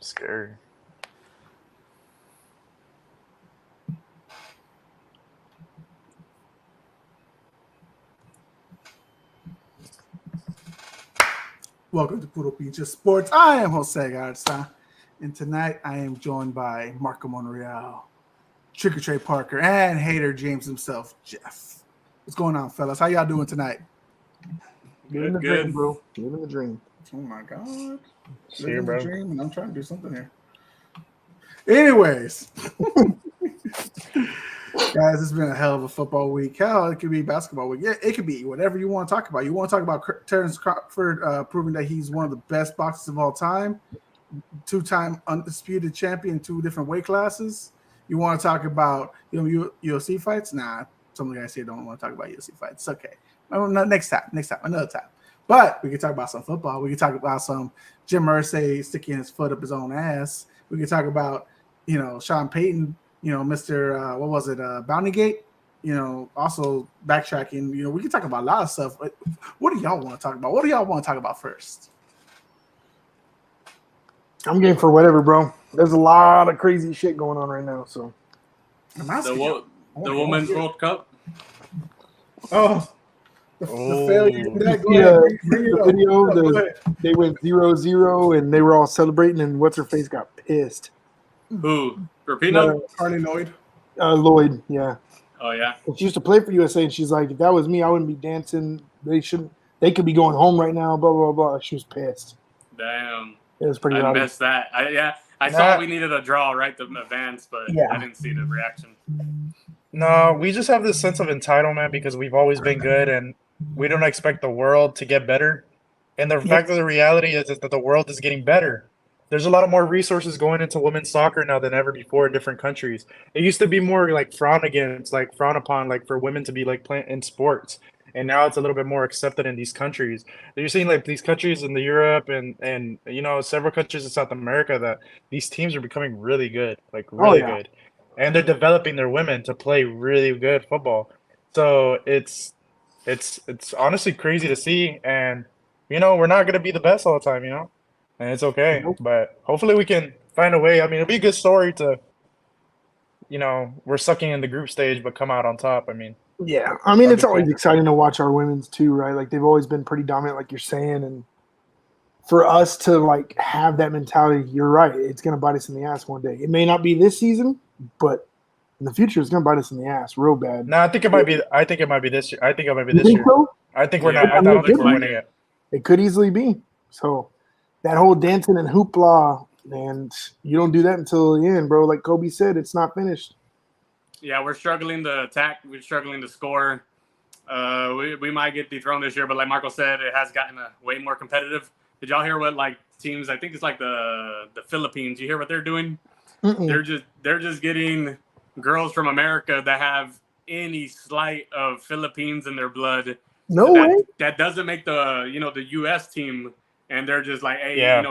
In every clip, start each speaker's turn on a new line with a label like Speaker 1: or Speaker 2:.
Speaker 1: Scary.
Speaker 2: Welcome to Puro Pinche Sports. I am Jose Irsay, and tonight I am joined by Marco Monreal, Trick or Trey Parker, and Hater James himself, Jeff. What's going on, fellas? How y'all doing tonight?
Speaker 3: Living the dream, bro. Living the dream.
Speaker 2: Oh my God.
Speaker 1: See
Speaker 2: Living
Speaker 1: you,
Speaker 2: the
Speaker 1: bro.
Speaker 2: dream, and I'm trying to do something here. Anyways, guys, it's been a hell of a football week. Hell, it could be basketball week. Yeah, it could be whatever you want to talk about. You want to talk about Terrence Crawford proving that he's one of the best boxers of all time, two-time undisputed champion, 2 different weight classes. You want to talk about UFC fights? Nah, some of the guys here don't want to talk about UFC fights. It's okay. Next time, another time. But we can talk about some football. We can talk about some Jim Irsay sticking his foot up his own ass. We can talk about, Sean Payton, Mr. What was it, Bountygate, also backtracking. We can talk about a lot of stuff. But what do y'all want to talk about? What do y'all want to talk about first?
Speaker 3: I'm game for whatever, bro. There's a lot of crazy shit going on right now. So
Speaker 4: The Women's World Cup.
Speaker 2: Oh, the failure.
Speaker 3: They went 0-0 and they were all celebrating, and what's her face got pissed.
Speaker 4: Who? Rapinoe?
Speaker 2: Carly Lloyd.
Speaker 3: Lloyd, yeah.
Speaker 4: Oh yeah.
Speaker 3: She used to play for USA, and she's like, if that was me, I wouldn't be dancing. They could be going home right now. Blah blah blah. She was pissed.
Speaker 4: Damn.
Speaker 3: It was pretty.
Speaker 4: I missed that. I saw we needed a draw right to advance, but I didn't see the reaction.
Speaker 1: No, we just have this sense of entitlement because we've always been good, and we don't expect the world to get better. And the fact of the reality is that the world is getting better. There's a lot of more resources going into women's soccer now than ever before in different countries. It used to be more like frowned upon, like for women to be like playing in sports. And now it's a little bit more accepted in these countries. You're seeing like these countries in the Europe and several countries in South America that these teams are becoming really good, like really good. And they're developing their women to play really good football. So it's honestly crazy to see. And, we're not going to be the best all the time, and it's okay.
Speaker 3: Nope.
Speaker 1: But hopefully we can find a way. I mean, it'll be a good story to, we're sucking in the group stage, but come out on top. I mean,
Speaker 3: yeah. I mean, it's always exciting to watch our women's too, right? Like they've always been pretty dominant, like you're saying. And for us to like have that mentality, you're right. It's going to bite us in the ass one day. It may not be this season, but in the future, it's going to bite us in the ass real bad.
Speaker 1: No, I think it might be this year. I think it might be this year.
Speaker 3: So?
Speaker 1: I think we're not. I don't think we're winning it.
Speaker 3: It could easily be. So that whole dancing and hoopla, and you don't do that until the end, bro. Like Kobe said, it's not finished.
Speaker 4: Yeah, we're struggling to attack. We're struggling to score. We might get dethroned this year, but like Marco said, it has gotten way more competitive. Did y'all hear what like teams? I think it's like the Philippines. You hear what they're doing?
Speaker 3: Mm-mm.
Speaker 4: They're just getting girls from America that have any slight of Philippines in their blood.
Speaker 3: No way.
Speaker 4: That doesn't make the the U.S. team, and they're just like, hey,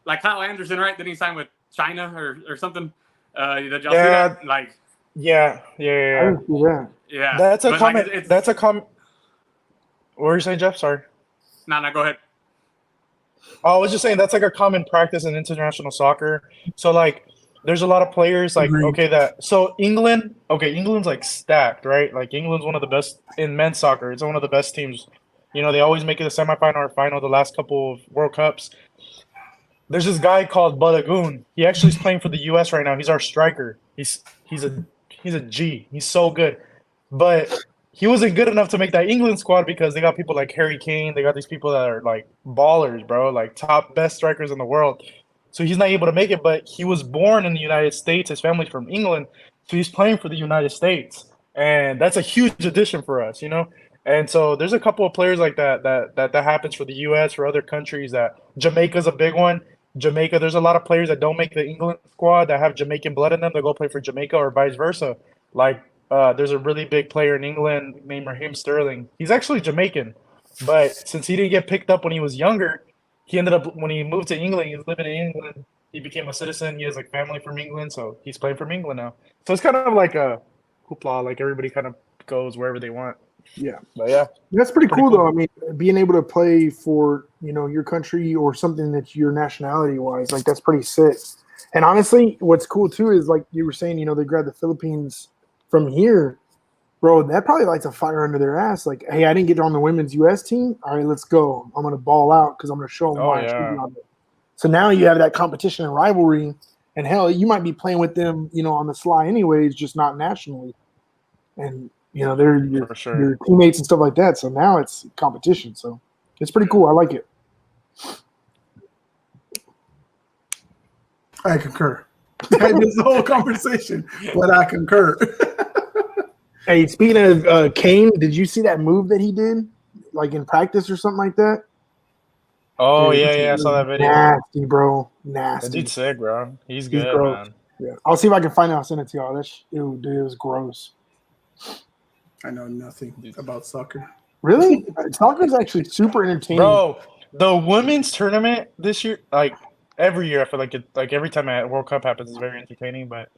Speaker 4: like Kyle Anderson, right? Didn't he sign with China or something? Did y'all see that? Like,
Speaker 1: yeah.
Speaker 3: I didn't see that.
Speaker 4: Yeah,
Speaker 1: That's a
Speaker 4: but,
Speaker 1: comment.
Speaker 4: Like,
Speaker 1: That's a comment. What were you saying, Jeff? Sorry.
Speaker 4: No, go ahead.
Speaker 1: Oh, I was just saying that's like a common practice in international soccer. So like, there's a lot of players like England's like stacked, right? Like England's one of the best in men's soccer. It's one of the best teams. They always make it a semifinal or final the last couple of World Cups. There's this guy called Balogun. He actually is playing for the U.S. right now. He's our striker. He's a G. He's so good, but he wasn't good enough to make that England squad because they got people like Harry Kane. They got these people that are like ballers, bro, like top best strikers in the world. So he's not able to make it, but he was born in the United States. His family's from England, so he's playing for the United States, and that's a huge addition for us, And so there's a couple of players like that happens for the U.S. for other countries. That Jamaica's a big one. Jamaica, there's a lot of players that don't make the England squad that have Jamaican blood in them. They go play for Jamaica or vice versa. Like there's a really big player in England named Raheem Sterling. He's actually Jamaican, but since he didn't get picked up when he was younger, he ended up when he moved to England. He was living in England. He became a citizen. He has like family from England, so he's playing from England now. So it's kind of like a hoopla. Like everybody kind of goes wherever they want.
Speaker 3: Yeah.
Speaker 1: But yeah,
Speaker 3: That's pretty
Speaker 1: Pretty
Speaker 3: cool,
Speaker 1: cool.
Speaker 3: though. I mean, being able to play for, your country or something that's your nationality wise, like that's pretty sick. And honestly, what's cool too is like you were saying, they grabbed the Philippines from here, bro. That probably lights a fire under their ass. Like, hey, I didn't get on the women's U.S. team. All right, let's go. I'm gonna ball out because I'm gonna show them
Speaker 1: Oh,
Speaker 3: why I should
Speaker 1: yeah.
Speaker 3: be on it. So now you have that competition and rivalry, and hell, you might be playing with them, on the sly anyways, just not nationally. And they're
Speaker 1: For sure.
Speaker 3: your teammates and stuff like that. So now it's competition. So it's pretty cool. I like it.
Speaker 2: I concur. I missed the whole conversation, but I concur.
Speaker 3: Hey, speaking of Kane, did you see that move that he did, like in practice or something like that?
Speaker 1: Oh
Speaker 3: Dude,
Speaker 1: yeah, I saw that video.
Speaker 3: Nasty, bro.
Speaker 1: That
Speaker 3: Nasty.
Speaker 1: dude's sick, bro. He's
Speaker 3: He's
Speaker 1: good,
Speaker 3: gross.
Speaker 1: man.
Speaker 3: Yeah, I'll see if I can find it. I'll send it to y'all. Dude, it was gross.
Speaker 2: I know nothing about soccer.
Speaker 3: Really? Soccer is actually super entertaining.
Speaker 1: Bro, the women's tournament this year, like every year, I feel like every time a World Cup happens, it's very entertaining. But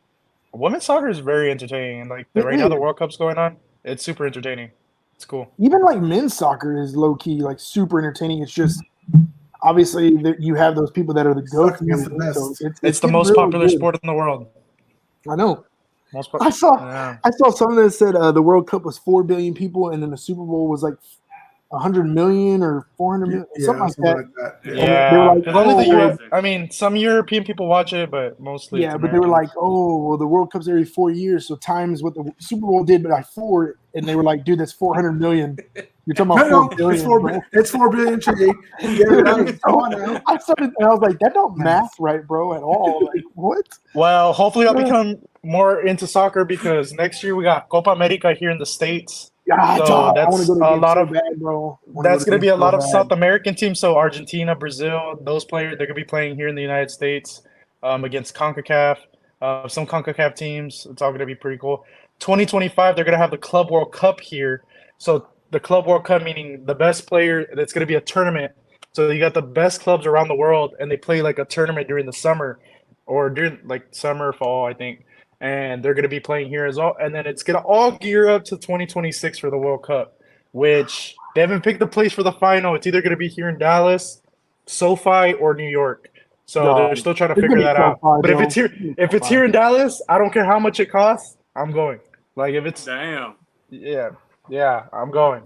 Speaker 1: women's soccer is very entertaining. And right now, the World Cup's going on. It's super entertaining. It's cool.
Speaker 3: Even like men's soccer is low key, like super entertaining. It's just obviously you have those people that are the goats.
Speaker 2: Sucking is the best.
Speaker 3: So
Speaker 1: It's the
Speaker 3: getting
Speaker 1: most
Speaker 3: really
Speaker 1: popular
Speaker 3: good.
Speaker 1: sport in the world.
Speaker 3: I know.
Speaker 1: Most
Speaker 3: I saw
Speaker 1: Yeah.
Speaker 3: I saw something that said the World Cup was 4 billion people, and then the Super Bowl was like 100 million or 400 million, something like that.
Speaker 2: Yeah.
Speaker 1: Yeah,
Speaker 3: they were like,
Speaker 1: 'cause only the
Speaker 3: oh,
Speaker 1: US. I mean, some European people watch it, but mostly
Speaker 3: Yeah,
Speaker 1: it's
Speaker 3: but they were like,
Speaker 1: Americans.
Speaker 3: oh, well, the World Cup's every 4 years, so times what the Super Bowl did, but by 4, and they were like, dude, that's 400 million. You're talking about
Speaker 2: No,
Speaker 3: 4 billion.
Speaker 2: it's 4
Speaker 3: bro.
Speaker 2: billion. It's 4 billion, Trey. Get it right. Come on now.
Speaker 3: I started, and I was like, that don't math right, bro, at all. Like, what?
Speaker 1: Well, hopefully I'll become more into soccer because next year we got Copa America here in the States.
Speaker 3: God,
Speaker 1: So
Speaker 3: I
Speaker 1: that's
Speaker 3: want to go to the
Speaker 1: a
Speaker 3: game
Speaker 1: lot
Speaker 3: so
Speaker 1: of
Speaker 3: bad, bro. I wanna
Speaker 1: that's
Speaker 3: go
Speaker 1: going to
Speaker 3: the
Speaker 1: be
Speaker 3: game
Speaker 1: a lot
Speaker 3: so
Speaker 1: of
Speaker 3: bad.
Speaker 1: South American teams. So Argentina, Brazil, those players they're going to be playing here in the United States against CONCACAF. Some CONCACAF teams. It's all going to be pretty cool. 2025, they're going to have the Club World Cup here. So the Club World Cup meaning the best player. It's going to be a tournament. So you got the best clubs around the world, and they play like a tournament during the summer, or during like summer, fall, I think. And they're going to be playing here as well. And then it's going to all gear up to 2026 for the World Cup, which they haven't picked the place for the final. It's either going to be here in Dallas, SoFi, or New York. So
Speaker 3: No,
Speaker 1: they're still trying to
Speaker 3: it's
Speaker 1: figure
Speaker 3: gonna be
Speaker 1: that out.
Speaker 3: SoFi,
Speaker 1: But if
Speaker 3: bro.
Speaker 1: it's here,
Speaker 3: It's gonna be
Speaker 1: if it's
Speaker 3: SoFi.
Speaker 1: here in Dallas, I don't care how much it costs. I'm going. Like if it's
Speaker 4: Damn.
Speaker 1: yeah, I'm going.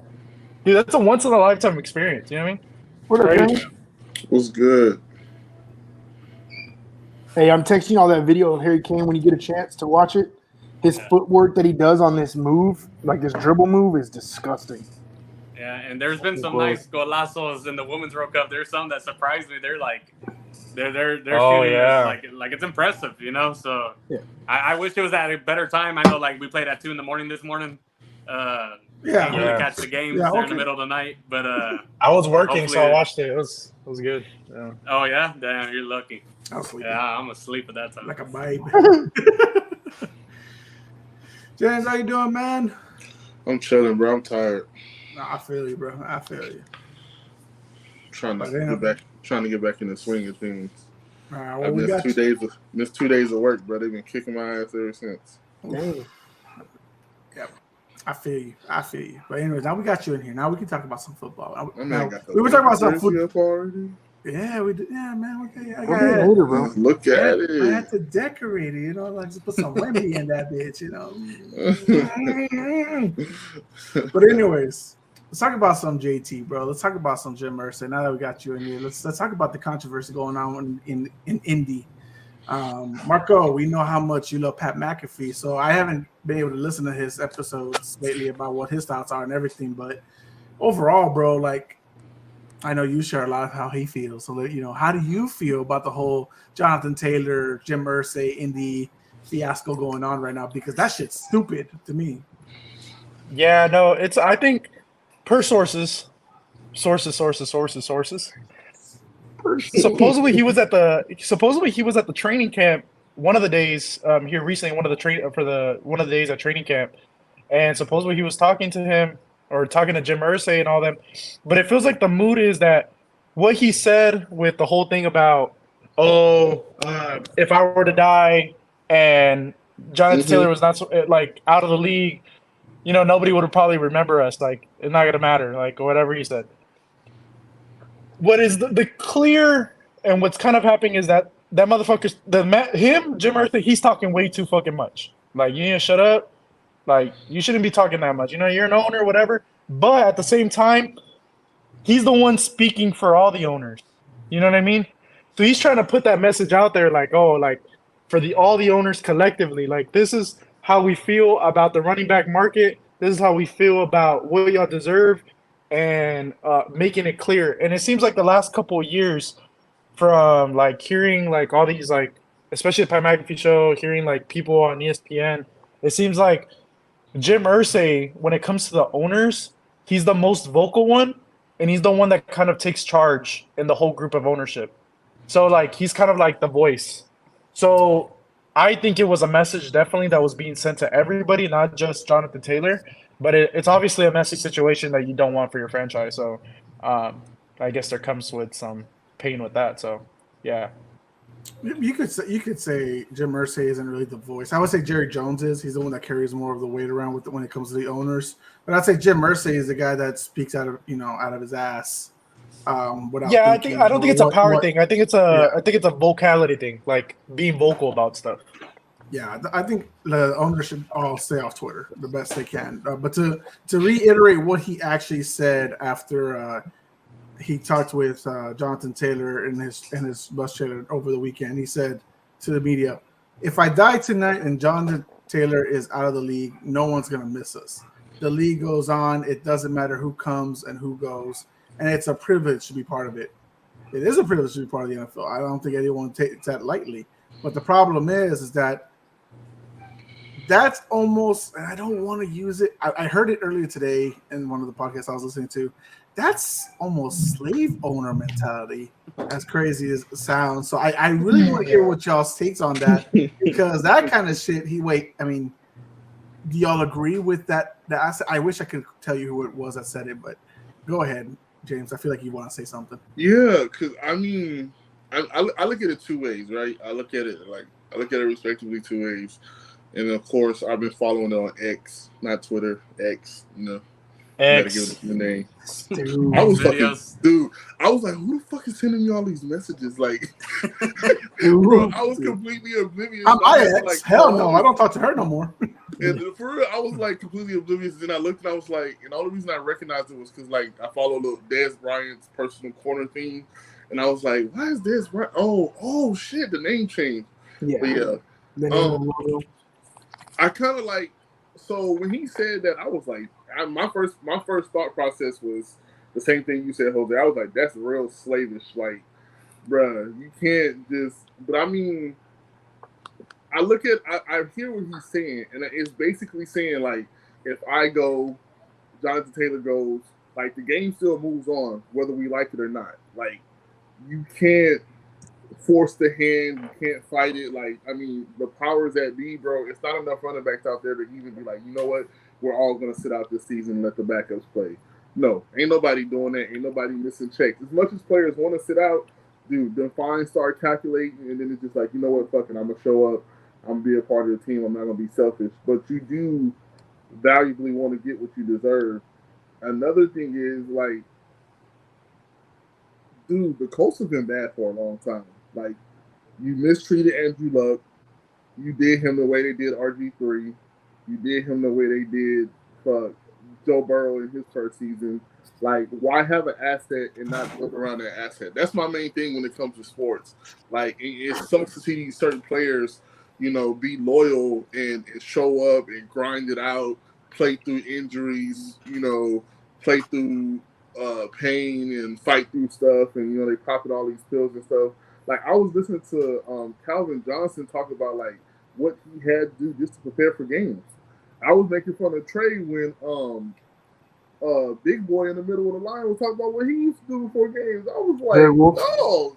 Speaker 1: Dude, that's a once in a lifetime experience. You know what I mean?
Speaker 3: What up,
Speaker 1: Right.
Speaker 3: man?
Speaker 5: What's good?
Speaker 3: Hey, I'm texting all that video of Harry Kane when you get a chance to watch it. His footwork that he does on this move, like this dribble move, is disgusting.
Speaker 4: Yeah, and there's been some
Speaker 3: Bro.
Speaker 4: nice golazos in the women's World Cup. There's some that surprised me. They're like, they're
Speaker 1: Oh,
Speaker 4: shooting
Speaker 1: yeah.
Speaker 4: like it's impressive, you know. So
Speaker 3: Yeah.
Speaker 4: I wish it was at a better time. I know like we played at 2 a.m. this morning.
Speaker 2: Yeah.
Speaker 4: Can't really
Speaker 1: Yeah.
Speaker 4: catch the games.
Speaker 2: Yeah,
Speaker 4: They're in the
Speaker 2: okay.
Speaker 4: middle of the night, but
Speaker 1: I was working, so I
Speaker 4: Hopefully-
Speaker 1: watched it. It was good. Yeah.
Speaker 4: oh yeah, damn, you're lucky.
Speaker 2: I was sleeping
Speaker 4: Yeah, I'm asleep at that time.
Speaker 2: like a babe. James, how you doing, man?
Speaker 5: I'm chilling, bro. I'm tired.
Speaker 2: Nah, I feel you, bro. I feel you.
Speaker 5: Trying to
Speaker 2: Damn.
Speaker 5: get back in the swing of things.
Speaker 2: All right,
Speaker 5: I
Speaker 2: well, we
Speaker 5: missed
Speaker 2: got
Speaker 5: 2
Speaker 2: you.
Speaker 5: days. Missed 2 days of work, bro. They've been kicking my ass ever since.
Speaker 3: Dang.
Speaker 2: I feel you. I feel you. But anyways, now we got you in here. Now we can talk about some football.
Speaker 5: My
Speaker 2: Now,
Speaker 5: man got the
Speaker 2: we were talking about some
Speaker 5: jersey
Speaker 2: football.
Speaker 5: up already.
Speaker 2: Yeah, we did. Yeah, man. Okay, I
Speaker 3: We'll get it later, bro.
Speaker 5: Look at
Speaker 2: I
Speaker 5: it.
Speaker 2: had to decorate it, you know, like just put some Wemby in that bitch, you know. But anyways, let's talk about some JT, bro. Let's talk about some Jim Irsay. Now that we got you in here, let's talk about the controversy going on in Indy. Marco, we know how much you love Pat McAfee, so I haven't been able to listen to his episodes lately about what his thoughts are and everything. But overall, bro, like I know you share a lot of how he feels. So, you know, how do you feel about the whole Jonathan Taylor, Jim Irsay, Indy fiasco going on right now? Because that shit's stupid to me.
Speaker 1: Yeah, no, it's I think per sources. Supposedly he was at the training camp one of the days here recently, one of the days at training camp, and supposedly he was talking to him or talking to Jim Irsay and all them. But it feels like the mood is that what he said with the whole thing about if I were to die and Jonathan Taylor was not like out of the league, nobody would probably remember us. Like, it's not gonna matter. Like, whatever he said. What is the clear and what's kind of happening is that motherfucker, Jim Irsay, he's talking way too fucking much. Like, you need to shut up. Like, you shouldn't be talking that much. You're an owner, whatever. But at the same time, he's the one speaking for all the owners. You know what I mean? So he's trying to put that message out there, like, oh, like for all the owners collectively, like this is how we feel about the running back market. This is how we feel about what y'all deserve, and making it clear. And it seems like the last couple of years, from like hearing like all these like, especially the Pat McAfee show, hearing like people on ESPN, it seems like Jim Irsay, when it comes to the owners, he's the most vocal one, and he's the one that kind of takes charge in the whole group of ownership. So like he's kind of like the voice. So I think it was a message definitely that was being sent to everybody, not just Jonathan Taylor. But it's obviously a messy situation that you don't want for your franchise. So I guess there comes with some pain with that. So yeah.
Speaker 2: You could say Jim Irsay isn't really the voice. I would say Jerry Jones is. He's the one that carries more of the weight around when it comes to the owners. But I'd say Jim Irsay is the guy that speaks out of his ass.
Speaker 1: I don't think it's a power thing. I think it's a vocality thing, like being vocal about stuff.
Speaker 2: Yeah, I think the owners should all stay off Twitter the best they can. But to reiterate what he actually said after he talked with Jonathan Taylor in his bus trailer over the weekend, he said to the media, "If I die tonight and Jonathan Taylor is out of the league, no one's gonna miss us. The league goes on. It doesn't matter who comes and who goes, and it's a privilege to be part of it. It is a privilege to be part of the NFL. I don't think anyone takes that lightly. But the problem is that." That's almost, and I don't want to use it. I heard it earlier today in one of the podcasts I was listening to. That's almost slave owner mentality, as crazy as it sounds. So I really want to hear what y'all's takes on that, because that kind of shit. Do y'all agree with that? I wish I could tell you who it was that said it, but go ahead, James. I feel like you want to say something.
Speaker 5: Yeah, because I look at it two ways, right? I look at it respectively two ways. And of course, I've been following it on X, not Twitter. X, Gotta give it the name. Dude. I was like, who the fuck is sending me all these messages? Like, bro, I was completely oblivious.
Speaker 2: I'm X. Like, hell no, I don't talk to her no more.
Speaker 5: And for real, I was like completely oblivious. Then I looked and I was like, and the only reason I recognized it was because like I follow Dez Bryant's personal corner thing, and I was like, why is Dez Bryant? Oh shit, the name changed. Yeah. But yeah. I kind of like, so when he said that, I was like, my first thought process was the same thing you said, Jose. I was like, that's real slavish. Like, bruh, you can't just, but I mean, I hear what he's saying, and it's basically saying, like, if I go, Jonathan Taylor goes, like, the game still moves on, whether we like it or not. Like, you can't force the hand, you can't fight it. Like, I mean, the powers that be, bro, it's not enough running backs out there to even be like, you know what, we're all going to sit out this season and let the backups play. No, ain't nobody doing that. Ain't nobody missing checks. As much as players want to sit out, dude, then fine, start calculating, and then it's just like, you know what, fucking, I'm going to show up. I'm going to be a part of the team. I'm not going to be selfish. But you do valuably want to get what you deserve. Another thing is, like, dude, the Colts have been bad for a long time. Like, you mistreated Andrew Luck. You did him the way they did RG3. You did him the way they did Joe Burrow in his first season. Like, why have an asset and not build around that asset? That's my main thing when it comes to sports. Like, it sucks to see certain players, be loyal and show up and grind it out, play through injuries, play through pain and fight through stuff, and they popping all these pills and stuff. Like, I was listening to Calvin Johnson talk about like what he had to do just to prepare for games. I was making fun of Trey when Big Boy in the middle of the line was talking about what he used to do before games. I was like, no.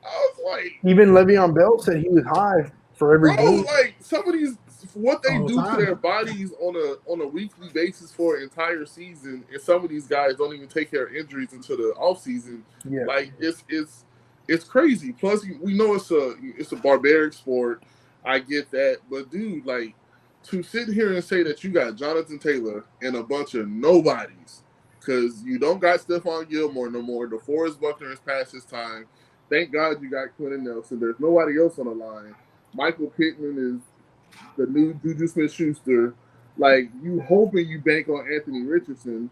Speaker 5: I was like,
Speaker 3: even Le'Veon Bell said he was high for every game.
Speaker 5: Like, some of these, what they do to their bodies on a weekly basis for an entire season, and some of these guys don't even take care of injuries until the off season. Yeah. Like, it's crazy. Plus, we know it's a barbaric sport. I get that, but dude, like, to sit here and say that you got Jonathan Taylor and a bunch of nobodies, because you don't got Stephon Gilmore no more. DeForest Buckner has passed his time. Thank God you got Quentin Nelson. There's nobody else on the line. Michael Pittman is the new Juju Smith-Schuster. Like, you hoping you bank on Anthony Richardson.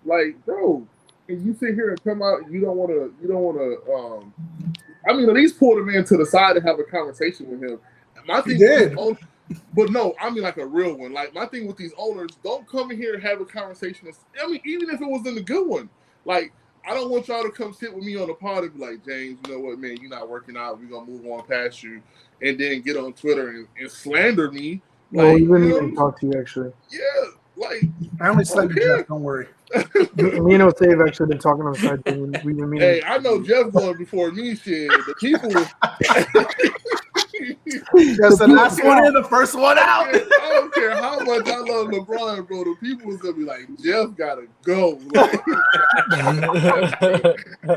Speaker 5: Like, bro, and you sit here and come out, you don't want to, I mean, at least pull the man to the side and have a conversation with him. My thing
Speaker 2: did.
Speaker 5: But no, I mean like a real one. Like, my thing with these owners, don't come in here and have a conversation. I mean, even if it wasn't a good one. Like, I don't want y'all to come sit with me on the pod and be like, James, you know what, man, you're not working out. We're going to move on past you. And then get on Twitter and slander me.
Speaker 3: Well,
Speaker 5: Like,
Speaker 3: we wouldn't even talk to you, actually.
Speaker 5: Yeah, like.
Speaker 2: I only slander Jeff, don't worry.
Speaker 3: Me and Jose have actually been talking on the side. We've been meeting.
Speaker 5: Hey, I know Jeff going before me, shit. The people was.
Speaker 2: That's the last one in, the first one out.
Speaker 5: I don't care how much I love LeBron, bro. The people was gonna be like, Jeff gotta go. Like,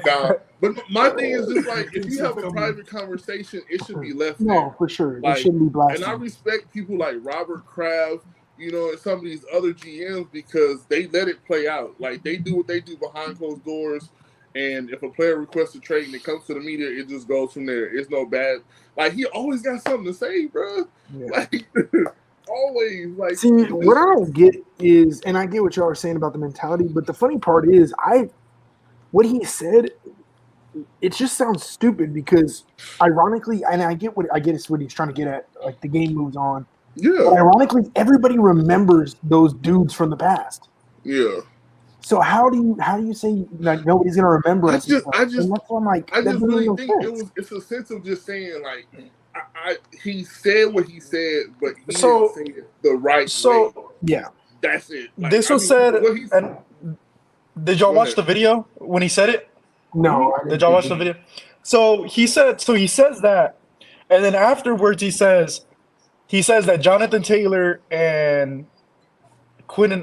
Speaker 5: nah. But my thing is just like, if you have a private conversation, it should be left there.
Speaker 3: No, for sure.
Speaker 5: Like,
Speaker 3: it shouldn't be blasted.
Speaker 5: And I respect people like Robert Kraft, you know, and some of these other GMs because they let it play out. Like, they do what they do behind closed doors. And if a player requests a trade and it comes to the media, it just goes from there. It's no bad. Like, he always got something to say, bro. Yeah. Like, always. Like,
Speaker 3: see, what I don't get is, and I get what y'all are saying about the mentality, but the funny part is, what he said, it just sounds stupid because, ironically, and I get it's what he's trying to get at. Like, the game moves on.
Speaker 5: Yeah.
Speaker 3: But ironically, everybody remembers those dudes from the past.
Speaker 5: Yeah.
Speaker 3: So how do you say like nobody's gonna remember us?
Speaker 5: I just really
Speaker 3: no
Speaker 5: think it's a sense of just saying like he said what he said, but he didn't say it the right way.
Speaker 3: Yeah,
Speaker 5: that's it. Like,
Speaker 1: this was said. And did y'all watch the video when he said it?
Speaker 3: No.
Speaker 1: Did y'all watch the video? So he said. So he says that, and then afterwards he says that Jonathan Taylor and Quinn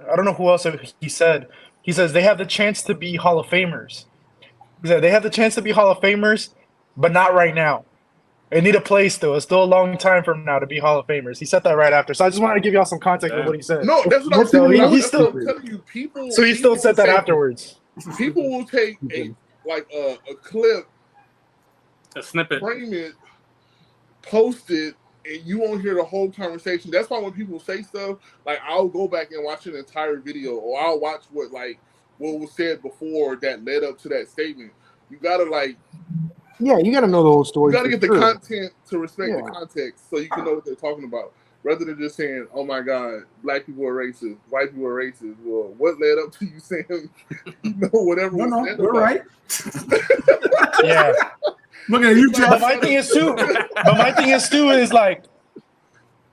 Speaker 1: I don't know who else he said. He says they have the chance to be Hall of Famers. He said they have the chance to be Hall of Famers, but not right now. They need a play still. It's still a long time from now to be Hall of Famers. He said that right after. So I just wanted to give y'all some context of what he said.
Speaker 5: No, that's what I'm saying.
Speaker 1: He's still
Speaker 5: telling you, people.
Speaker 1: So he still said that afterwards.
Speaker 5: People will take a clip,
Speaker 4: a snippet,
Speaker 5: frame it, post it, and you won't hear the whole conversation. That's why when people say stuff, like, I'll go back and watch an entire video, or I'll watch what was said before that led up to that statement. You gotta
Speaker 3: you gotta know the whole story.
Speaker 5: You gotta get the content to respect the context, so you can know what they're talking about, rather than just saying, "Oh my God, black people are racist, white people are racist." Well, what led up to you saying, whatever?
Speaker 2: No, you're right.
Speaker 1: Yeah.
Speaker 2: Look at you, Jeff.
Speaker 1: But my thing is too is like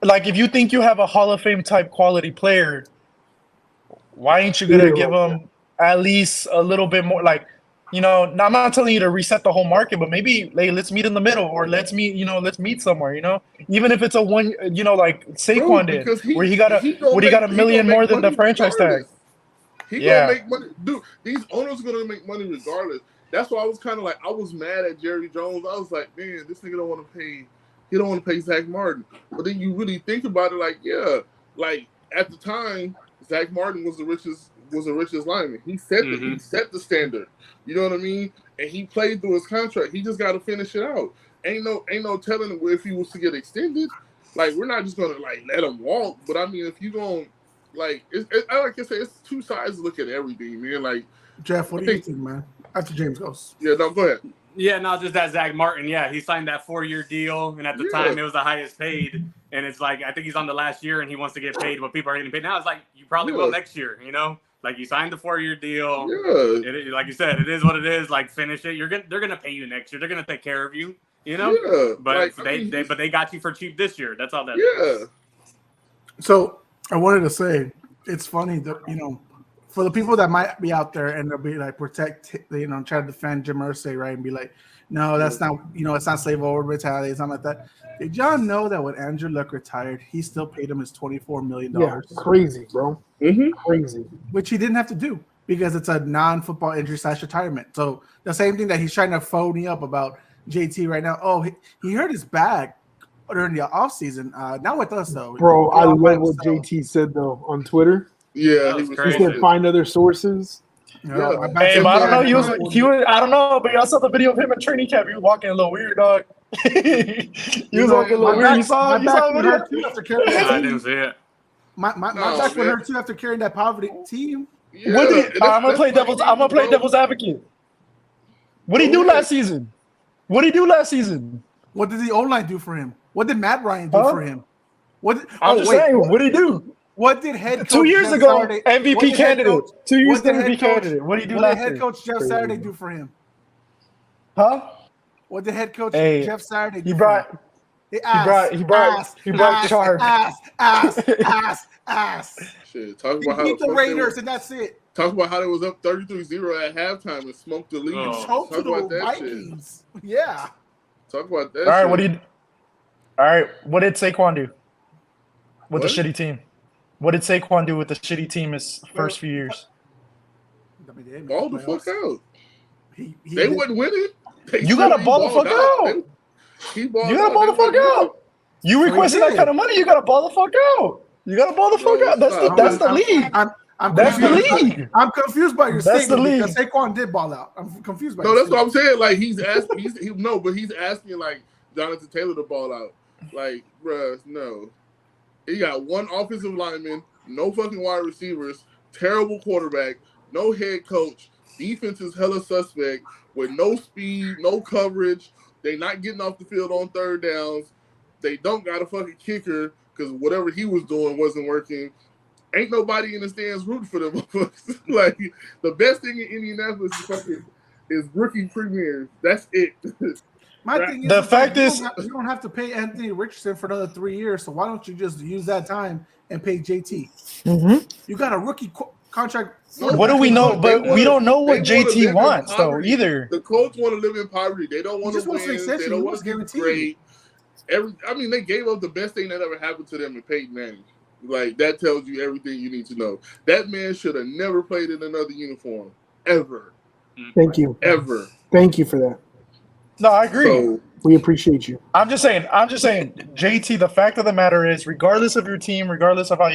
Speaker 1: if you think you have a Hall of Fame type quality player, why ain't you gonna give him at least a little bit more? Like, you know, I'm not telling you to reset the whole market, but maybe let's meet in the middle, or let's meet somewhere. You know, even if it's a one, you know, like Saquon did, where he got a million more than the franchise tag.
Speaker 5: He gonna make money, dude. These owners are gonna make money regardless. That's why I was kind of like, I was mad at Jerry Jones. I was like, man, this nigga don't want to pay Zach Martin. But then you really think about it, like, yeah, like at the time, Zach Martin was the richest lineman. He set the standard. You know what I mean? And he played through his contract. He just got to finish it out. Ain't no telling him if he was to get extended. Like, we're not just gonna like let him walk. But I mean, if you gonna like I said, it's two sides to look at everything, man. Like,
Speaker 2: Jeff, what do you think, man? After James goes.
Speaker 5: Yeah, no, go ahead.
Speaker 4: Yeah, no, just that Zach Martin. Yeah, he signed that 4-year deal, and at the time, it was the highest paid. And it's like, I think he's on the last year, and he wants to get paid what people are getting paid now. It's like, you probably will next year, you know? Like, you signed the 4-year deal. Yeah. Like you said, it is what it is. Like, finish it. They're gonna pay you next year. They're gonna take care of you, you know?
Speaker 5: Yeah.
Speaker 4: But they got you for cheap this year. That's all that
Speaker 5: is.
Speaker 2: So, I wanted to say, it's funny that, you know, for the people that might be out there and they'll be like try to defend Jim Irsay, right? And be like, no, that's not, you know, it's not slave over mentality. It's not like that. Did y'all know that when Andrew Luck retired, he still paid him his $24 million?
Speaker 3: Yeah, crazy, bro. Mm-hmm. Crazy.
Speaker 2: Which he didn't have to do because it's a non-football injury / retirement. So the same thing that he's trying to phony up about JT right now. Oh, he hurt his back during the offseason. Not with us though.
Speaker 3: Bro, I
Speaker 2: All by
Speaker 3: love what
Speaker 2: himself.
Speaker 3: JT said though on Twitter.
Speaker 5: Yeah,
Speaker 4: That was
Speaker 5: he was
Speaker 4: crazy.
Speaker 3: He said find other sources.
Speaker 2: Yeah,
Speaker 5: Yeah.
Speaker 2: my back
Speaker 1: Hey,
Speaker 2: to
Speaker 1: but I don't
Speaker 2: the
Speaker 1: know.
Speaker 2: back.
Speaker 1: He was. I don't know, but I saw the video of him in training camp. He was walking a little weird, dog. He was walking a little weird. You saw
Speaker 2: my
Speaker 1: the
Speaker 2: back would
Speaker 1: video?
Speaker 2: hurt too after carrying that
Speaker 4: I
Speaker 2: team.
Speaker 4: didn't see it.
Speaker 2: My
Speaker 5: No,
Speaker 2: back would
Speaker 5: man.
Speaker 2: hurt too after carrying that poverty team.
Speaker 5: Yeah,
Speaker 1: What did,
Speaker 5: and that's-
Speaker 1: I'm gonna play
Speaker 5: that's
Speaker 1: devil's.
Speaker 5: what
Speaker 1: I'm gonna play
Speaker 5: bro.
Speaker 1: devil's advocate. What did he do last season? What did he do last season?
Speaker 2: What did the O-line do for him? What did Matt Ryan do
Speaker 1: Huh?
Speaker 2: for him? What? Did,
Speaker 1: I'm just saying. What did he do?
Speaker 2: What did head coach
Speaker 1: 2 years
Speaker 2: Jeff
Speaker 1: ago,
Speaker 2: Saturday, what
Speaker 1: MVP
Speaker 2: did head
Speaker 1: candidate.
Speaker 2: coach-
Speaker 1: 2 years
Speaker 2: what did
Speaker 1: MVP
Speaker 2: head coach-
Speaker 1: candidate. What did he do
Speaker 2: What did
Speaker 1: last
Speaker 2: head
Speaker 1: year?
Speaker 2: coach Jeff Saturday do for him?
Speaker 1: Huh?
Speaker 2: What did head coach
Speaker 1: Hey,
Speaker 2: Jeff Saturday do
Speaker 1: He
Speaker 2: for
Speaker 1: brought.
Speaker 2: him?
Speaker 1: He brought charm.
Speaker 2: Ass.
Speaker 5: Shit, talk
Speaker 2: He
Speaker 5: about how
Speaker 2: beat the
Speaker 5: fuck they
Speaker 2: Raiders,
Speaker 5: was-
Speaker 2: and that's it.
Speaker 5: Talk about how they was up 33-0 at halftime and smoked the lead.
Speaker 4: Oh.
Speaker 2: Choke
Speaker 5: Talk
Speaker 2: to
Speaker 5: about
Speaker 2: the
Speaker 5: that shit.
Speaker 2: Vikings. Yeah.
Speaker 5: Talk about that.
Speaker 1: All right.
Speaker 5: shit.
Speaker 1: What did? All right. What did Saquon do with the
Speaker 5: What?
Speaker 1: shitty team? What did Saquon do with the shitty team his first few years?
Speaker 2: I mean, they made
Speaker 5: Ball the
Speaker 2: playoffs.
Speaker 5: fuck out.
Speaker 2: He
Speaker 5: They
Speaker 2: did-
Speaker 5: wasn't winning. They
Speaker 1: You gotta
Speaker 5: still
Speaker 1: ball the
Speaker 5: balled
Speaker 1: fuck out.
Speaker 5: He balled
Speaker 1: You gotta
Speaker 5: out.
Speaker 1: ball the
Speaker 5: They
Speaker 1: fuck
Speaker 5: wasn't
Speaker 1: out. You requested
Speaker 2: he
Speaker 1: that
Speaker 2: did.
Speaker 1: kind of money. You gotta ball the fuck out. You gotta ball the fuck
Speaker 5: Bro,
Speaker 1: out. That's
Speaker 5: stop.
Speaker 1: the league.
Speaker 2: I'm
Speaker 1: That's the
Speaker 2: confused.
Speaker 1: league.
Speaker 2: I'm confused by your
Speaker 1: That's the
Speaker 2: statement
Speaker 1: league.
Speaker 2: because Saquon did ball out. I'm confused by
Speaker 5: No,
Speaker 2: your
Speaker 5: that's what
Speaker 2: statement.
Speaker 5: I'm saying. Like he's asking. But he's asking like Jonathan Taylor to ball out. Like, bruh, no. He got one offensive lineman, no fucking wide receivers, terrible quarterback, no head coach. Defense is hella suspect with no speed, no coverage. They not getting off the field on third downs. They don't got a fucking kicker because whatever he was doing wasn't working. Ain't nobody in the stands rooting for them. Like the best thing in Indianapolis is rookie premieres. That's it.
Speaker 2: My thing is,
Speaker 1: The
Speaker 2: it's
Speaker 1: fact
Speaker 2: you
Speaker 1: is-
Speaker 2: you don't have to pay Anthony Richardson for another 3 years. So why don't you just use that time and pay JT? You got a rookie contract.
Speaker 1: What do we know? But we don't know what
Speaker 5: They wanna live
Speaker 1: JT
Speaker 5: in
Speaker 1: wants though
Speaker 5: poverty.
Speaker 1: either.
Speaker 5: The Colts want to live in poverty. They don't want
Speaker 2: just
Speaker 5: to
Speaker 2: wants
Speaker 5: win.
Speaker 2: an extension.
Speaker 5: They
Speaker 2: He
Speaker 5: don't
Speaker 2: wants
Speaker 5: want to be
Speaker 2: guaranteed.
Speaker 5: great. They gave up the best thing that ever happened to them in Payton Manning. Like that tells you everything you need to know. That man should have never played in another uniform ever,
Speaker 3: Thank you.
Speaker 5: ever.
Speaker 3: Thank you for that.
Speaker 1: No, I agree.
Speaker 5: So
Speaker 3: We appreciate you.
Speaker 1: I'm just saying, JT, the fact of the matter is, regardless of your team, regardless of how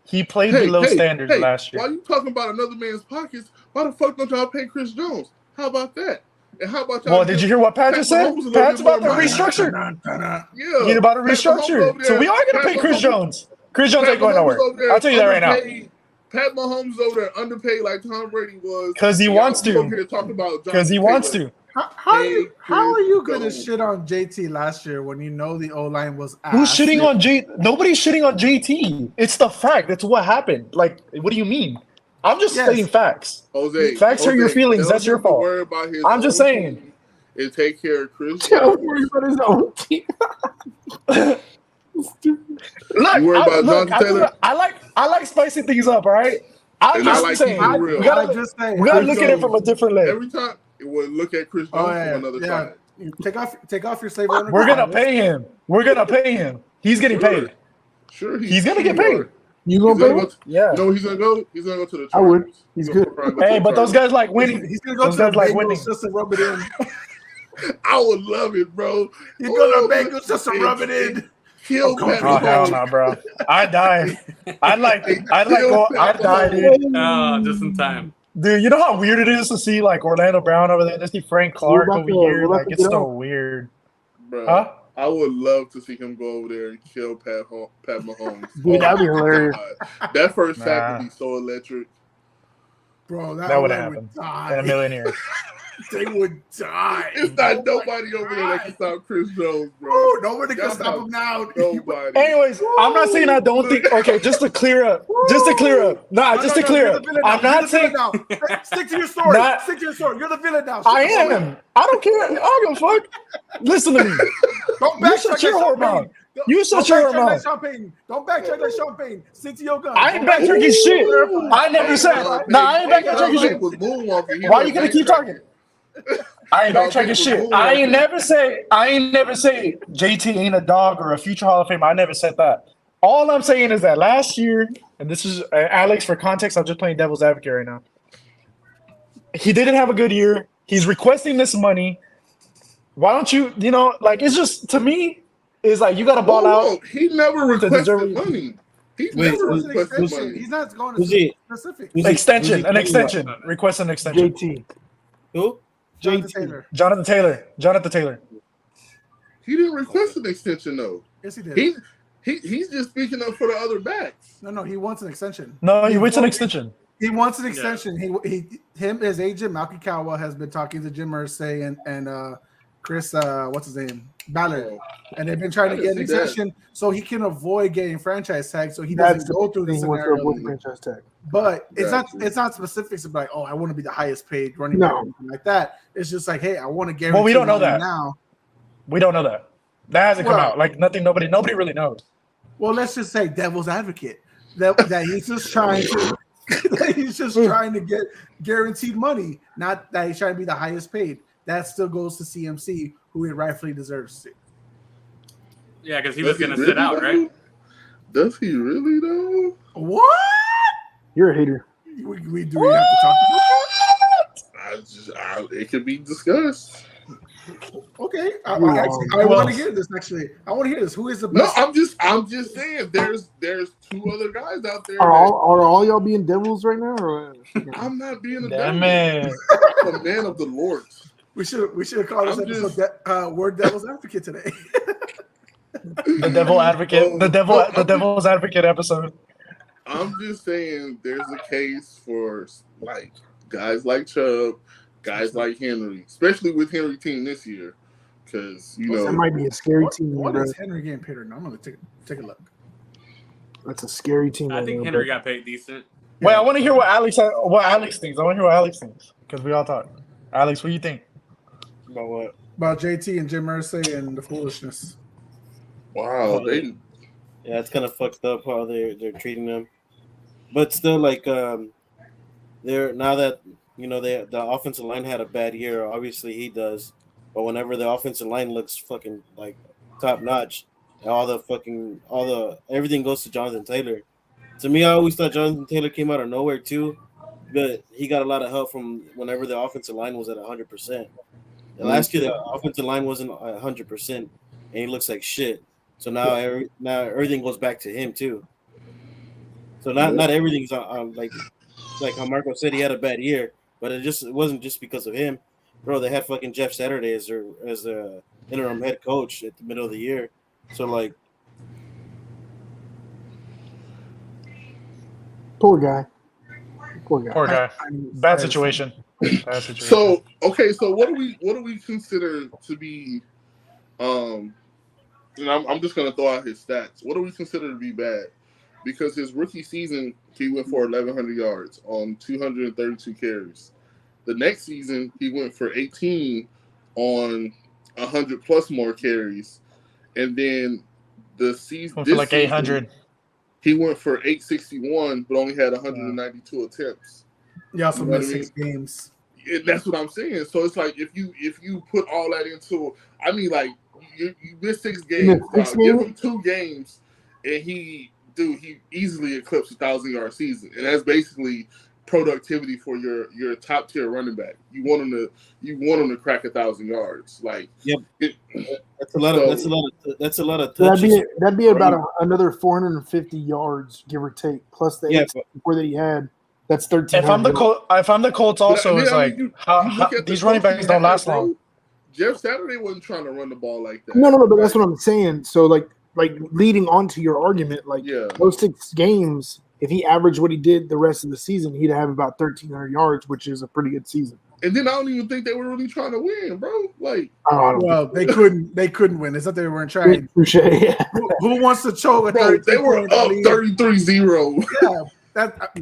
Speaker 1: he played below standards last year.
Speaker 5: While you talking about another man's pockets, why the fuck don't y'all pay Chris Jones? How about that? And how about y'all?
Speaker 1: Well, did you hear what Pat just said?
Speaker 5: Mahomes a little
Speaker 1: Pat's
Speaker 5: bit more
Speaker 1: about to
Speaker 5: money?
Speaker 1: restructure.
Speaker 5: Yeah,
Speaker 1: He's about to
Speaker 5: Pat Mahomes
Speaker 1: restructure.
Speaker 5: over there-
Speaker 1: So we are going to
Speaker 5: Pat
Speaker 1: pay Chris
Speaker 5: Mahomes-
Speaker 1: Jones. Chris Jones
Speaker 5: Pat
Speaker 1: ain't going
Speaker 5: Mahomes
Speaker 1: nowhere.
Speaker 5: over there
Speaker 1: I'll tell you that right now.
Speaker 5: underpaid. Pat Mahomes over there underpaid like Tom Brady was
Speaker 1: 'Cause he
Speaker 5: Y'all
Speaker 1: wants to.
Speaker 5: over here talking about
Speaker 1: Because he
Speaker 5: Jonathan
Speaker 1: wants
Speaker 5: Taylor.
Speaker 1: to.
Speaker 2: How are you
Speaker 5: Chris
Speaker 2: going to
Speaker 5: Jones.
Speaker 2: shit on JT last year when you know the O line was ass?
Speaker 1: Who's shitting on Nobody's shitting on JT. It's the fact. That's what happened. Like, what do you mean? I'm just
Speaker 2: Yes.
Speaker 1: stating facts.
Speaker 5: Jose,
Speaker 1: Facts hurt your feelings.
Speaker 5: tell
Speaker 1: That's your
Speaker 5: him to
Speaker 1: fault.
Speaker 5: worry about his
Speaker 1: I'm just
Speaker 5: own
Speaker 1: saying.
Speaker 5: team and take care of Chris.
Speaker 3: Don't worry about his own team.
Speaker 1: Look,
Speaker 5: You worry about Jonathan Taylor?
Speaker 1: I like spicing things up. All right. I'm
Speaker 5: And I
Speaker 1: just
Speaker 5: like
Speaker 1: saying.
Speaker 5: keeping it real.
Speaker 1: We gotta,
Speaker 2: just say,
Speaker 1: we gotta
Speaker 5: Chris
Speaker 1: look at it
Speaker 5: Jones.
Speaker 1: from a different lens.
Speaker 5: Every time it would look at Chris Jones from another side.
Speaker 2: You take off your slave owner.
Speaker 1: We're gonna pay him. We're gonna pay him. He's getting paid.
Speaker 5: Sure,
Speaker 1: He's gonna get paid.
Speaker 3: You
Speaker 5: He's
Speaker 3: gonna
Speaker 5: gonna
Speaker 3: pay
Speaker 5: go
Speaker 3: him?
Speaker 5: to,
Speaker 1: Yeah.
Speaker 5: you know where he's gonna go? He's gonna go to the Chargers.
Speaker 3: I would. He's
Speaker 5: gonna
Speaker 3: good.
Speaker 5: probably go to
Speaker 1: Hey,
Speaker 5: the
Speaker 1: but those
Speaker 5: Chargers.
Speaker 1: guys like winning.
Speaker 2: He's gonna go
Speaker 1: Those
Speaker 2: to the
Speaker 1: guys like
Speaker 2: Bengals
Speaker 1: winning.
Speaker 2: just to rub it in.
Speaker 5: I would love it, bro.
Speaker 2: He's going to Bengals just to rub it in.
Speaker 5: Kill Pat
Speaker 1: Oh hell
Speaker 5: Mahomes.
Speaker 1: no, bro! I died. I died, dude.
Speaker 4: Just in time.
Speaker 1: Dude, you know how weird it is to see like Orlando Brown over there, to see Frank Clark
Speaker 3: We're about
Speaker 1: over
Speaker 3: to-
Speaker 1: here.
Speaker 3: we're about
Speaker 1: Like
Speaker 3: to
Speaker 1: it's
Speaker 3: get
Speaker 1: so
Speaker 3: on.
Speaker 1: weird.
Speaker 5: Bro,
Speaker 1: Huh?
Speaker 5: I would love to see him go over there and kill Pat Mahomes.
Speaker 3: Dude, that'd be hilarious.
Speaker 5: God. That first sack
Speaker 1: Nah.
Speaker 5: would be so electric.
Speaker 2: Bro,
Speaker 1: That wouldn't
Speaker 2: man
Speaker 1: happen
Speaker 2: would die.
Speaker 1: in a million years.
Speaker 2: They would die.
Speaker 5: It's not
Speaker 2: Oh
Speaker 5: nobody
Speaker 2: my
Speaker 5: over there that
Speaker 2: God.
Speaker 5: can stop Chris Jones, bro.
Speaker 2: Oh, nobody can
Speaker 5: Y'all
Speaker 2: stop
Speaker 5: have
Speaker 2: him now.
Speaker 5: Nobody.
Speaker 1: Anyways, I'm not saying I don't think. Okay, just to clear up. Nah, just to clear up. I'm not saying.
Speaker 2: Stick to your story.
Speaker 1: Not-
Speaker 2: Stick to your story. You're the villain now.
Speaker 1: I am. I don't care. I don't give a fuck. Listen to me.
Speaker 2: Don't
Speaker 1: You
Speaker 2: backtrack
Speaker 1: shut
Speaker 2: like
Speaker 1: your
Speaker 2: Sean
Speaker 1: whore mouth.
Speaker 2: Payton.
Speaker 1: You shut your
Speaker 2: Don't backtrack like
Speaker 1: mouth.
Speaker 2: Sean Payton. Don't backtrack like Sean Payton. Stick to your gun.
Speaker 1: I ain't backtracking shit. I never said. Nah, I ain't backtracking shit.
Speaker 5: Was moonwalking. He
Speaker 1: Why you
Speaker 5: wasn't
Speaker 1: gonna keep
Speaker 5: backtracking.
Speaker 1: talking? I ain't backtracking shit. I ain't never say JT ain't a dog or a future Hall of Famer. I never said that. All I'm saying is that last year, and this is Alex for context, I'm just playing devil's advocate right now. He didn't have a good year. He's requesting this money. Why don't you, like it's just to me, is like you got to ball out.
Speaker 5: He never requested
Speaker 1: deserve-
Speaker 5: money. He's
Speaker 6: Wait,
Speaker 5: never
Speaker 2: It's an
Speaker 5: requested
Speaker 2: extension.
Speaker 5: money.
Speaker 2: He's not going
Speaker 6: Who's
Speaker 2: to
Speaker 6: he?
Speaker 2: specific.
Speaker 6: Who's he-
Speaker 1: Extension,
Speaker 6: who's he
Speaker 1: an
Speaker 6: playing
Speaker 1: extension.
Speaker 6: with?
Speaker 1: Request an extension.
Speaker 3: JT.
Speaker 6: Who?
Speaker 2: Jonathan
Speaker 3: JT.
Speaker 2: Taylor.
Speaker 1: Jonathan Taylor.
Speaker 5: He didn't request an extension though.
Speaker 2: Yes, he did.
Speaker 5: He's just speaking up for the other backs.
Speaker 2: No, he wants an extension.
Speaker 1: No, he waits an extension.
Speaker 2: He wants an extension. His agent Malky Kawa has been talking to Jim Irsay and Chris what's his name, Ballard, and they've been trying to get an extension so he can avoid getting franchise tag, so he doesn't go through this scenario.
Speaker 3: With franchise tag.
Speaker 2: But it's not specifics of like, oh, I want to be the highest paid running back or anything like that. It's just like, hey, I want to guarantee.
Speaker 1: Well, we don't know that
Speaker 2: now.
Speaker 1: We don't know that. That hasn't come out. Like nothing. Nobody really knows.
Speaker 2: Well, let's just say devil's advocate that he's just trying to. He's just trying to get guaranteed money, not that he's trying to be the highest paid. That still goes to CMC, who he rightfully deserves to.
Speaker 4: Yeah, because he was going to sit out, right?
Speaker 5: Does he really though?
Speaker 2: What?
Speaker 3: You're a hater.
Speaker 2: We have to talk about
Speaker 5: that? It could be discussed.
Speaker 2: Okay, I want to hear this. Actually, I want to hear this. Who is the best?
Speaker 5: No, I'm just saying. There's two other guys out there.
Speaker 3: Are all y'all being devils right now? Or?
Speaker 5: I'm not being a
Speaker 1: Damn
Speaker 5: devil.
Speaker 1: man.
Speaker 5: I'm a man of the Lord.
Speaker 2: We should have called this episode "Word Devil's Advocate" today.
Speaker 1: The devil advocate. The devil's advocate episode.
Speaker 5: I'm just saying there's a case for like guys like Chubb, guys like Henry, especially with Henry team this year, because
Speaker 3: that might be a scary team.
Speaker 2: What is Henry getting paid? No, I'm gonna take a look.
Speaker 3: That's a scary team.
Speaker 4: I think Henry got paid decent.
Speaker 1: Wait, I want to hear what Alex thinks. I want to hear what Alex thinks because we all talk. Alex, what do you think?
Speaker 6: About what?
Speaker 2: About JT and Jim Irsay and the foolishness.
Speaker 5: Wow,
Speaker 6: yeah, it's kind of fucked up how they're treating them, but still, like, they're now that the offensive line had a bad year. Obviously, he does, but whenever the offensive line looks fucking like top notch, everything goes to Jonathan Taylor. To me, I always thought Jonathan Taylor came out of nowhere too, but he got a lot of help from whenever the offensive line was at 100%. And last year, the offensive line wasn't 100%, and he looks like shit. So now everything goes back to him too. So not everything's like how Marco said, he had a bad year, but it wasn't just because of him, bro. They had fucking Jeff Saturday as a interim head coach at the middle of the year. So like,
Speaker 3: poor guy.
Speaker 1: Bad situation.
Speaker 5: So what do we consider to be and I'm just gonna throw out his stats. What do we consider to be bad? Because his rookie season, he went for 1,100 yards on 232 carries. The next season, he went for 18 on 100 plus more carries, and then the season
Speaker 1: for like 800.
Speaker 5: He went for 861, but only had 192 attempts.
Speaker 2: He also missed 6 games.
Speaker 5: That's what I'm saying. So it's like if you put all that into, I mean, like you missed 6 games. Give him 2 games, and he easily eclipsed 1,000-yard season, and that's basically productivity for your top tier running back. You want him to crack 1,000 yards. Like,
Speaker 6: yep, that's a lot of touches.
Speaker 3: That'd be about another 450 yards, give or take, plus the 8 before that he had. That's 13.
Speaker 1: If I'm the Colts, also is like these running backs don't last long.
Speaker 5: Jeff Saturday wasn't trying to run the ball like that.
Speaker 3: No, but that's what I'm saying. So like leading on to your argument, those 6 games, if he averaged what he did the rest of the season, he'd have about 1,300 yards, which is a pretty good season.
Speaker 5: And then I don't even think they were really trying to win, bro. Like,
Speaker 2: they couldn't win. It's not that they weren't trying.
Speaker 3: Yeah.
Speaker 2: Who wants to choke?
Speaker 5: They were up 33-0.
Speaker 2: Yeah.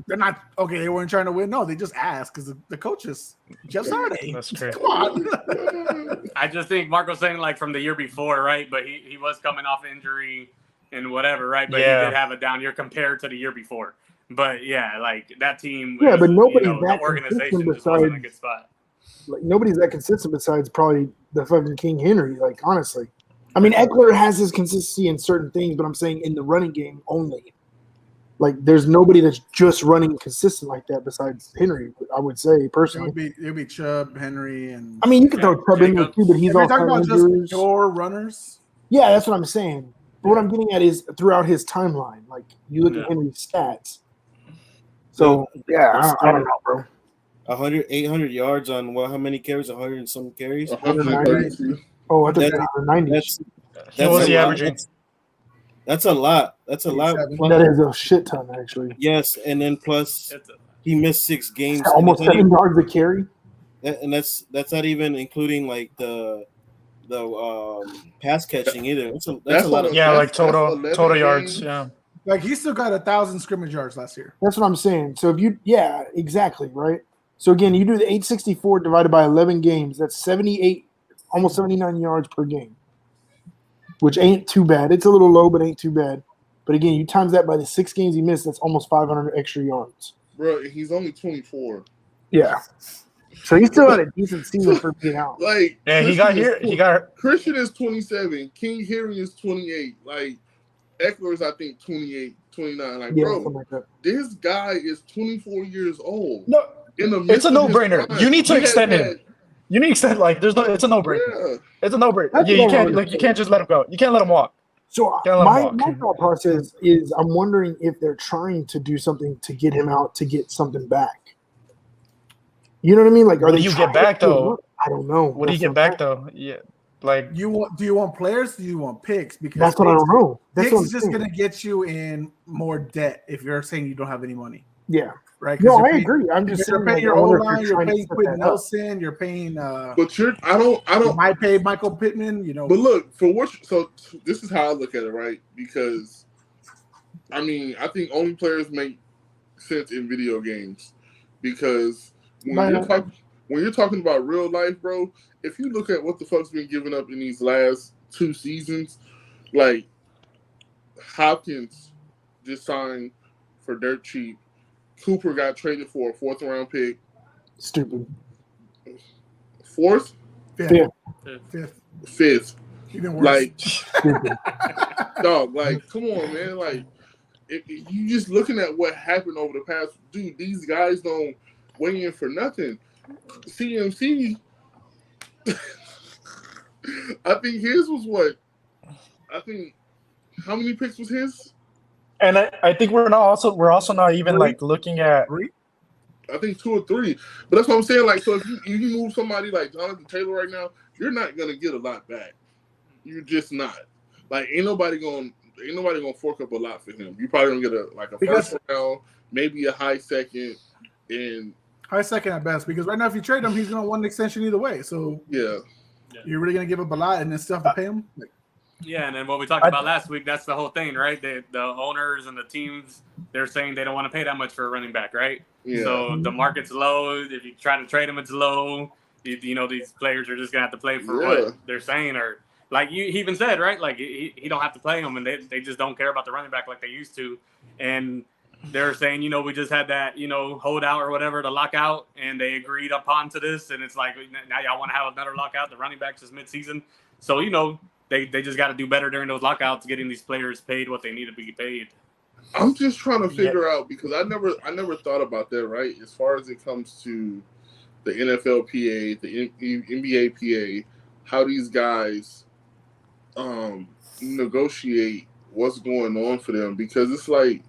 Speaker 2: They're not okay. They weren't trying to win. No, they just asked because the coaches. Jeff Saturday.
Speaker 1: That's crazy.
Speaker 2: Come on.
Speaker 4: I just think Marco's saying like from the year before, right? But he was coming off injury and whatever, right? But he did have a down year compared to the year before. But yeah, like that team.
Speaker 3: Yeah, but nobody's
Speaker 4: the organization just wasn't in a good spot.
Speaker 3: Like nobody's that consistent besides probably the fucking King Henry. Like honestly, I mean Eckler has his consistency in certain things, but I'm saying in the running game only. Like, there's nobody that's just running consistent like that besides Henry, I would say, personally.
Speaker 2: It would be Chubb, Henry, and...
Speaker 3: I mean, you could throw Chubb in there, too, but he's all
Speaker 2: talking about just pure runners.
Speaker 3: Yeah, that's what I'm saying. But what I'm getting at is throughout his timeline. Like you look
Speaker 4: Yeah.
Speaker 3: at Henry's stats. So yeah, I don't know, bro.
Speaker 6: 800 yards on how many carries? 100 and some carries.
Speaker 5: 132.
Speaker 3: Oh, I thought
Speaker 6: That-
Speaker 3: that was 90.
Speaker 6: That's
Speaker 1: What was
Speaker 6: a
Speaker 1: he
Speaker 6: lot.
Speaker 1: averaging?
Speaker 6: That's a lot. That's a lot.
Speaker 2: 87.
Speaker 6: Plus-
Speaker 3: That is a shit ton, actually.
Speaker 6: yes, and then plus he missed 6 games.
Speaker 3: Almost
Speaker 6: and that's not
Speaker 3: 7 yards a carry.
Speaker 6: and that's not even including like the pass catching either. That's a lot of
Speaker 1: Yeah, like
Speaker 5: That's
Speaker 1: total
Speaker 5: 11
Speaker 1: yards.
Speaker 5: games.
Speaker 1: Yeah.
Speaker 2: Like he still got 1,000 scrimmage yards last year.
Speaker 3: That's what I'm saying. So if you, yeah, exactly, right? So again, you do the 864 divided by 11 games. That's 78, almost 79 yards per game, which ain't too bad. It's a little low, but ain't too bad. But again, you times that by the 6 games he missed, that's almost 500 extra yards.
Speaker 5: Bro, he's only 24.
Speaker 3: Yeah. So he still had a decent season for being out.
Speaker 5: Like,
Speaker 1: Yeah, he got here. He got
Speaker 5: Christian is 27. King Henry is 28. Like, Eckler is, I think, 28, 29. Like,
Speaker 3: Yeah,
Speaker 5: bro,
Speaker 3: something like that.
Speaker 5: this guy is 24 years old.
Speaker 1: no.
Speaker 5: In the
Speaker 1: It's a
Speaker 5: midst of his
Speaker 1: no-brainer.
Speaker 5: prime.
Speaker 1: You need to
Speaker 5: He has
Speaker 1: extend him.
Speaker 5: had-
Speaker 1: You need to extend. Like, there's no. It's a no-brainer.
Speaker 5: Yeah.
Speaker 1: It's a no-brainer.
Speaker 3: That's
Speaker 1: Yeah,
Speaker 3: what
Speaker 1: you
Speaker 3: I
Speaker 1: can't.
Speaker 3: wanted
Speaker 1: Like,
Speaker 3: to
Speaker 1: you
Speaker 3: say.
Speaker 1: can't just let him go. You can't let him walk.
Speaker 3: So
Speaker 1: Can't let him
Speaker 3: my
Speaker 1: walk.
Speaker 3: thought process is I'm wondering if they're trying to do something to get him out to get something back. You know what I mean? Like, are
Speaker 1: What do
Speaker 3: they
Speaker 1: you
Speaker 3: trying
Speaker 1: get back
Speaker 3: to do
Speaker 1: though?
Speaker 3: it? I don't know.
Speaker 1: What do you
Speaker 3: That's
Speaker 1: get back though? Yeah, like
Speaker 2: Do you want players? Or do you want picks? Because
Speaker 3: That's what I don't know. That's
Speaker 2: Picks
Speaker 3: what I'm
Speaker 2: is just
Speaker 3: saying.
Speaker 2: going to get you in more debt if you're saying you don't have any money,
Speaker 3: Yeah.
Speaker 2: right? 'Cause
Speaker 3: No,
Speaker 2: you're
Speaker 3: I
Speaker 2: paying-
Speaker 3: agree. I'm just
Speaker 2: You're
Speaker 3: saying,
Speaker 2: paying
Speaker 3: like,
Speaker 2: your
Speaker 3: I wonder
Speaker 2: O
Speaker 3: if they're
Speaker 2: line. You're
Speaker 3: trying to
Speaker 2: paying
Speaker 3: set
Speaker 2: Quentin
Speaker 3: that up.
Speaker 2: Nelson. You're paying.
Speaker 5: But I
Speaker 2: You
Speaker 5: don't.
Speaker 2: might pay Michael Pittman. You know.
Speaker 5: But look, so this is how I look at it, right? Because, I mean, I think only players make sense in video games. Because when you're talking about real life, bro, if you look at what the fuck's been given up in these last 2 seasons, like Hopkins just signed for dirt cheap. Cooper got traded for a 4th round pick.
Speaker 3: Stupid.
Speaker 5: 4th?
Speaker 3: Yeah.
Speaker 2: Fifth.
Speaker 5: 5th.
Speaker 2: Even worse.
Speaker 5: Like,
Speaker 3: Stupid.
Speaker 5: dog, like, come on, man. Like, if you just looking at what happened over the past, dude, these guys don't weigh in for nothing. CMC, I think his was what? I think, how many picks was his?
Speaker 1: and I think we're also not even like looking at.
Speaker 5: I think 2 or 3. But that's what I'm saying. Like, so if you move somebody like Jonathan Taylor right now, you're not gonna get a lot back. You're just not. Like, ain't nobody gonna fork up a lot for him. You probably gonna get a first round, maybe a high second, and
Speaker 2: high second at best. Because right now, if you trade him, he's going to want an extension either way. So
Speaker 5: yeah.
Speaker 2: you're really going to give up a lot and then stuff to pay him. Like,
Speaker 4: Yeah, and then what we talked about last week, that's the whole thing, right? The owners and the teams, they're saying they don't want to pay that much for a running back, right?
Speaker 5: Yeah.
Speaker 4: So the market's low. If you try to trade them, it's low. You know, these players are just going to have to play for what they're saying. Or like he even said, right? Like he don't have to play them, and they just don't care about the running back like they used to. And they're saying, you know, we just had that, you know, holdout or whatever, the lockout, and they agreed upon to this. And it's like, now y'all want to have another lockout. The running backs is midseason. So, you know, They just got to do better during those lockouts, getting these players paid what they need to be paid.
Speaker 5: I'm just trying to figure out, because I never thought about that, right? As far as it comes to the NFLPA, the NBAPA, how these guys negotiate what's going on for them, because it's like,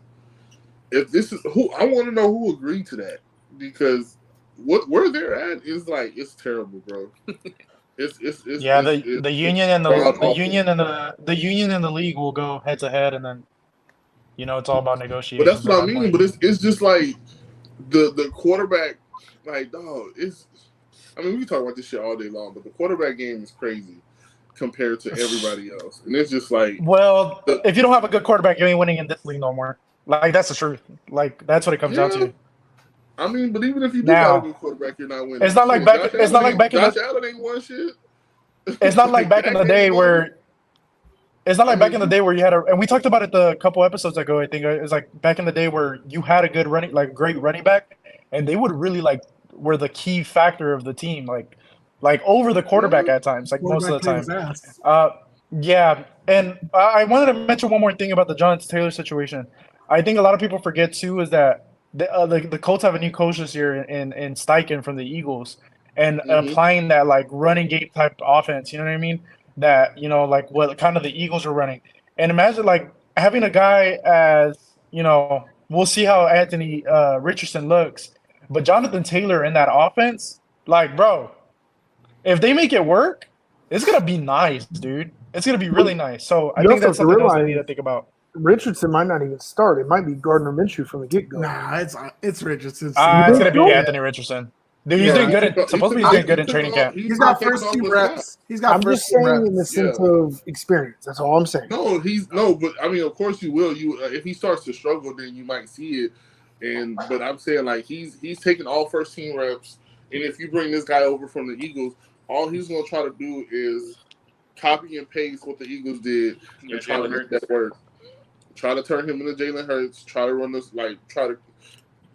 Speaker 5: if this is who I want to know who agreed to that, because where they're at is like, it's terrible, bro.
Speaker 1: The union and the union and the league will go head to head, and then you know it's all about negotiation.
Speaker 5: But that's what I mean. But it's just like the quarterback, like, dog. I mean, we can talk about this shit all day long, but the quarterback game is crazy compared to everybody else, and it's just like,
Speaker 1: well, if you don't have a good quarterback, you ain't winning in this league no more. Like, that's the truth. Like, that's what it comes down to.
Speaker 5: I mean, but even if you do have a good quarterback, you're not winning.
Speaker 1: It's not like back. It's not like back in
Speaker 5: Josh Allen ain't won shit.
Speaker 1: It's not like back in the day where. It's not like back in the day where you had and we talked about it a couple episodes ago. I think it's like back in the day where you had a good great running back, and they would really were the key factor of the team, like over the quarterback at times, like most of the time. Yeah, and I wanted to mention one more thing about the Jonathan Taylor situation. I think a lot of people forget too is that the Colts have a new coach this year in Steichen from the Eagles, and applying that like running game type offense. You know what I mean? that, you know, like what kind of the Eagles are running. And imagine like having a guy as, you know, we'll see how Anthony Richardson looks, but Jonathan Taylor in that offense, like, bro, if they make it work, it's gonna be nice, dude. It's gonna be really nice. So I
Speaker 3: You
Speaker 1: think
Speaker 3: also
Speaker 1: that's
Speaker 3: have to
Speaker 1: something else they need
Speaker 3: realize
Speaker 1: to think about.
Speaker 3: Richardson might not even start. It might be Gardner Minshew from the get go.
Speaker 2: Nah, it's Richardson.
Speaker 1: It's gonna be
Speaker 3: so?
Speaker 1: Anthony Richardson. Dude, he's
Speaker 2: Yeah,
Speaker 1: doing good. Supposedly he's doing good in
Speaker 5: took
Speaker 1: training
Speaker 5: off-
Speaker 1: camp.
Speaker 2: He's got
Speaker 5: taken
Speaker 2: first
Speaker 5: off
Speaker 2: team
Speaker 5: his
Speaker 2: reps. He's got
Speaker 3: I'm
Speaker 2: first
Speaker 3: just
Speaker 2: team
Speaker 3: saying in the
Speaker 2: reps.
Speaker 3: sense of experience. That's all I'm saying.
Speaker 5: No, but I mean, of course you will. You if he starts to struggle, then you might see it. But I'm saying like he's taking all first team reps, and if you bring this guy over from the Eagles, all he's gonna try to do is copy and paste what the Eagles did and try to make that work. Try to turn him into Jalen Hurts. Try to run this try to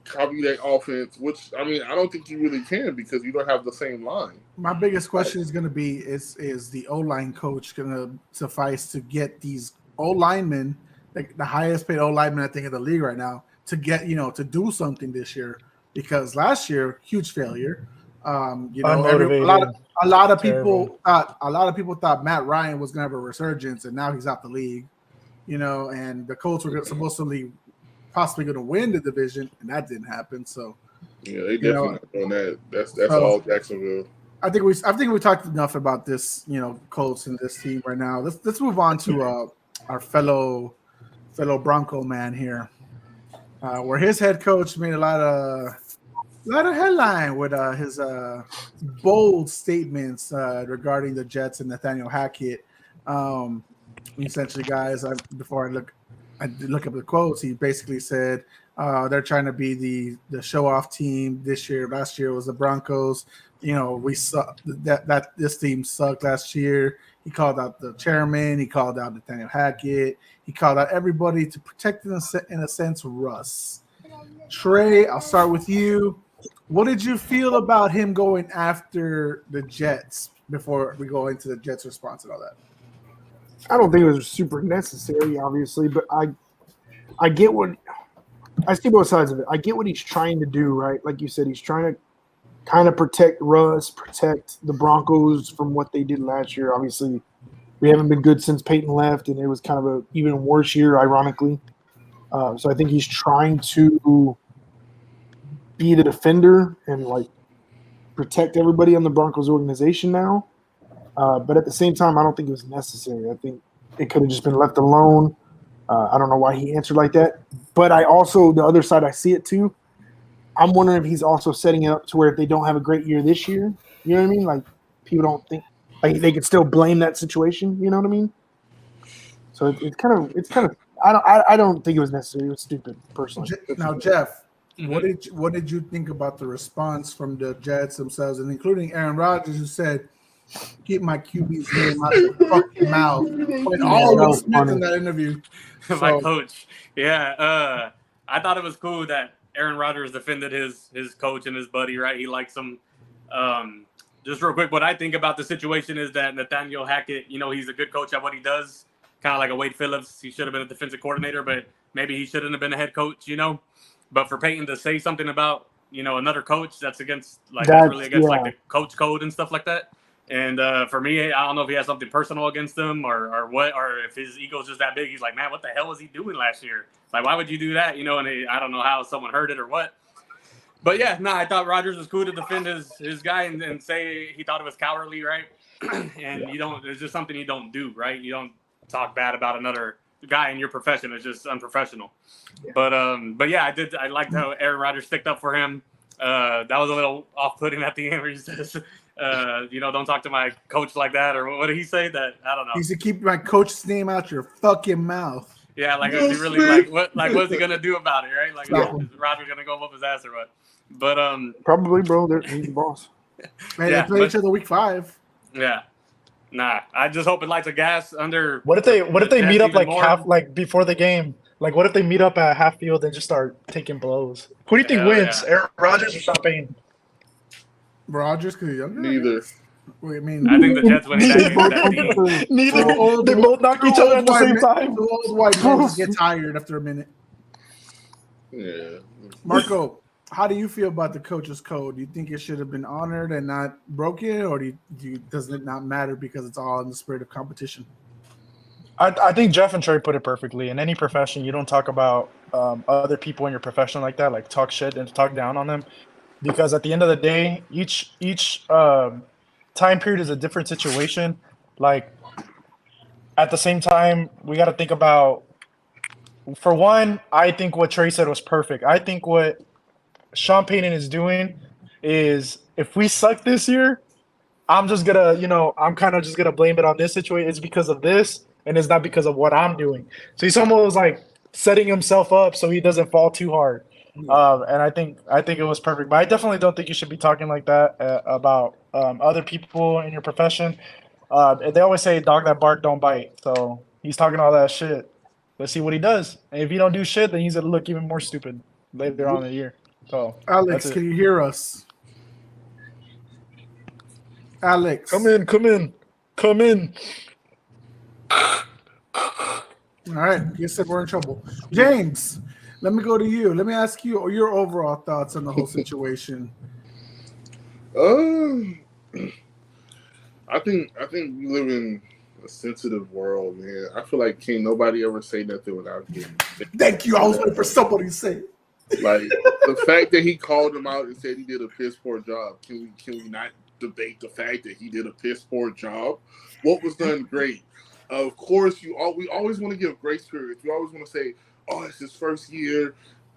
Speaker 5: copy that offense. Which I mean, I don't think you really can because you don't have the same line.
Speaker 2: My biggest question is going to be: is the O-line coach going to suffice to get these O-linemen, like the highest paid O-linemen I think in the league right now, to get to do something this year? Because last year, huge failure.
Speaker 1: Unmotivated.
Speaker 2: A lot of
Speaker 1: Terrible.
Speaker 2: people thought Matt Ryan was going to have a resurgence, and now he's out the league. And the Colts were supposedly possibly going to win the division, and that didn't happen. So
Speaker 5: Yeah, they definitely not doing that. That's
Speaker 2: So-
Speaker 5: all Jacksonville.
Speaker 2: I think we talked enough about this, Colts and this team right now. Let's move on to our fellow Bronco man here, where his head coach made a lot of headline with his bold statements regarding the Jets and Nathaniel Hackett. Essentially, guys, before I look up the quotes. He basically said they're trying to be the show off team this year. Last year was the Broncos. We suck. That this team sucked last year. He called out the chairman. He called out Nathaniel Hackett. He called out everybody to protect, in a sense, Russ. Trey, I'll start with you. What did you feel about him going after the Jets before we go into the Jets' response and all that?
Speaker 3: I don't think it was super necessary, obviously, but I get what I see both sides of it. I get what he's trying to do, right? Like you said, he's trying to kind of protect Russ, protect the Broncos from what they did last year. Obviously, we haven't been good since Payton left, and it was kind of a even worse year, ironically. So I think he's trying to be the defender and like protect everybody on the Broncos organization now. But at the same time, I don't think it was necessary. I think it could have just been left alone. I don't know why he answered like that. But I also, the other side, I see it too. I'm wondering if he's also setting it up to where if they don't have a great year this year, you know what I mean? Like people don't think like they could still blame that situation. You know what I mean? So it's kind of. I don't think it was necessary. It was stupid, personally.
Speaker 2: Now, Jeff, what did you think about the response from the Jets themselves, and including Aaron Rodgers, who said, "Keep my QB's name out your fucking mouth." When all
Speaker 3: that
Speaker 2: Will
Speaker 3: was
Speaker 2: Smith
Speaker 3: funny.
Speaker 2: in that interview.
Speaker 4: My
Speaker 2: So,
Speaker 4: coach. Yeah. I thought it was cool that Aaron Rodgers defended his coach and his buddy, right? He likes him. Just real quick, what I think about the situation is that Nathaniel Hackett, he's a good coach at what he does, kind of like a Wade Phillips. He should have been a defensive coordinator, but maybe he shouldn't have been a head coach, But for Payton to say something about, another coach that's against, like, that's really against, like, the coach code and stuff like that. And for me, I don't know if he has something personal against him or what, or if his ego's just that big. He's like, man, what the hell was he doing last year? Like, why would you do that? And I don't know how someone heard it or what. But yeah, I thought Rodgers was cool to defend his guy and say he thought it was cowardly, right? And it's just something you don't do, right? You don't talk bad about another guy in your profession. It's just unprofessional. Yeah. But yeah, I liked how Aaron Rodgers sticked up for him. That was a little off-putting at the end where he says, don't talk to my coach like that, or what did he say? That I don't know.
Speaker 2: He said, "Keep my coach's name out your fucking mouth."
Speaker 4: Yeah, like is he really what's he gonna do about it, right? Like is Rodgers gonna go up his ass or what? But
Speaker 3: probably, bro. He's the boss.
Speaker 2: Man, they play each other week 5.
Speaker 4: Yeah. Nah, I just hope it lights a gas under.
Speaker 1: What if they meet up like
Speaker 4: more?
Speaker 1: half, like before the game? Like, what if they meet up at half field and just start taking blows? Who do you think wins, Aaron Rodgers or Sean Payton?
Speaker 2: Rodgers, because he's younger.
Speaker 5: Neither.
Speaker 2: Wait, I mean,
Speaker 4: I think the Jets win that team.
Speaker 1: Neither. They both knock each other at the same time.
Speaker 2: The old white men just get tired after a minute.
Speaker 5: Yeah.
Speaker 2: Marco, How do you feel about the coach's code? Do you think it should have been honored and not broken, or does it not matter because it's all in the spirit of competition?
Speaker 1: I think Jeff and Trey put it perfectly. In any profession, you don't talk about other people in your profession like that, like talk shit and talk down on them, because at the end of the day, each time period is a different situation. Like at the same time, we got to think about. For one, I think what Trey said was perfect. I think what Sean Payton is doing is if we suck this year, I'm just gonna, I'm kind of just gonna blame it on this situation. It's because of this, and it's not because of what I'm doing. So he's almost like setting himself up so he doesn't fall too hard. And I think it was perfect. But I definitely don't think you should be talking like that about other people in your profession. And they always say, "Dog that bark don't bite." So he's talking all that shit. Let's see what he does. And if he don't do shit, then he's gonna look even more stupid later on in the year. So
Speaker 2: Alex, can you hear us? Alex,
Speaker 1: come in.
Speaker 2: All right, you said we're in trouble. James, let me go to you. Let me ask you your overall thoughts on the whole situation.
Speaker 5: I think we live in a sensitive world, man. I feel like can't nobody ever say nothing without getting.
Speaker 2: Thank you. I was waiting for somebody to say it.
Speaker 5: Like the fact that he called him out and said he did a piss poor job. Can we not debate the fact that he did a piss poor job? What was done great? Of course, we always want to give grace periods. We always want to say, "Oh, it's his first year."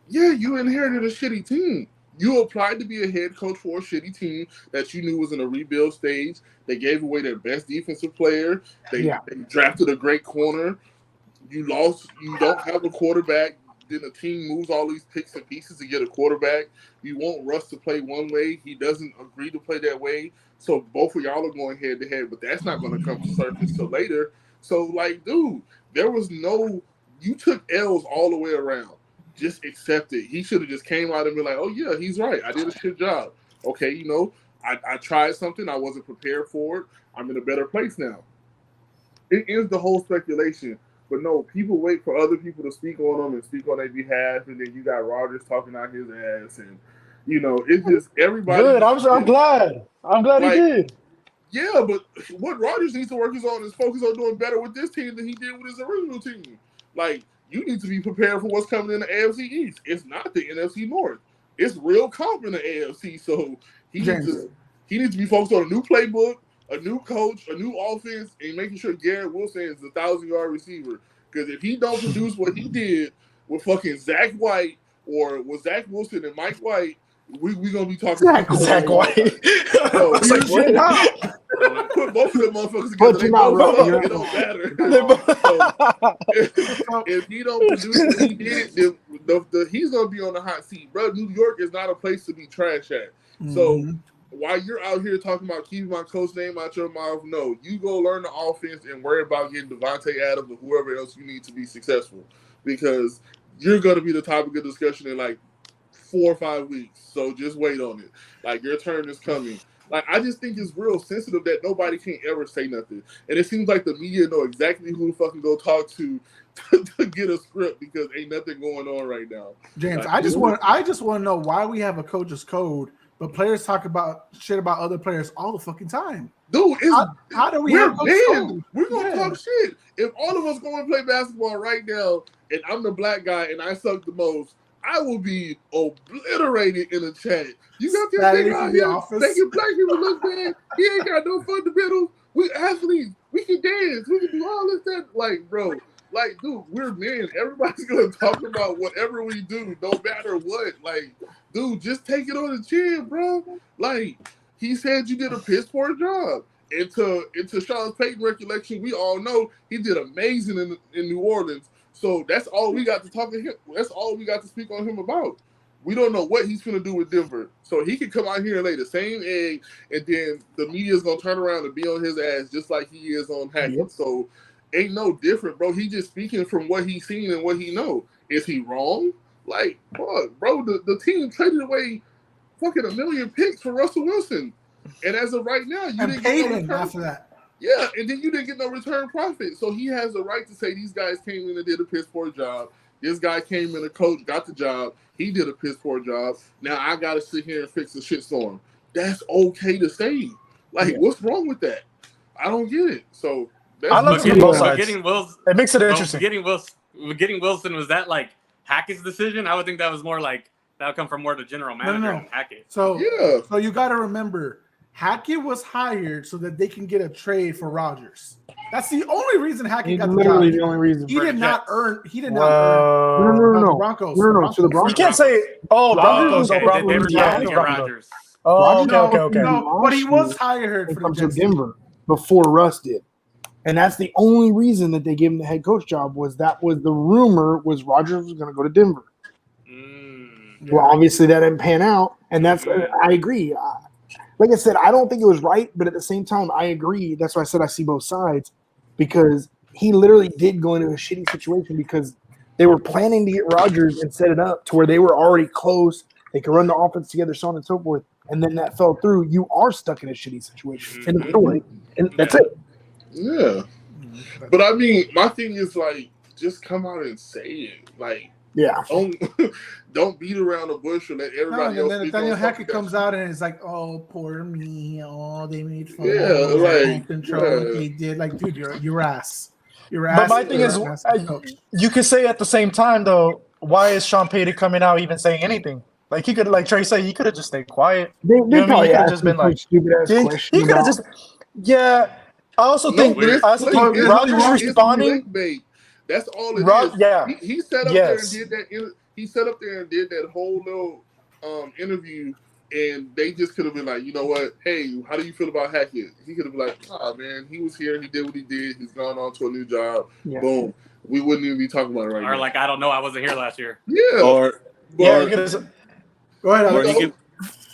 Speaker 5: Yeah, you inherited a shitty team. You applied to be a head coach for a shitty team that you knew was in a rebuild stage. They gave away their best defensive player. They drafted a great corner. You lost. You don't have a quarterback. Then the team moves all these picks and pieces to get a quarterback. You want Russ to play one way. He doesn't agree to play that way. So both of y'all are going head to head, but that's not going to come to surface till later. So, like, dude, there was no – you took L's all the way around. Just accept it. He should have just came out and been like, oh, yeah, he's right. I did a shit job. Okay, I tried something. I wasn't prepared for it. I'm in a better place now. It is the whole speculation. But, no, people wait for other people to speak on them and speak on their behalf, and then you got Rodgers talking out his ass. And, it's just everybody.
Speaker 1: Good. I'm glad. I'm glad he did.
Speaker 5: Yeah, but what Rodgers needs to work on is focus on doing better with this team than he did with his original team. Like, you need to be prepared for what's coming in the AFC East. It's not the NFC North. It's real comp in the AFC. So he needs to be focused on a new playbook, a new coach, a new offense, and making sure Garrett Wilson is a 1,000-yard receiver. Because if he don't produce what he did with fucking Zach White or with Zach Wilson and Mike White, we're going to be talking
Speaker 1: Zach White.
Speaker 5: So, I was like, what? Put both of them motherfuckers together. They both matter. So, if he don't produce what he did, then he's going to be on the hot seat. Bro, New York is not a place to be trash at. Mm-hmm. So while you're out here talking about keeping my coach name out your mouth, no, you go learn the offense and worry about getting Devontae Adams or whoever else you need to be successful. Because you're going to be the topic of discussion in like 4 or 5 weeks. So just wait on it. Like, your turn is coming. Like, I just think it's real sensitive that nobody can ever say nothing. And it seems like the media know exactly who to fucking go talk to get a script because ain't nothing going on right now.
Speaker 2: James, like, I just want to know why we have a coach's code, but players talk about shit about other players all the fucking time.
Speaker 5: Dude,
Speaker 2: how do we have
Speaker 5: code? We're going to talk shit. If all of us going to play basketball right now and I'm the black guy and I suck the most, I will be obliterated in the chat. You got this nigga out here making black people look bad. He ain't got no fundamentals. We athletes. We can dance. We can do all this stuff. Like, bro, like, dude, we're men. Everybody's going to talk about whatever we do, no matter what. Like, dude, just take it on the chin, bro. Like, he said you did a piss poor job. Into Sean Payton recollection, we all know he did amazing in New Orleans. So that's all we got to talk to him. That's all we got to speak on him about. We don't know what he's going to do with Denver. So he can come out here and lay the same egg, and then the media's going to turn around and be on his ass just like he is on Hackett. Yep. So ain't no different, bro. He just speaking from what he's seen and what he know. Is he wrong? Like, fuck, bro, the team traded away fucking 1 million picks for Russell Wilson. And as of right now, you didn't get no return after that. Yeah, and then you didn't get no return profit. So he has the right to say these guys came in and did a piss poor job. This guy came in, the coach got the job. He did a piss poor job. Now I got to sit here and fix the shitstorm. That's okay to say. Like, what's wrong with that? I don't get it. So that's
Speaker 1: I love
Speaker 4: But
Speaker 1: it from
Speaker 4: getting,
Speaker 1: both
Speaker 4: but
Speaker 1: sides.
Speaker 4: getting Wilson,
Speaker 1: It makes it
Speaker 4: but
Speaker 1: interesting.
Speaker 4: getting Wilson, was that like Hackett's decision? I would think that was more like that would come from more the general manager
Speaker 2: No.
Speaker 4: than Hackett.
Speaker 2: So
Speaker 5: Yeah.
Speaker 2: So you got to remember, Hackett was hired so that they can get a trade for Rodgers. That's the only reason Hackett
Speaker 3: He's
Speaker 2: got the
Speaker 3: literally
Speaker 2: job.
Speaker 3: the only reason.
Speaker 2: He
Speaker 4: For
Speaker 2: did
Speaker 4: the
Speaker 2: not
Speaker 4: Jets.
Speaker 2: earn. He did
Speaker 3: No,
Speaker 2: not earn.
Speaker 3: no.
Speaker 2: the Broncos.
Speaker 3: No. So the
Speaker 1: You
Speaker 3: Broncos.
Speaker 1: can't say, oh, Broncos,
Speaker 2: Okay,
Speaker 1: oh, Broncos.
Speaker 4: They were
Speaker 1: Yeah,
Speaker 4: trying to
Speaker 1: it's
Speaker 4: get
Speaker 1: Broncos.
Speaker 4: Rodgers.
Speaker 1: Oh,
Speaker 3: Rodgers
Speaker 1: okay.
Speaker 2: No, but he was hired
Speaker 3: and
Speaker 2: for the
Speaker 3: come to
Speaker 2: Jets.
Speaker 3: Denver before Russ did. And that's the only reason that they gave him the head coach job was the rumor was Rodgers was going to go to Denver.
Speaker 2: Yeah.
Speaker 3: Well, obviously that didn't pan out, and that's I agree. Like I said, I don't think it was right, but at the same time, I agree. That's why I said I see both sides because he literally did go into a shitty situation because they were planning to get Rodgers and set it up to where they were already close. They could run the offense together, so on and so forth. And then that fell through. You are stuck in a shitty situation. And that's it.
Speaker 5: Yeah. But I mean, my thing is like, just come out and say it. Like,
Speaker 3: Yeah.
Speaker 5: don't beat around the bush and let everybody
Speaker 2: and
Speaker 5: else.
Speaker 2: then Nathaniel Hackett comes out and is like, "Oh, poor me. Oh, they made fun.
Speaker 5: Yeah,
Speaker 2: of me.
Speaker 5: like,
Speaker 2: Can't control what they did." Like, dude, your ass. Your ass.
Speaker 1: But my thing is, you could say at the same time, though, why is Sean Payton coming out even saying anything? Like, he could, like Trey said, he could have just stayed quiet.
Speaker 3: They
Speaker 1: You know what I mean?
Speaker 3: probably
Speaker 1: He could have
Speaker 3: asked
Speaker 1: just been
Speaker 3: some
Speaker 1: like,
Speaker 3: stupid ass
Speaker 1: he
Speaker 3: question
Speaker 1: could have
Speaker 3: about.
Speaker 1: just, yeah. I also think Rodgers responding.
Speaker 5: Clickbait. That's all it is.
Speaker 1: Yeah.
Speaker 5: He sat up there and did that. He sat up there and did that whole little interview, and they just could have been like, you know what? Hey, how do you feel about Hackett? He could have been like, man, he was here. He did what he did. He's gone on to a new job.
Speaker 3: Yeah.
Speaker 5: Boom. We wouldn't even be talking about it right now.
Speaker 4: Or like, I don't know, I wasn't here last year.
Speaker 5: Yeah.
Speaker 2: Go ahead.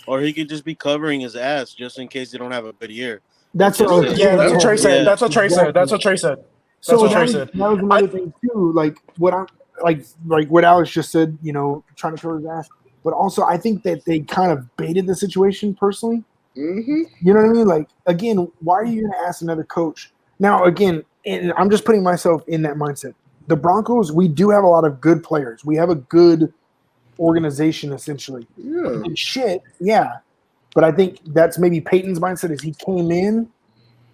Speaker 7: Or he could just be covering his ass just in case they don't have a good year.
Speaker 3: That's what
Speaker 1: Trey said. That's what Trey said. That's what Trey said. That's what Trey said.
Speaker 3: That was another thing too. Like what I'm like what Alex just said. You know, trying to cover his ass. But also, I think that they kind of baited the situation personally.
Speaker 5: Mm-hmm.
Speaker 3: You know what I mean? Like again, why are you going to ask another coach now? Again, and I'm just putting myself in that mindset. The Broncos, we do have a lot of good players. We have a good organization, essentially.
Speaker 5: Yeah.
Speaker 3: Shit, yeah. But I think that's maybe Peyton's mindset is he came in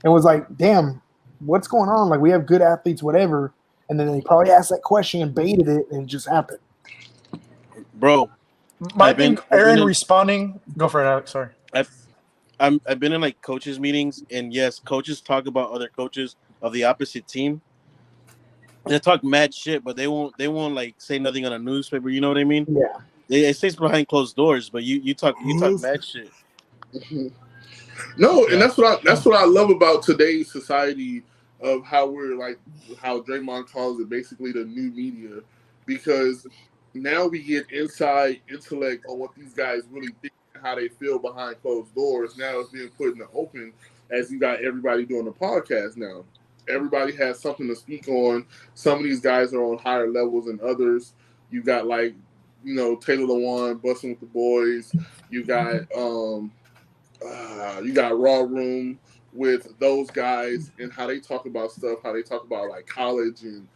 Speaker 3: and was like, damn, what's going on? Like, we have good athletes, whatever. And then they probably asked that question and baited it, and it just happened.
Speaker 7: Bro.
Speaker 1: I think Aaron responding. Go for it, Alex. Sorry.
Speaker 7: I've been in, like, coaches meetings, and, yes, coaches talk about other coaches of the opposite team. They talk mad shit, but they won't like say nothing on a newspaper. You know what I mean?
Speaker 3: Yeah.
Speaker 7: It stays behind closed doors, but you talk mad shit.
Speaker 5: No, and that's what I love about today's society of how we're like how Draymond calls it basically the new media, because now we get inside intellect on what these guys really think and how they feel behind closed doors. Now it's being put in the open as you got everybody doing a podcast now. Everybody has something to speak on. Some of these guys are on higher levels than others. You got like, you know, Taylor Lewan busting with the boys. You got Raw Room with those guys and how they talk about stuff, how they talk about like college and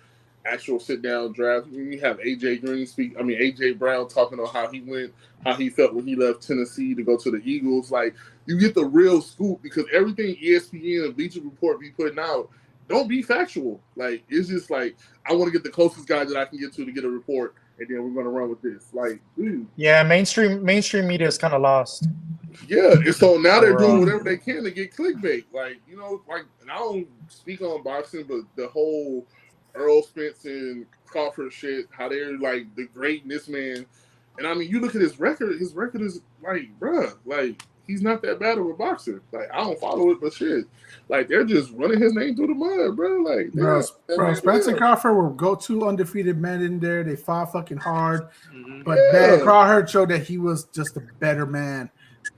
Speaker 5: actual sit down draft. You have AJ Brown talking on how he felt when he left Tennessee to go to the Eagles. Like, you get the real scoop because everything ESPN and Bleacher Report be putting out don't be factual. Like, it's just like, I want to get the closest guy that I can get to get a report, and then we're going to run with this. Like, dude.
Speaker 1: Yeah, mainstream media is kind of lost.
Speaker 5: Yeah, and so now they're doing whatever they can to get clickbait. Like, you know, like, and I don't speak on boxing, but the whole Earl Spence and Crawford shit, how they're like the greatness man. And I mean, you look at his record is like, bruh, like, he's not that bad of a boxer. Like, I don't follow it, but shit. Like, they're just running his name through the mud, bro. Like,
Speaker 2: bro, Spence and Crawford were go-to undefeated men in there. They fought fucking hard. But Crawford showed that he was just a better man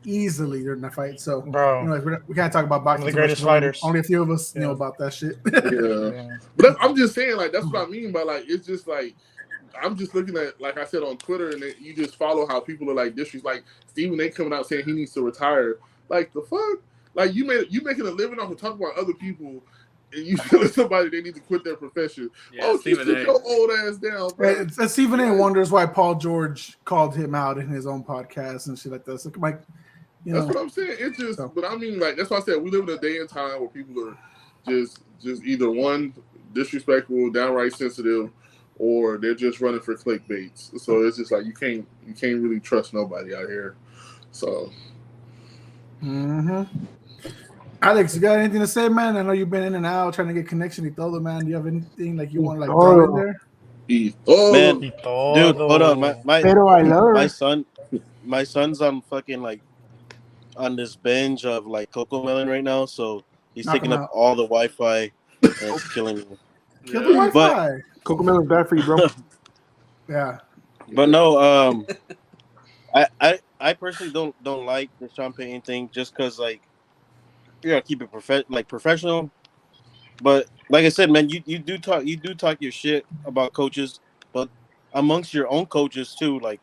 Speaker 2: easily during the fight. So,
Speaker 1: bro,
Speaker 2: anyways, we can't talk about boxing.
Speaker 1: One of the greatest fighters.
Speaker 2: Only a few of us know about that shit.
Speaker 5: Yeah. But I'm just saying, like, that's what I mean by, like, it's just like, I'm just looking at, like I said, on Twitter, and you just follow how people are like disrespect. Like Stephen A. coming out saying he needs to retire. Like, the fuck? Like, you making a living off of talking about other people, you telling somebody they need to quit their profession.
Speaker 4: Yeah, Stephen
Speaker 5: sit
Speaker 4: A.
Speaker 5: your old ass down, bro.
Speaker 2: And Stephen A. wonders why Paul George called him out in his own podcast and shit like that. So, like,
Speaker 5: That's what I'm saying. It's just, but I mean, like, that's why I said we live in a day and time where people are just either one disrespectful, downright sensitive, or they're just running for clickbaits. So it's just like you can't really trust nobody out here. So.
Speaker 2: Alex, you got anything to say, man? I know you've been in and out trying to get connection with other man. Do you have anything like you want to like throw in there?
Speaker 7: Man, dude, hold on. My son's on fucking like on this binge of like Coco Melon right now, so he's taking up all the Wi-Fi and it's killing me.
Speaker 2: Kill the Wi-Fi.
Speaker 3: But Coco Melon's bad for you, bro.
Speaker 2: Yeah.
Speaker 7: But no, I personally don't like the Sean Payton thing just because like you gotta keep it professional. But like I said, man, you do talk your shit about coaches, but amongst your own coaches too, like.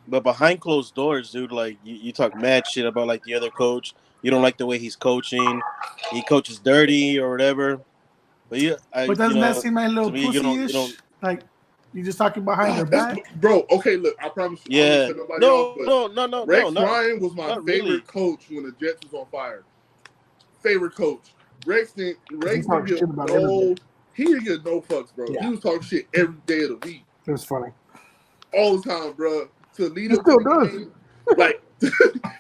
Speaker 7: But behind closed doors, dude, like you talk mad shit about like the other coach. You don't like the way he's coaching. He coaches dirty or whatever. But
Speaker 2: but doesn't that seem like a little pussy-ish? Like you just talking behind their back,
Speaker 5: bro. Okay, look, I promise you.
Speaker 7: Yeah. No.
Speaker 5: Rex Ryan was my favorite coach when the Jets was on fire. Favorite coach. Rex didn't get no fucks, bro. Yeah. He was talking shit every day of the week.
Speaker 3: It was funny.
Speaker 5: All the time, bro. To lead
Speaker 3: he
Speaker 5: up
Speaker 3: still
Speaker 5: to the
Speaker 3: does.
Speaker 5: game, like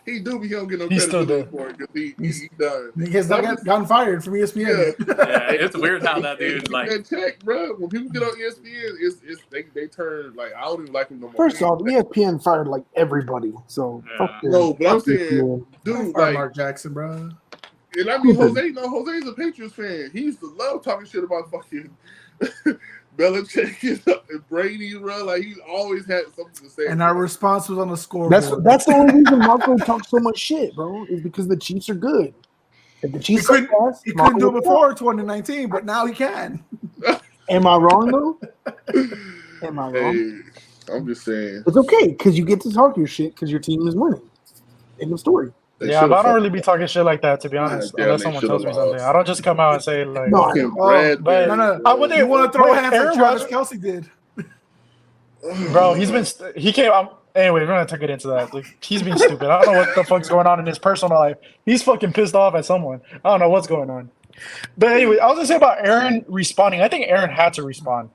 Speaker 5: he do, but he don't get no credit for it because he done.
Speaker 2: He has gotten fired from ESPN.
Speaker 4: Yeah, it's weird how that dude like
Speaker 5: that check, bro. When people get on ESPN, they turn like I don't even like him no more.
Speaker 3: First off, ESPN fired like everybody, so
Speaker 5: no. But I'm saying, dude, like
Speaker 2: Mark Jackson, bro.
Speaker 5: And I mean, Jose's a Patriots fan. He used to love talking shit about fucking Belichick and Brady, bro. Like he always had something to say.
Speaker 2: And our response was on the scoreboard.
Speaker 3: That's the only reason Marco talks so much shit, bro. Is because the Chiefs are good. If the Chiefs
Speaker 2: he couldn't do it before 2019, but now he can.
Speaker 3: Am I wrong though? Am I wrong?
Speaker 5: Hey, I'm just saying.
Speaker 3: It's okay because you get to talk your shit because your team is winning. End of story.
Speaker 1: But I don't really be talking shit like that, to be honest, unless someone tells me something. I don't just come out and say, like,
Speaker 2: no. You want to throw hands like Travis Kelce did.
Speaker 1: Bro, he came out. Anyway, we're going to get into that. Like, he's being stupid. I don't know what the fuck's going on in his personal life. He's fucking pissed off at someone. I don't know what's going on. But anyway, I was going to say about Aaron responding. I think Aaron had to respond.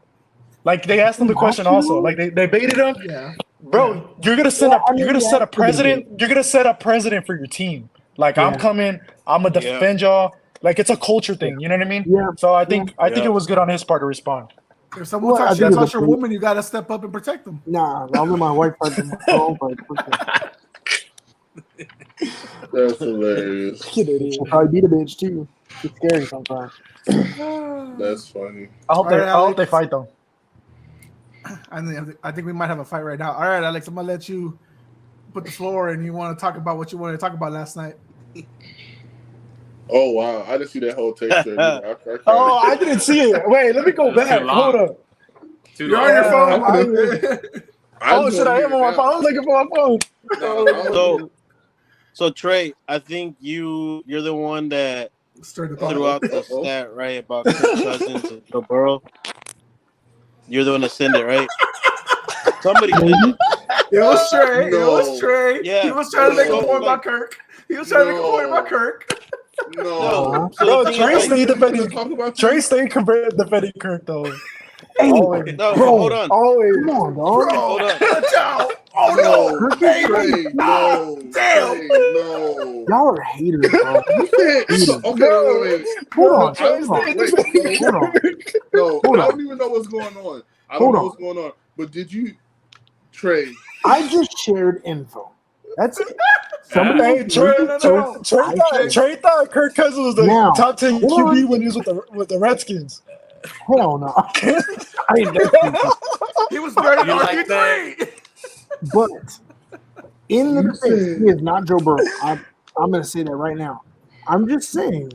Speaker 1: Like, they asked him the question also. Like, they baited him.
Speaker 2: Yeah.
Speaker 1: Bro, you're gonna set a precedent. You're gonna set a precedent for your team. Like I'm coming, I'm gonna defend y'all. Like it's a culture thing. You know what I mean?
Speaker 3: Yeah.
Speaker 1: So I think it was good on his part to respond.
Speaker 2: If someone touch your woman, you gotta step up and protect them.
Speaker 3: Nah, I'll let my wife fight them.
Speaker 5: That's hilarious.
Speaker 3: She'll probably beat a bitch too. It's scary sometimes.
Speaker 5: That's funny.
Speaker 1: I hope they fight though.
Speaker 2: I think we might have a fight right now. All right, Alex, I'm gonna let you put the floor, and you want to talk about what you wanted to talk about last night.
Speaker 5: Oh wow, I didn't see that whole tape.
Speaker 1: I didn't see it. Wait, let me go back. Hold up.
Speaker 2: You're on your phone.
Speaker 1: I am on my phone. I'm looking for my phone.
Speaker 7: So Trey, I think you're the one that threw out the stat right about Kirk Cousins and Joe Burrow. You're the one that sent it, right? Somebody did it.
Speaker 2: It was Trey.
Speaker 5: No.
Speaker 2: It was Trey.
Speaker 7: Yeah.
Speaker 2: He was trying to make a point about Kirk.
Speaker 5: No.
Speaker 1: Bro, Trey stayed defending Kirk though.
Speaker 3: Hey,
Speaker 1: always.
Speaker 7: No,
Speaker 3: bro,
Speaker 7: hold on.
Speaker 1: Always.
Speaker 3: Come on, dog.
Speaker 7: Hold on.
Speaker 2: Watch out. Oh no.
Speaker 5: Trey,
Speaker 2: Damn.
Speaker 5: no.
Speaker 3: Y'all are haters, bro.
Speaker 5: Okay, wait.
Speaker 3: Hold on.
Speaker 5: No, I don't even know what's going on. I don't know what's going on. But did you, Trey?
Speaker 3: I just shared info. That's it.
Speaker 1: Trey thought Kirk Cousins was the top 10 QB when he was with the Redskins.
Speaker 3: Hell no. I didn't know.
Speaker 2: He was better than RG3.
Speaker 3: But in the defense, he is not Joe Burrow. I'm going to say that right now. I'm just saying,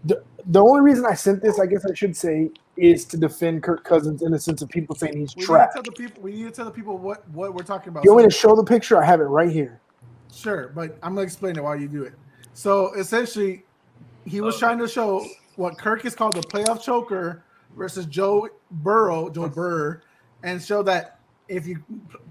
Speaker 3: the only reason I sent this, I guess I should say, is to defend Kirk Cousins in the sense of people saying he's trash.
Speaker 2: We need to tell the people what we're talking about.
Speaker 3: You want me to show the picture? I have it right here.
Speaker 2: Sure, but I'm going to explain it while you do it. So essentially, he was trying to show what Kirk is called the playoff choker versus Joe Burrow, and show that if you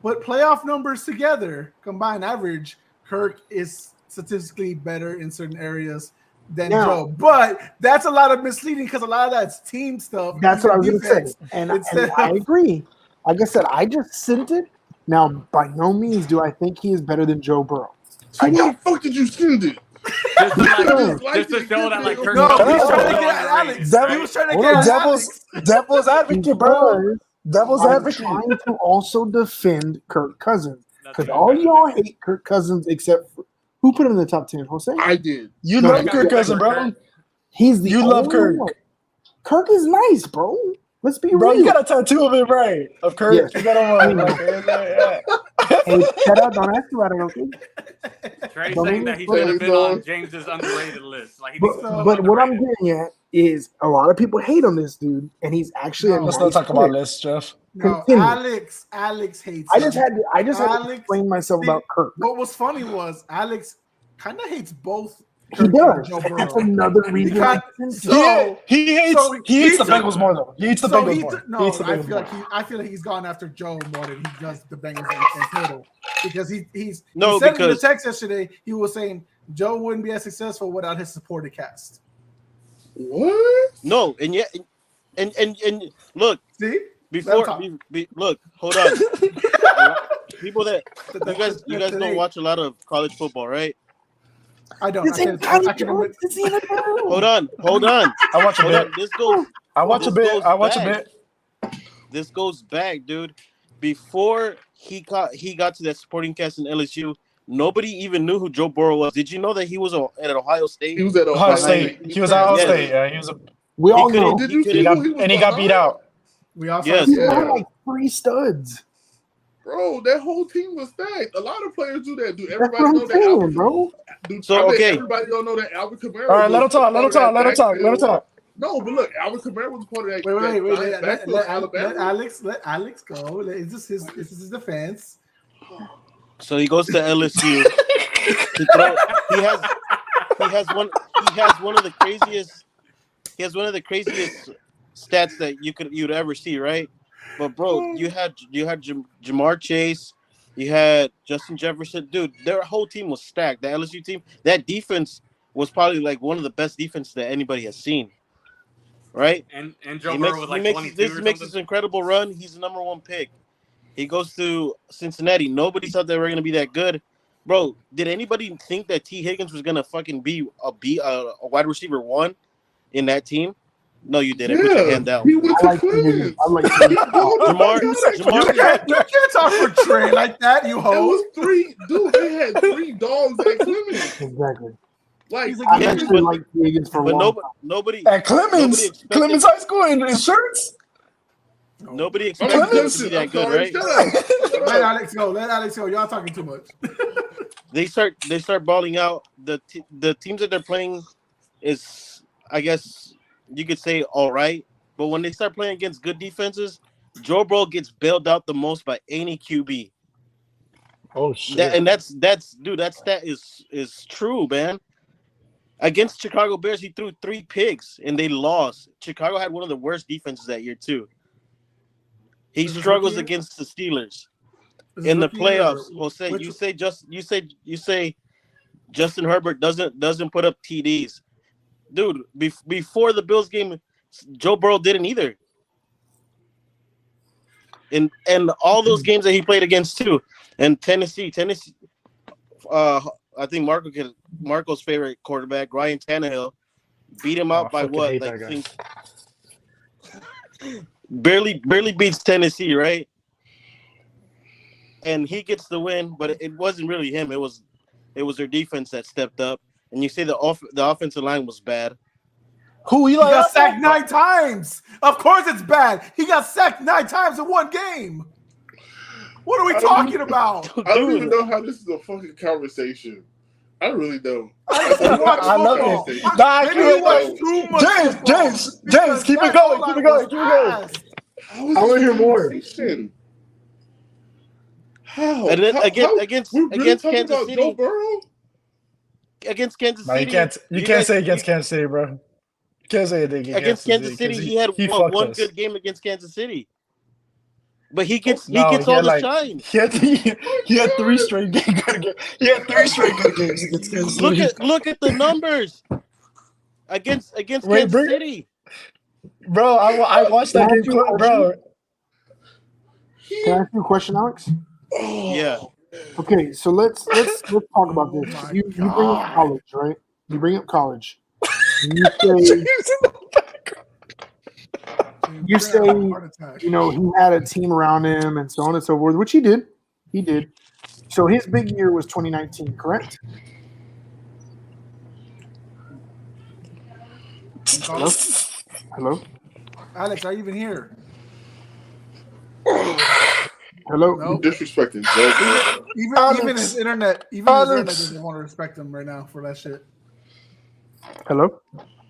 Speaker 2: put playoff numbers together, combined average, Kirk is statistically better in certain areas than Joe. But that's a lot of misleading because a lot of that's team stuff.
Speaker 3: That's what I was going to say. And I agree. Like I said, I just sent it. Now, by no means do I think he is better than Joe Burrow.
Speaker 5: So why the fuck did you send it?
Speaker 4: Just to show that, like, Kirk.
Speaker 2: No, he was trying to get Alex. He was trying to get Alex.
Speaker 3: Devil's advocate, bro. Devil's advocate. Trying to also defend Kirk Cousins. Because all y'all hate Kirk Cousins except for, who put him in the top 10, Jose?
Speaker 5: I did.
Speaker 1: You love Kirk Cousins, bro.
Speaker 3: He's the
Speaker 1: You love Kirk.
Speaker 3: One. Kirk is nice, bro. Let's be
Speaker 1: Bro,
Speaker 3: real.
Speaker 1: you got a tattoo of it, right? Of Kirk.
Speaker 3: Yes.
Speaker 1: You got on yeah.
Speaker 3: Hey, shut up. Don't ask about it, okay?
Speaker 4: Trey's saying that he should have been on James's underrated list. Like,
Speaker 3: but what I'm getting at is a lot of people hate on this dude, and he's actually
Speaker 1: Let's not talk about lists, Jeff.
Speaker 2: No, Alex hates.
Speaker 3: I just had to explain myself about Kirk.
Speaker 2: What was funny was Alex kind of hates both.
Speaker 3: He does. That's another reason.
Speaker 1: He hates the Bengals more though. He hates the Bengals more.
Speaker 2: No, I feel like he's gone after Joe more than he does the Bengals in total. Because he said in the text yesterday, he was saying Joe wouldn't be as successful without his supporting cast.
Speaker 5: What?
Speaker 7: No, and yet, and look.
Speaker 2: See,
Speaker 7: look, hold on. People that you guys don't watch a lot of college football, right?
Speaker 2: I don't.
Speaker 7: Hold on.
Speaker 1: I watch a bit. I watch a bit.
Speaker 7: This goes back, dude. Before he got to that supporting cast in LSU, nobody even knew who Joe Burrow was. Did you know that he was at Ohio State?
Speaker 5: He was at Ohio State.
Speaker 1: He was at Ohio State. Yeah, he was.
Speaker 3: We all know.
Speaker 1: And he got beat out.
Speaker 2: We also
Speaker 3: had like 3 studs.
Speaker 5: Bro, that whole team was stacked. A lot of players do that. Do everybody
Speaker 3: That's
Speaker 5: know that?
Speaker 3: saying, bro.
Speaker 5: Everybody don't know that Alvin Kamara.
Speaker 1: All right, let him talk.
Speaker 5: No, but look, Alvin Kamara was part of that.
Speaker 2: Let Alex go. This is his defense.
Speaker 7: So he goes to LSU. He has one of the craziest. He has one of the craziest stats that you'd ever see, right? But bro, you had Jamar Chase, you had Justin Jefferson, dude. Their whole team was stacked. The LSU team, that defense was probably like one of the best defenses that anybody has seen, right?
Speaker 4: And Joe Burrow was like 22
Speaker 7: makes this incredible run. He's the number 1 pick. He goes to Cincinnati. Nobody thought they were gonna be that good, bro. Did anybody think that T. Higgins was gonna fucking be a wide receiver 1 in that team? No, you didn't. Put your hand down.
Speaker 5: He went to Clemson.
Speaker 7: Jamar,
Speaker 2: you can't talk for Trey like that, you
Speaker 5: It
Speaker 2: hoe.
Speaker 5: was 3. Dude, they had 3 dogs at Clemson.
Speaker 3: Exactly.
Speaker 5: Like,
Speaker 3: I actually like Higgins for
Speaker 7: but
Speaker 3: one.
Speaker 7: nobody
Speaker 1: At Clemens High School in shirts.
Speaker 7: Nobody expected him to be that good, right?
Speaker 2: Let Alex go. Y'all talking too much.
Speaker 7: They start balling out. The teams that they're playing is, I guess you could say, all right. But when they start playing against good defenses, Joe Burrow gets bailed out the most by any QB.
Speaker 1: Oh shit!
Speaker 7: That stat is true, man. Against Chicago Bears, he threw 3 picks and they lost. Chicago had one of the worst defenses that year too. He struggles against the Steelers in the playoffs. Jose, you say Justin Herbert doesn't put up TDs. Dude, before the Bills game, Joe Burrow didn't either. And all those games that he played against too. And Tennessee, I think Marco's favorite quarterback, Ryan Tannehill, beat him out by what? Like, barely beats Tennessee, right? And he gets the win, but it wasn't really him. It was their defense that stepped up. And you say the offensive line was bad.
Speaker 2: Who he got sacked 9 times? Of course it's bad. He got sacked 9 times in one game. What are we talking about?
Speaker 5: I don't even know how this is a fucking conversation. I really don't.
Speaker 1: I love it. James, keep it going.
Speaker 5: I want to hear more. How?
Speaker 7: And then against Kansas City.
Speaker 5: Joe Burrow?
Speaker 7: Against Kansas City.
Speaker 1: You can't say against Kansas City, bro. Can't say anything
Speaker 7: against Kansas City. He had one
Speaker 1: us.
Speaker 7: good game against Kansas City. But he gets
Speaker 1: No,
Speaker 7: all the shine.
Speaker 1: He had 3 straight good games. He had 3 straight good games against Kansas City.
Speaker 7: Look at the numbers against Kansas City.
Speaker 1: Bro, I watched that game, bro.
Speaker 3: Can I ask you a question, Alex?
Speaker 7: Yeah.
Speaker 3: Okay, so let's talk about this. You bring up college, right? You bring up college. You say, you know, he had a team around him and so on and so forth, which he did. He did. So his big year was 2019, correct? Hello? Hello?
Speaker 2: Alex, are you even here?
Speaker 3: Hello?
Speaker 2: Nope.
Speaker 5: Disrespecting Joe.
Speaker 2: Even his internet, doesn't want to respect him right now for that shit.
Speaker 3: Hello?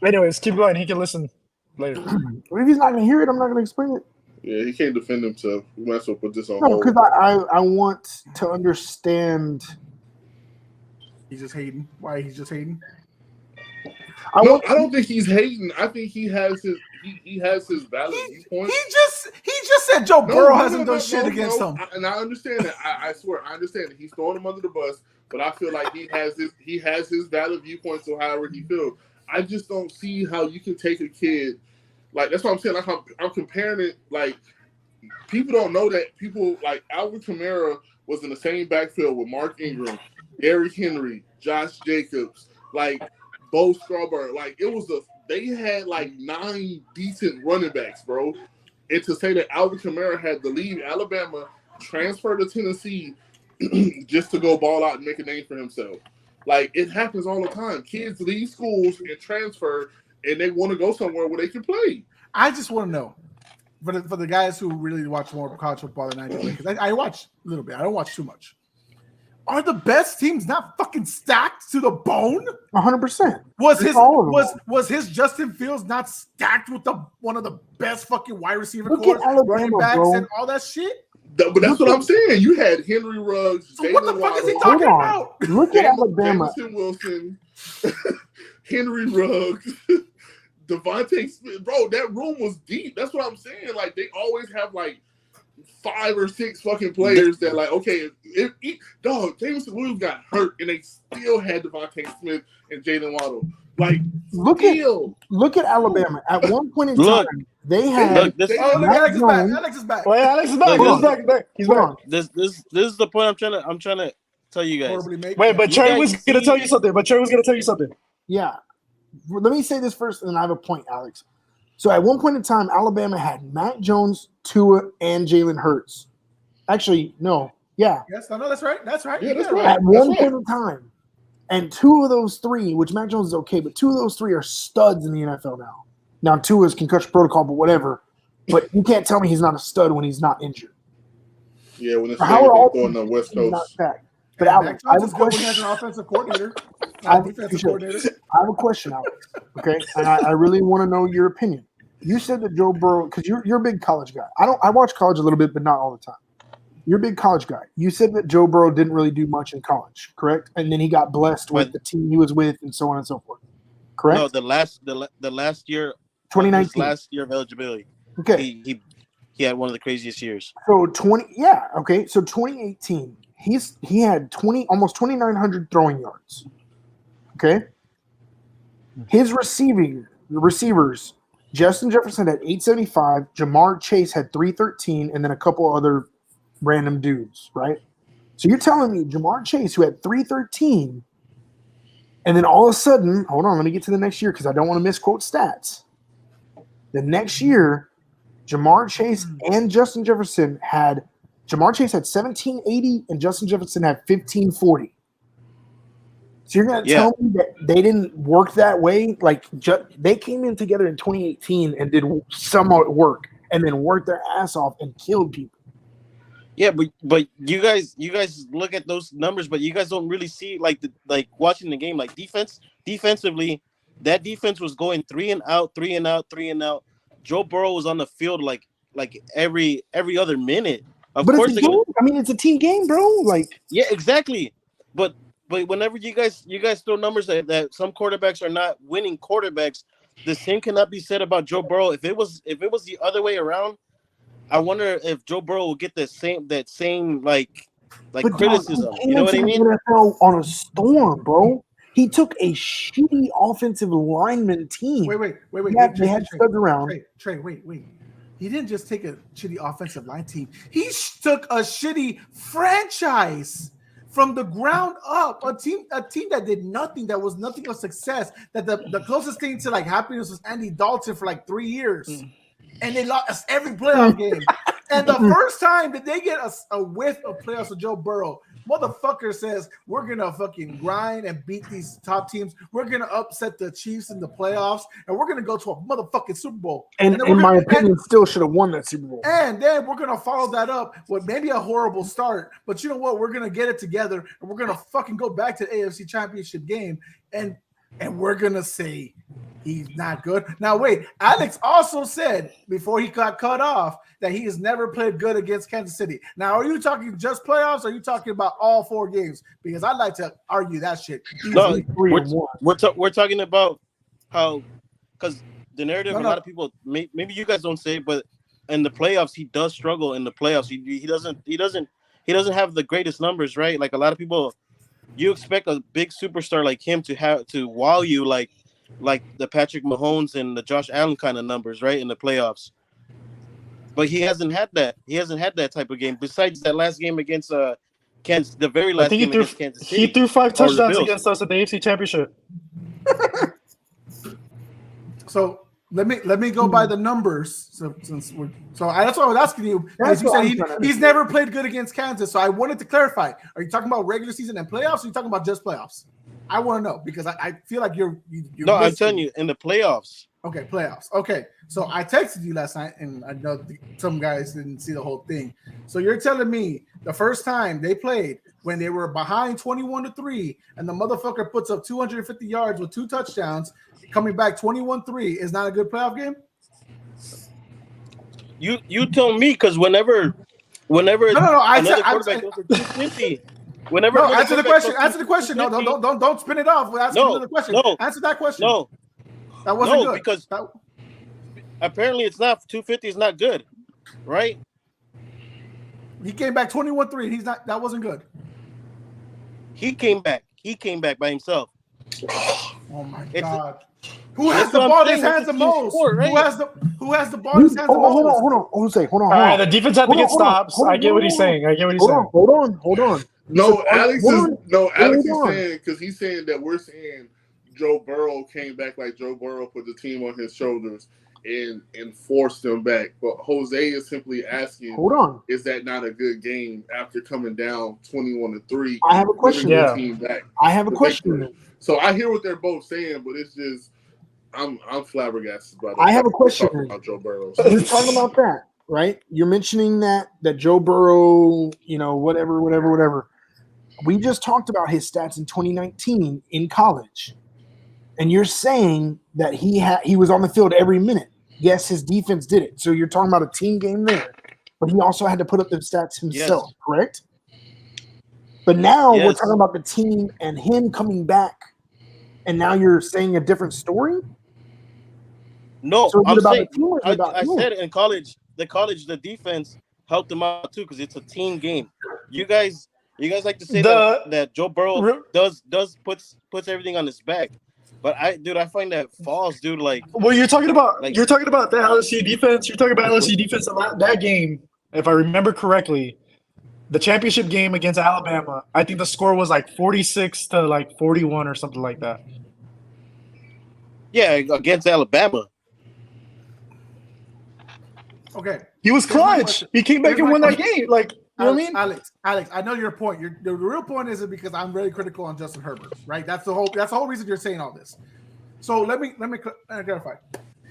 Speaker 1: Anyways, keep going. He can listen later.
Speaker 3: If he's not going to hear it, I'm not going to explain it.
Speaker 5: Yeah, he can't defend himself. We might as well put this on
Speaker 3: No,
Speaker 5: hold.
Speaker 3: because I want to understand.
Speaker 2: He's just hating. Why he's just hating?
Speaker 5: I don't think he's hating. I think he has his valid viewpoint.
Speaker 2: He just said Joe Burrow hasn't done shit against him.
Speaker 5: And I understand that. I swear, I understand that he's throwing him under the bus. But I feel like he has his valid viewpoints on however he feels. I just don't see how you can take a kid. Like, that's what I'm saying. Like, I'm comparing it. Like, people don't know that people like Alvin Kamara was in the same backfield with Mark Ingram, Derrick Henry, Josh Jacobs, like Bo Scarborough. Like, they had like 9 decent running backs, bro. And to say that Alvin Kamara had to leave Alabama, transfer to Tennessee just to go ball out and make a name for himself. Like, it happens all the time. Kids leave schools and transfer, and they want to go somewhere where they can play.
Speaker 2: I just want to know, for the guys who really watch more college football than I do, because I watch a little bit. I don't watch too much. Are the best teams not fucking stacked to the bone?
Speaker 3: 100%.
Speaker 2: Was his Justin Fields not stacked with one of the best fucking wide receiver cores, running backs, bro, and all that shit?
Speaker 5: But that's what I'm saying. You had Henry Ruggs,
Speaker 2: so what the fuck is he talking about?
Speaker 3: Look at Alabama.
Speaker 5: Jameson Wilson, Henry Ruggs, Devontae Smith. Bro, that room was deep. That's what I'm saying. Like, they always have like 5 or 6 fucking players that, like, okay, Jameson Williams got hurt and they still had Devontae Smith and Jalen Waddle. Like,
Speaker 3: look at Alabama. At one point in time, they had.
Speaker 2: Alex is back. Alex is back.
Speaker 1: Wait, Alex is back. He's back.
Speaker 7: This is the point I'm trying to tell you guys.
Speaker 1: Wait, but Trey was gonna tell you something.
Speaker 3: Yeah. Let me say this first, and then I have a point, Alex. So at one point in time, Alabama had Mac Jones, Tua, and Jalen Hurts. Actually, no. Yeah.
Speaker 2: Yes, I know that's right. That's right.
Speaker 5: Yeah, that's right.
Speaker 3: At one point in time. And 2 of those 3, which Mac Jones is okay, but 2 of those 3 are studs in the NFL now. Now, 2 is concussion protocol, but whatever. But you can't tell me he's not a stud when he's not injured.
Speaker 5: Yeah, when it's
Speaker 3: on
Speaker 5: the West Coast.
Speaker 3: But Alex, I have a question.
Speaker 2: As an offensive coordinator,
Speaker 3: I have a question, Alex. Okay, and I really want to know your opinion. You said that Joe Burrow, because you're a big college guy. I watch college a little bit, but not all the time. You're a big college guy. You said that Joe Burrow didn't really do much in college, correct? And then he got blessed with the team he was with, and so on and so forth. Correct?
Speaker 7: No, the last year,
Speaker 3: 2019,
Speaker 7: last year of eligibility.
Speaker 3: Okay,
Speaker 7: he had one of the craziest years.
Speaker 3: So 2018, he had almost 2,900 throwing yards. Okay, his receivers. Justin Jefferson had 875, Jamar Chase had 313, and then a couple other random dudes, right? So you're telling me Jamar Chase, who had 313, and then all of a sudden, hold on, let me get to the next year because I don't want to misquote stats. The next year, Jamar Chase and Justin Jefferson Jamar Chase had 1,780 and Justin Jefferson had 1,540. So you're going to tell me that they didn't work that way? Like, they came in together in 2018 and did somewhat work and then worked their ass off and killed people.
Speaker 7: Yeah, but you guys look at those numbers, but you guys don't really see like watching the game, like defensively, that defense was going 3 and out. Joe Burrow was on the field like every other minute. Of course,
Speaker 3: it's a team game, bro. Like,
Speaker 7: yeah, exactly. But whenever you guys throw numbers that some quarterbacks are not winning quarterbacks, the same cannot be said about Joe Burrow. If it was the other way around, I wonder if Joe Burrow will get that same like
Speaker 3: But
Speaker 7: criticism.
Speaker 3: Dog, he
Speaker 7: You know
Speaker 3: came
Speaker 7: what I
Speaker 3: into
Speaker 7: mean?
Speaker 3: the NFL on a storm, bro. He took a shitty offensive lineman team.
Speaker 2: Wait.
Speaker 3: Yeah, they had studs around.
Speaker 2: Trey, wait. He didn't just take a shitty offensive line team. He took a shitty franchise from the ground up. A team that did nothing, that was nothing of success. That the closest thing to like happiness was Andy Dalton for like 3 years. And they lost every playoff game. And the first time that they get a whiff of playoffs with Joe Burrow, motherfucker says, we're going to fucking grind and beat these top teams. We're going to upset the Chiefs in the playoffs. And we're going to go to a motherfucking Super Bowl.
Speaker 3: And in my opinion, still should have won that Super Bowl.
Speaker 2: And then we're going to follow that up with maybe a horrible start. But you know what? We're going to get it together. And we're going to fucking go back to the AFC Championship game. And we're going to say he's not good. Now, wait. Alex also said before he got cut off that he has never played good against Kansas City. Now, are you talking just playoffs or are you talking about all 4 games? Because I'd like to argue that shit.
Speaker 7: No, we're talking about how, because the narrative, a lot of people, maybe you guys don't say it, but in the playoffs, he does struggle in the playoffs. He doesn't have the greatest numbers, right? Like a lot of people, you expect a big superstar like him to wow you like the Patrick Mahomes and the Josh Allen kind of numbers, right, in the playoffs. But he hasn't had that. He hasn't had that type of game. Besides that last game against Kansas, the very last game against Kansas City.
Speaker 1: He threw 5 touchdowns against us at the AFC Championship.
Speaker 2: So let me go by the numbers. So that's what I was asking you. As you said, he's never played good against Kansas. So I wanted to clarify: are you talking about regular season and playoffs? Or are you talking about just playoffs? I want to know because I feel like you're
Speaker 7: no, I'm telling you, in the playoffs.
Speaker 2: Okay, playoffs. Okay, so I texted you last night, and I know some guys didn't see the whole thing. So you're telling me the first time they played when they were behind 21-3, and the motherfucker puts up 250 yards with 2 touchdowns, coming back 21-3 is not a good playoff game?
Speaker 7: You tell me, because whenever another quarterback goes for 250. Whenever
Speaker 2: answer the question. Answer the question. No, don't spin it off. Ask another question.
Speaker 7: No,
Speaker 2: answer that question.
Speaker 7: No,
Speaker 2: that wasn't good.
Speaker 7: Because apparently it's not 250 is not good, right?
Speaker 2: He came back 21-3. He's not. That wasn't good.
Speaker 7: He came back. He came back by himself.
Speaker 2: Oh my God! Who has the ball in his hands the most?
Speaker 7: Sport, right?
Speaker 2: Who has the ball in his hands the most?
Speaker 3: Hold on.
Speaker 1: The defense had to get stops. I get what he's saying.
Speaker 3: Hold on.
Speaker 5: No, Alex is saying, because he's saying that we're saying Joe Burrow came back like Joe Burrow put the team on his shoulders and forced them back. But Jose is simply asking, is that not a good game after coming down 21-3?
Speaker 3: I have a question.
Speaker 5: I have a question. So I hear what they're both saying, but it's just I'm flabbergasted about it.
Speaker 3: I have a question
Speaker 5: about Joe Burrow.
Speaker 3: So you're talking about that, right? You're mentioning that Joe Burrow, whatever. We just talked about his stats in 2019 in college, and you're saying that he was on the field every minute. Yes, his defense did it. So you're talking about a team game there, but he also had to put up the stats himself, correct? But now we're talking about the team and him coming back, and now you're saying a different story?
Speaker 7: No,
Speaker 3: so
Speaker 7: I'm saying, I said in college, the defense helped them out too because it's a team game. You guys like to say that Joe Burrow puts everything on his back. But I find that false, dude. Like,
Speaker 1: well, you're talking about the LSU defense. You're talking about LSU defense. That game, if I remember correctly, the championship game against Alabama, I think the score was like 46 to like 41 or something like that.
Speaker 7: Yeah, against Alabama.
Speaker 2: Okay.
Speaker 1: He was clutch. He came back and won that game. Like, you know what I mean?
Speaker 2: Alex, I know your point. The real point is because I'm very critical on Justin Herbert, right? That's the whole reason you're saying all this. So let me clarify.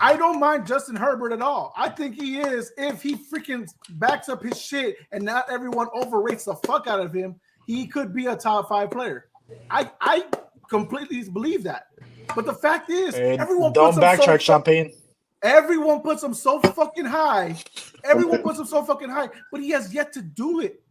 Speaker 2: I don't mind Justin Herbert at all. I think he is, if he freaking backs up his shit and not everyone overrates the fuck out of him, he could be a top 5 player. I completely believe that. But the fact is, everyone
Speaker 1: don't backtrack, Champagne.
Speaker 2: Everyone puts him so fucking high. But he has yet to do it,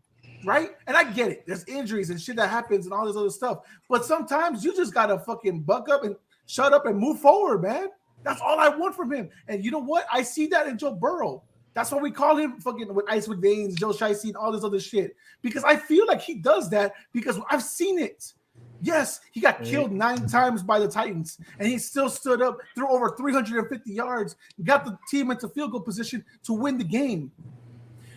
Speaker 2: right? And I get it. There's injuries and shit that happens and all this other stuff. But sometimes you just gotta fucking buck up and shut up and move forward, man. That's all I want from him. And you know what? I see that in Joe Burrow. That's why we call him fucking with Ice McVeigh, Joe Shiesty, and all this other shit. Because I feel like he does that because I've seen it. Yes, he got killed 9 times by the Titans, and he still stood up, threw over 350 yards, got the team into field goal position to win the game.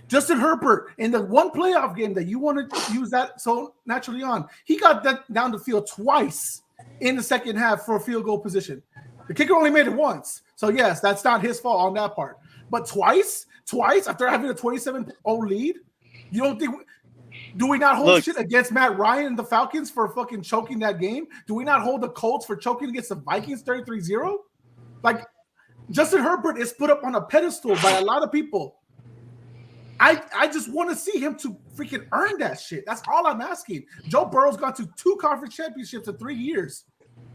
Speaker 2: Justin Herbert, in the one playoff game that you want to use that so naturally on, he got that down the field twice in the second half for a field goal position. The kicker only made it once. So, yes, that's not his fault on that part. But twice after having a 27-0 lead, you don't think – do we not hold shit against Matt Ryan and the Falcons for fucking choking that game? Do we not hold the Colts for choking against the Vikings 33-0? Like, Justin Herbert is put up on a pedestal by a lot of people. I just want to see him to freaking earn that shit. That's all I'm asking. Joe Burrow's gone to 2 conference championships in 3 years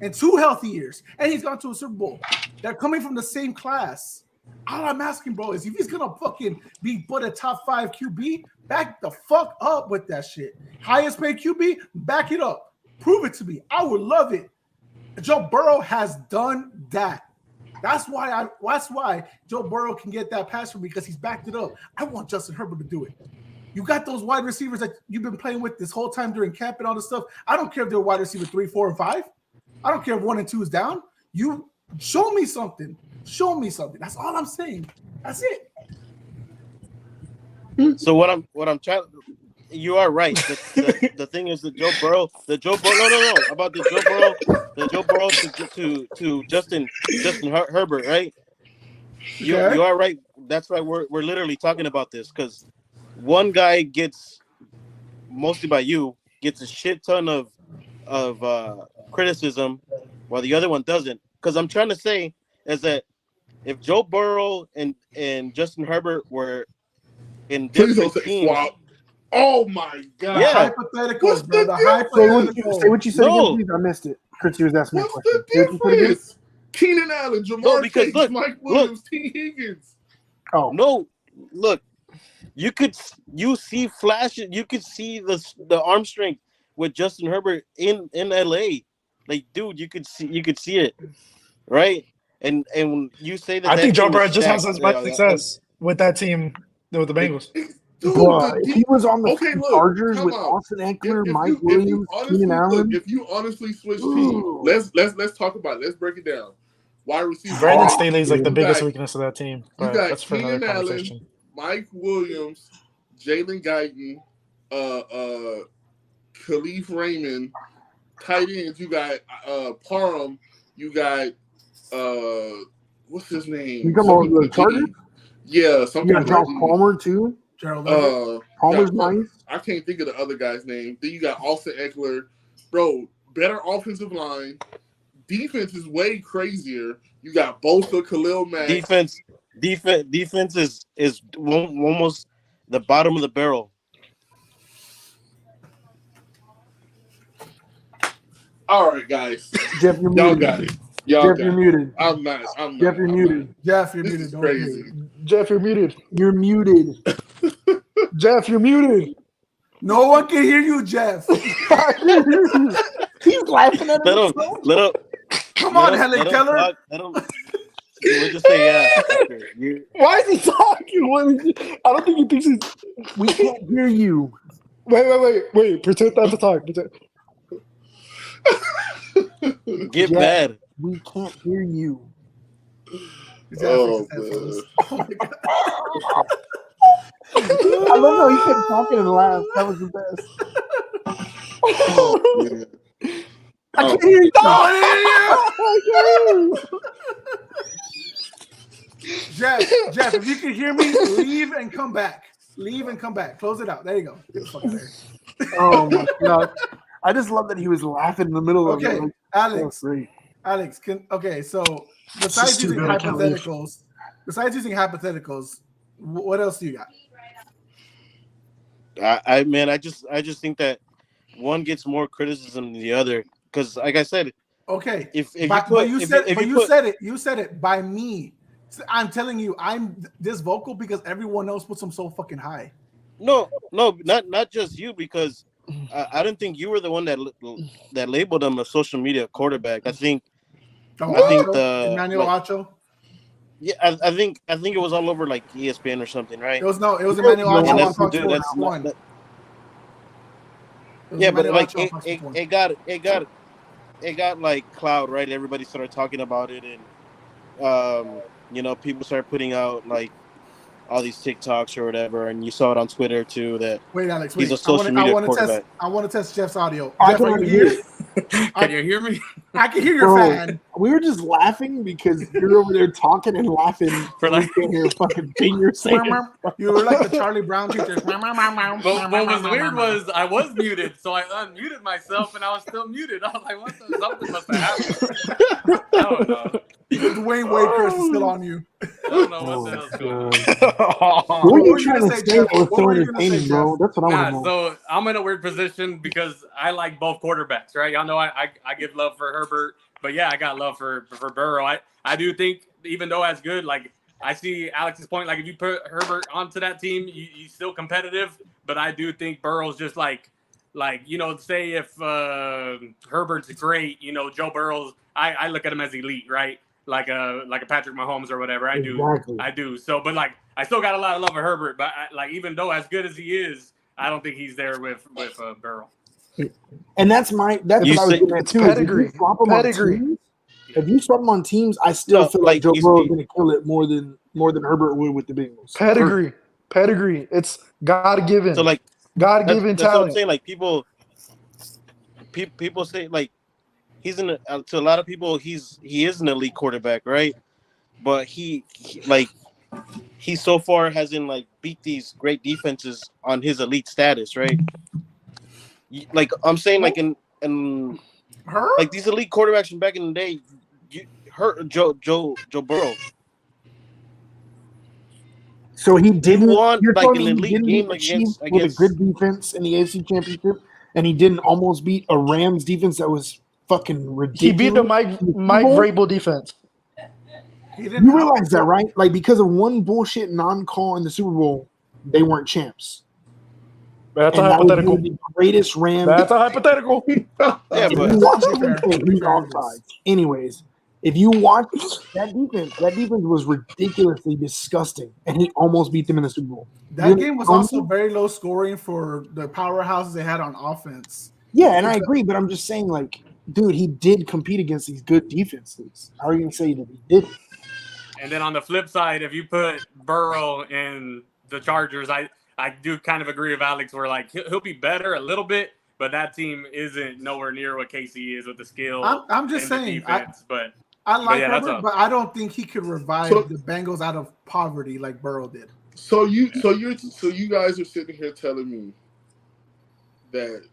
Speaker 2: and 2 healthy years, and he's gone to a Super Bowl. They're coming from the same class. All I'm asking, bro, is if he's gonna fucking be but a top 5 QB, back the fuck up with that shit. Highest paid QB, back it up. Prove it to me. I would love it. Joe Burrow has done that. That's why Joe Burrow can get that pass from me, because he's backed it up. I want Justin Herbert to do it. You got those wide receivers that you've been playing with this whole time during camp and all this stuff. I don't care if they're wide receiver 3, 4, and 5. I don't care if 1 and 2 is down. You show me something. Show me something. That's all I'm saying. That's it.
Speaker 7: So what I'm trying. You are right. The thing is the Joe Burrow. No. About the Joe Burrow to Justin Herbert, right? You are right. That's why we're literally talking about this, because one guy gets, mostly by you, gets a shit ton of criticism, while the other one doesn't. Because I'm trying to say is that if Joe Burrow and Justin Herbert were in different teams.
Speaker 5: Wow. Oh my god!
Speaker 7: Yeah.
Speaker 2: Hypotheticals, bro. The hypotheticals.
Speaker 3: Say what you said
Speaker 7: No.
Speaker 3: again, please. I missed it. Chris, was asking me a
Speaker 5: What's
Speaker 3: question.
Speaker 5: the
Speaker 3: Say what you said again?
Speaker 5: difference? Keenan Allen, Jamar
Speaker 7: No, because
Speaker 5: Chase,
Speaker 7: look,
Speaker 5: Mike Williams, T. Higgins.
Speaker 3: Oh,
Speaker 7: No, look, you see flashes. You could see the arm strength with Justin Herbert in LA. Like, dude, you could see it, right? And when you say that,
Speaker 1: I think Joe
Speaker 7: team
Speaker 1: Burrow
Speaker 7: is
Speaker 1: just has
Speaker 7: stacked,
Speaker 1: as much success with that team with the Bengals.
Speaker 5: Dude,
Speaker 3: bro, if he was on the
Speaker 5: look,
Speaker 3: Chargers
Speaker 5: come
Speaker 3: with
Speaker 5: on.
Speaker 3: Austin Eckler,
Speaker 5: If
Speaker 3: Mike
Speaker 5: you
Speaker 3: Williams,
Speaker 5: honestly,
Speaker 3: Keenan Allen,
Speaker 5: if you honestly switch
Speaker 3: Ooh.
Speaker 5: teams, let's talk about it. Let's break it down. Wide receiver.
Speaker 1: Brandon Staley is like the
Speaker 5: You
Speaker 1: biggest
Speaker 5: got-
Speaker 1: weakness of that team.
Speaker 5: You
Speaker 1: But
Speaker 5: got
Speaker 1: that's for another
Speaker 5: Keenan Allen,
Speaker 1: conversation.
Speaker 5: Mike Williams, Jalen Guyton, Khalif Raymond. Tight ends, you got Parham. You got what's his name?
Speaker 3: You come over to the Chargers?
Speaker 5: Yeah, something.
Speaker 3: You got Josh Palmer too.
Speaker 2: Gerald Everett.
Speaker 3: Palmer's
Speaker 5: yeah,
Speaker 3: nice.
Speaker 5: I can't think of the other guy's name. Then you got Austin Eckler. Bro, better offensive line. Defense is way crazier. You got Bosa, Khalil Mack.
Speaker 7: defense is almost the bottom of the barrel.
Speaker 5: All right, guys.
Speaker 3: Jeff, you're
Speaker 5: Y'all
Speaker 3: muted.
Speaker 5: got it. Y'all
Speaker 3: Jeff,
Speaker 5: got
Speaker 3: you're
Speaker 5: it.
Speaker 3: muted.
Speaker 5: I'm not.
Speaker 3: Jeff, you're muted.
Speaker 2: Jeff, you're
Speaker 5: This
Speaker 2: muted.
Speaker 5: is
Speaker 2: Don't
Speaker 5: crazy.
Speaker 2: mute.
Speaker 1: Jeff, you're muted.
Speaker 3: You're muted.
Speaker 1: Jeff, you're muted.
Speaker 2: No one can hear you, Jeff.
Speaker 3: He's laughing at
Speaker 7: Let him.
Speaker 3: himself.
Speaker 7: Let him.
Speaker 2: Come on,
Speaker 7: let him
Speaker 2: Helen Keller.
Speaker 7: talk, let him. We'll just say yeah. You-
Speaker 1: Why is he talking? I don't think he thinks he's.
Speaker 3: We can't hear you.
Speaker 1: Wait. Pretend not to talk.
Speaker 7: Get
Speaker 3: Jeff.
Speaker 7: mad.
Speaker 3: We can't hear you.
Speaker 5: Oh,
Speaker 2: Oh my God.
Speaker 3: I love how he kept talking and laughed. That was the best.
Speaker 5: oh, man.
Speaker 3: I can't hear you.
Speaker 2: Jeff, if you can hear me, leave and come back. Leave and come back. Close it out. There you go. Get the fuck out of here.
Speaker 3: Oh my god! I just love that he was laughing in the middle of
Speaker 2: Okay,
Speaker 3: it. Like,
Speaker 2: Alex.
Speaker 3: that's great.
Speaker 2: Alex, so besides
Speaker 1: too
Speaker 2: using
Speaker 1: good, I can't leave.
Speaker 2: hypotheticals, what else do you got?
Speaker 7: I just think that one gets more criticism than the other, because, like I said,
Speaker 2: Okay,
Speaker 7: if you
Speaker 2: but
Speaker 7: put,
Speaker 2: you
Speaker 7: if
Speaker 2: said,
Speaker 7: if
Speaker 2: but
Speaker 7: you
Speaker 2: you
Speaker 7: put,
Speaker 2: said it. You said it by me. I'm telling you, I'm this vocal because everyone else puts them so fucking high.
Speaker 7: no, not just you, because I didn't think you were the one that labeled him a social media quarterback. I think I think the
Speaker 2: Emmanuel
Speaker 7: like,
Speaker 2: Acho.
Speaker 7: yeah, I think it was all over like ESPN or something, right?
Speaker 2: It was Emmanuel Acho
Speaker 7: And
Speaker 2: on
Speaker 7: that's,
Speaker 2: Fox
Speaker 7: dude,
Speaker 2: Sports.
Speaker 7: that's
Speaker 2: One.
Speaker 7: not,
Speaker 2: It was
Speaker 7: yeah, but
Speaker 2: Emmanuel
Speaker 7: like
Speaker 2: Acho on Fox Sports One.
Speaker 7: it got like cloud, right? Everybody started talking about it, and people started putting out like all these TikToks or whatever, and you saw it on Twitter too that
Speaker 2: Wait, Alex.
Speaker 7: he's
Speaker 2: Wait.
Speaker 7: a social media quarterback.
Speaker 2: I want to test Jeff's audio.
Speaker 3: I
Speaker 2: Jeff,
Speaker 3: can
Speaker 2: are you
Speaker 3: already
Speaker 2: here?
Speaker 3: hear it.
Speaker 4: Can you hear me?
Speaker 2: I can hear your
Speaker 3: Bro,
Speaker 2: fan.
Speaker 3: we were just laughing because you're over there talking and laughing.
Speaker 4: For
Speaker 3: and we
Speaker 4: like-
Speaker 3: can't hear a fucking thing you're saying.
Speaker 2: You were like the Charlie Brown teacher.
Speaker 4: But what was weird was I was muted, so I unmuted myself and I was still muted. I was like, what the? Something must have happened. I don't know.
Speaker 2: Dwayne Wade curse is still on you.
Speaker 4: I don't know what the hell's going on.
Speaker 3: What were
Speaker 2: What
Speaker 3: you
Speaker 2: were you
Speaker 3: trying
Speaker 2: gonna
Speaker 3: to
Speaker 2: say,
Speaker 3: say
Speaker 2: Jeff?
Speaker 3: that was
Speaker 2: What
Speaker 3: so
Speaker 2: were you gonna say,
Speaker 3: entertaining, bro? That's what I want to know.
Speaker 4: So I'm in a weird position because I like both quarterbacks, right? Y'all know I give love for Herbert, but yeah, I got love for Burrow. I do think even though that's good, like I see Alex's point, like if you put Herbert onto that team, he's still competitive, but I do think Burrow's just like say if Herbert's great, Joe Burrow's I look at him as elite, right? Like a Patrick Mahomes or whatever.
Speaker 3: Exactly.
Speaker 4: I do. So, but like I still got a lot of love for Herbert, but even though as good as he is, I don't think he's there with Burrow.
Speaker 3: And that's what I was getting at too.
Speaker 1: Pedigree.
Speaker 3: If you swap them on teams, I still feel like Joe
Speaker 7: he's-
Speaker 3: Burrow is going to kill it more than Herbert would with the Bengals.
Speaker 1: Pedigree. It's God-given.
Speaker 7: So like
Speaker 1: God-given
Speaker 7: that's what I'm
Speaker 1: talent.
Speaker 7: saying. Like people say like he's to a lot of people he is an elite quarterback, right? But he so far hasn't like beat these great defenses on his elite status, right? Like I'm saying, like in like these elite quarterbacks from back in the day, Joe Burrow.
Speaker 3: So he didn't
Speaker 7: won,
Speaker 3: you're
Speaker 7: like,
Speaker 3: telling
Speaker 7: an
Speaker 3: me he
Speaker 7: elite
Speaker 3: didn't
Speaker 7: game
Speaker 3: beat the
Speaker 7: against-
Speaker 3: Chiefs with a
Speaker 7: against-
Speaker 3: good defense in the AFC Championship, and he didn't almost beat a Rams defense that was fucking ridiculous.
Speaker 1: He beat the Mike Vrabel defense.
Speaker 3: You realize that, right? Like because of one bullshit non-call in the Super Bowl, they weren't champs.
Speaker 1: That's
Speaker 3: And
Speaker 1: a
Speaker 3: that was
Speaker 1: hypothetical.
Speaker 3: one of the greatest Rams.
Speaker 1: That's a hypothetical.
Speaker 7: Yeah,
Speaker 3: If
Speaker 7: but
Speaker 3: you watch him play, he's offsides. Anyways, if you watch that defense was ridiculously disgusting, and he almost beat them in the Super Bowl.
Speaker 2: That game was also very low scoring for the powerhouses they had on offense.
Speaker 3: Yeah, and I agree, but I'm just saying, like, dude, he did compete against these good defenses. How are you gonna say that he didn't?
Speaker 4: And then on the flip side, if you put Burrow in the Chargers, I do kind of agree with Alex where like he'll be better a little bit, but that team isn't nowhere near what KC is with the skill.
Speaker 2: I'm just
Speaker 4: and the
Speaker 2: saying,
Speaker 4: defense, but
Speaker 2: I like
Speaker 4: yeah, that's
Speaker 2: Herbert, but I don't think he could revive the Bengals out of poverty like Burrow did.
Speaker 5: So you guys are sitting here telling me that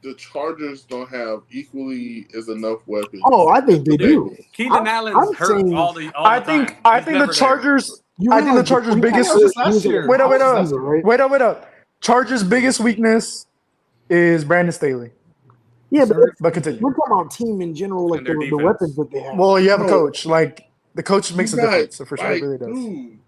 Speaker 5: the Chargers don't have equally as enough weapons.
Speaker 3: Oh, I think they do.
Speaker 4: Keenan Allen's
Speaker 3: I'm
Speaker 4: hurt
Speaker 3: saying-
Speaker 4: all the
Speaker 1: I
Speaker 4: time.
Speaker 1: think
Speaker 4: He's
Speaker 1: the
Speaker 4: never there.
Speaker 1: Chargers.
Speaker 3: You
Speaker 1: I think the
Speaker 3: realize
Speaker 1: Chargers'
Speaker 3: Quinn
Speaker 1: biggest.
Speaker 3: Allen was
Speaker 2: last year.
Speaker 3: a
Speaker 1: Wait up.
Speaker 3: receiver, right?
Speaker 1: Wait up. Chargers' biggest weakness is Brandon Staley.
Speaker 3: Yeah,
Speaker 1: But continue.
Speaker 3: we're talking about team in general, like
Speaker 4: And their
Speaker 3: the
Speaker 4: defense.
Speaker 3: weapons that they have.
Speaker 1: Well, you have a
Speaker 5: No.
Speaker 1: coach. Like the coach makes a
Speaker 5: You guys,
Speaker 1: difference. So for sure,
Speaker 5: like,
Speaker 1: it really does.
Speaker 5: dude,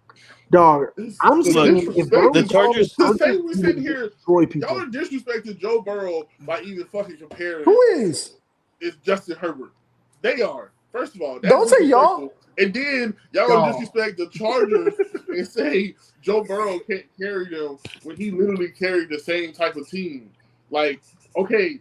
Speaker 3: Dog, I'm
Speaker 5: the
Speaker 3: saying if
Speaker 5: disrespect-
Speaker 3: Burrow
Speaker 7: the Chargers-
Speaker 5: the same we sitting here,
Speaker 3: destroy
Speaker 5: y'all
Speaker 3: people.
Speaker 5: are disrespecting Joe Burrow by even fucking comparing.
Speaker 1: Who is?
Speaker 5: It's Justin Herbert. They are. First of all, that's
Speaker 1: Don't say y'all.
Speaker 5: disrespectful. And then y'all disrespect the Chargers and say Joe Burrow can't carry them when he literally carried the same type of team. Like, okay,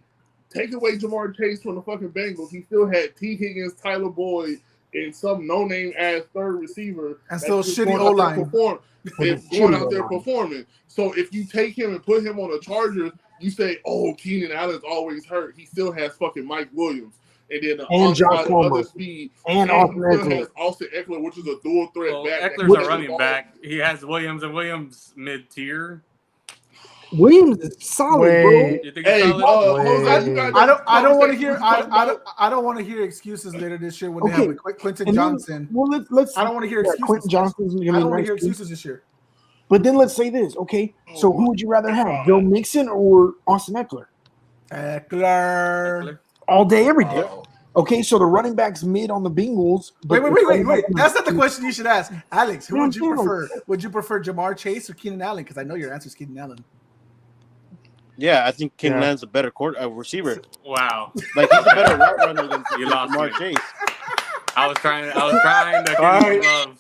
Speaker 5: take away Jamar Chase from the fucking Bengals. He still had T. Higgins, Tyler Boyd, and some no-name ass third receiver.
Speaker 2: And
Speaker 5: that's
Speaker 2: still
Speaker 5: just
Speaker 2: shitty
Speaker 5: going out there
Speaker 2: O-line.
Speaker 5: going out there performing. So if you take him and put him on the Chargers, you say, oh, Keenan Allen's always hurt. He still has fucking Mike Williams. And then
Speaker 3: And Josh
Speaker 5: outside
Speaker 3: Palmer.
Speaker 5: other speed.
Speaker 3: And
Speaker 5: he
Speaker 3: Austin
Speaker 5: still
Speaker 3: Eckler.
Speaker 5: has Austin Eckler, which is a dual threat
Speaker 4: Well,
Speaker 5: back.
Speaker 4: Eckler's a running back. He has Williams, and Williams mid-tier.
Speaker 3: Williams is solid,
Speaker 1: Wait.
Speaker 4: You think
Speaker 5: Hey,
Speaker 4: he's solid?
Speaker 5: Jose, you guys
Speaker 2: I don't want to hear
Speaker 5: conversation.
Speaker 2: I don't want to hear excuses later this year when they
Speaker 3: Okay.
Speaker 2: have Quentin
Speaker 3: And then-
Speaker 2: Johnson.
Speaker 3: Well, let's.
Speaker 2: I don't want to hear
Speaker 3: yeah,
Speaker 2: excuses.
Speaker 3: Quentin Johnson's gonna
Speaker 2: I
Speaker 3: be
Speaker 2: don't want to
Speaker 3: nice
Speaker 2: hear
Speaker 3: too.
Speaker 2: excuses this year.
Speaker 3: But then let's say this, okay? So who would you rather have, Joe Mixon or Austin Eckler?
Speaker 2: Eckler.
Speaker 3: All day, every day. Okay, so the running backs mid on the Bengals. but
Speaker 2: Wait. That's not the question you should ask. Alex, who
Speaker 3: Yeah,
Speaker 2: would you
Speaker 3: I'm saying,
Speaker 2: prefer? Would you prefer Jamar Chase or Keenan Allen? Because I know your answer is Keenan Allen.
Speaker 7: Yeah, I think Keenan
Speaker 1: Yeah.
Speaker 7: Allen's a better receiver.
Speaker 4: Wow.
Speaker 7: Like he's a better route runner than
Speaker 4: You lost
Speaker 7: Jamar
Speaker 4: me.
Speaker 7: Chase.
Speaker 4: I was trying to
Speaker 1: All
Speaker 4: give
Speaker 1: right.
Speaker 4: you love.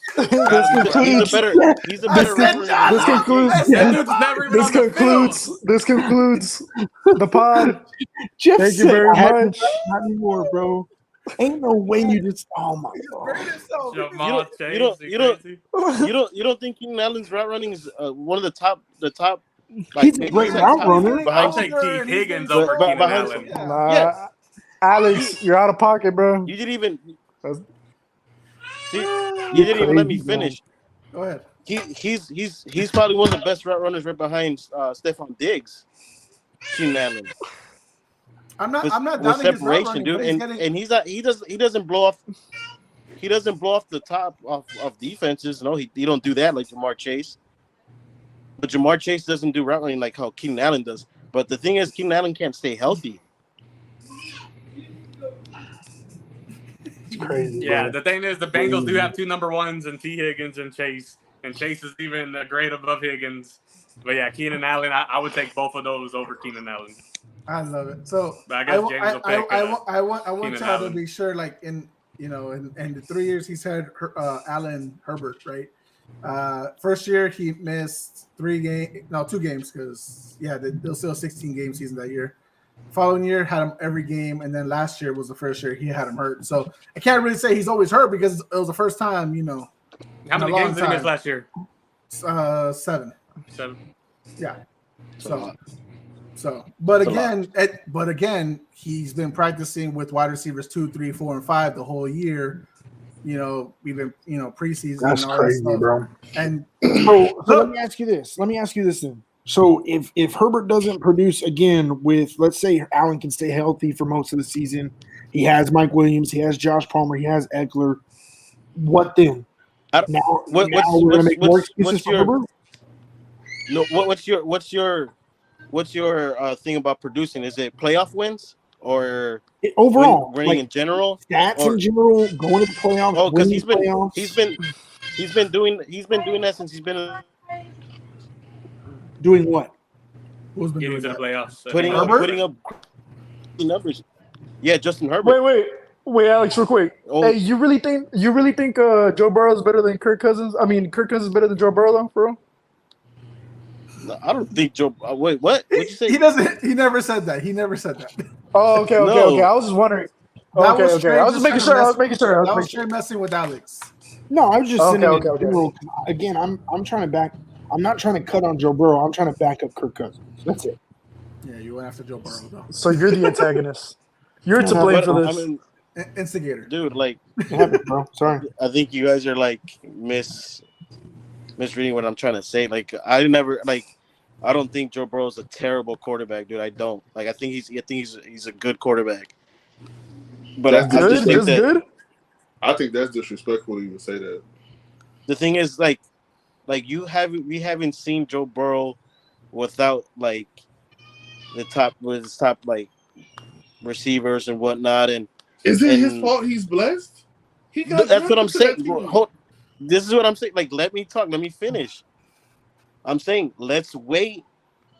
Speaker 7: He's a better referee.
Speaker 1: This concludes.
Speaker 4: That dude's never even on the field.
Speaker 1: This concludes the pod.
Speaker 3: Jeff
Speaker 1: Thank you
Speaker 3: said,
Speaker 1: very much.
Speaker 3: Not anymore, bro. Ain't no way you just. Oh my god.
Speaker 4: Jamal Chase,
Speaker 7: You don't think Keenan Allen's route running is one of the top
Speaker 3: He's a great route runner.
Speaker 4: I'll take T. Higgins over Keenan Allen.
Speaker 1: Nah, Alex, you're out of pocket, bro.
Speaker 7: You didn't even.
Speaker 1: That's-
Speaker 7: See, you didn't even let me finish.
Speaker 2: Go ahead.
Speaker 7: He's probably one of the best route runners right behind Stephon Diggs. Keenan Allen.
Speaker 2: I'm not
Speaker 7: With
Speaker 2: doubting his route
Speaker 7: separation,
Speaker 2: running,
Speaker 7: dude,
Speaker 2: but he's getting,
Speaker 7: and he doesn't blow off the top of defenses. No, he don't do that like Jamar Chase. But Jamar Chase doesn't do route running like how Keenan Allen does. But the thing is, Keenan Allen can't stay healthy.
Speaker 3: It's crazy.
Speaker 4: Yeah,
Speaker 3: bro.
Speaker 4: the thing is, the Bengals do have two number ones in T. Higgins and Chase is even a grade above Higgins. But yeah, Keenan Allen, I would take both of those over Keenan Allen.
Speaker 2: I love it. So
Speaker 4: But I guess James will pick.
Speaker 2: I want
Speaker 4: Keenan
Speaker 2: y'all to
Speaker 4: Allen.
Speaker 2: be sure, like in the 3 years he's had Allen Herbert, right? First year he missed 2 games because they'll still 16 game season that year. Following year had him every game, and then last year was the first year he had him hurt. So I can't really say he's always hurt because it was the first time,
Speaker 4: How many games did he miss last year?
Speaker 2: 7.
Speaker 4: 7.
Speaker 2: Yeah. But again, he's been practicing with wide receivers 2, 3, 4, and 5 the whole year. Even preseason.
Speaker 3: That's
Speaker 2: and all
Speaker 3: crazy,
Speaker 2: that stuff.
Speaker 3: bro.
Speaker 2: And
Speaker 3: So let me ask you this. Then. So if Herbert doesn't produce again with, let's say Allen can stay healthy for most of the season, he has Mike Williams, he has Josh Palmer, he has Eckler. What then? Now we're gonna make more excuses for Herbert?
Speaker 7: No, what's your thing about producing? Is it playoff wins or
Speaker 3: Overall,
Speaker 7: winning in general?
Speaker 3: Stats in general, going to the playoffs.
Speaker 7: Oh, because he's been doing that since he's been
Speaker 3: doing what?
Speaker 2: who's been
Speaker 4: Getting
Speaker 2: doing
Speaker 4: to the
Speaker 2: that?
Speaker 4: playoffs.
Speaker 7: putting up numbers. Yeah, Justin Herbert.
Speaker 1: Wait, Alex, real quick.
Speaker 7: Oh.
Speaker 1: Hey, you really think Joe Burrow is better than Kirk Cousins? I mean, Kirk Cousins is better than Joe Burrow, though, bro.
Speaker 7: No, I don't think Joe. Wait, what? What'd you say?
Speaker 2: He doesn't. He never said that.
Speaker 1: Oh, okay.
Speaker 7: No.
Speaker 1: I was just wondering.
Speaker 2: That was
Speaker 1: Okay.
Speaker 2: straight
Speaker 1: I was just making
Speaker 2: just
Speaker 1: sure.
Speaker 2: trying
Speaker 1: I
Speaker 2: to
Speaker 1: was making sure.
Speaker 2: That was straight messing with Alex.
Speaker 3: No, I was just saying.
Speaker 1: Okay.
Speaker 3: Again, I'm trying to back. I'm not trying to cut on Joe Burrow. I'm trying to back up Kirk Cousins. That's it.
Speaker 2: Yeah, you went after Joe Burrow though.
Speaker 1: So you're the antagonist. You're to blame for this.
Speaker 7: I mean,
Speaker 2: Instigator.
Speaker 7: dude, like,
Speaker 3: It happened, bro. Sorry.
Speaker 7: I think you guys are like misreading what I'm trying to say. Like, I don't think Joe Burrow's a terrible quarterback, dude. I don't. Like, I think he's a good quarterback. But
Speaker 5: That's
Speaker 7: I just think that
Speaker 1: good.
Speaker 5: I think that's disrespectful to even say that.
Speaker 7: the thing is, like we haven't seen Joe Burrow without like his top like receivers and whatnot. And
Speaker 5: Is it his fault he's blessed?
Speaker 7: that's what I'm saying.
Speaker 5: That
Speaker 7: This is what I'm saying. Like, let me talk. Let me finish. I'm saying let's wait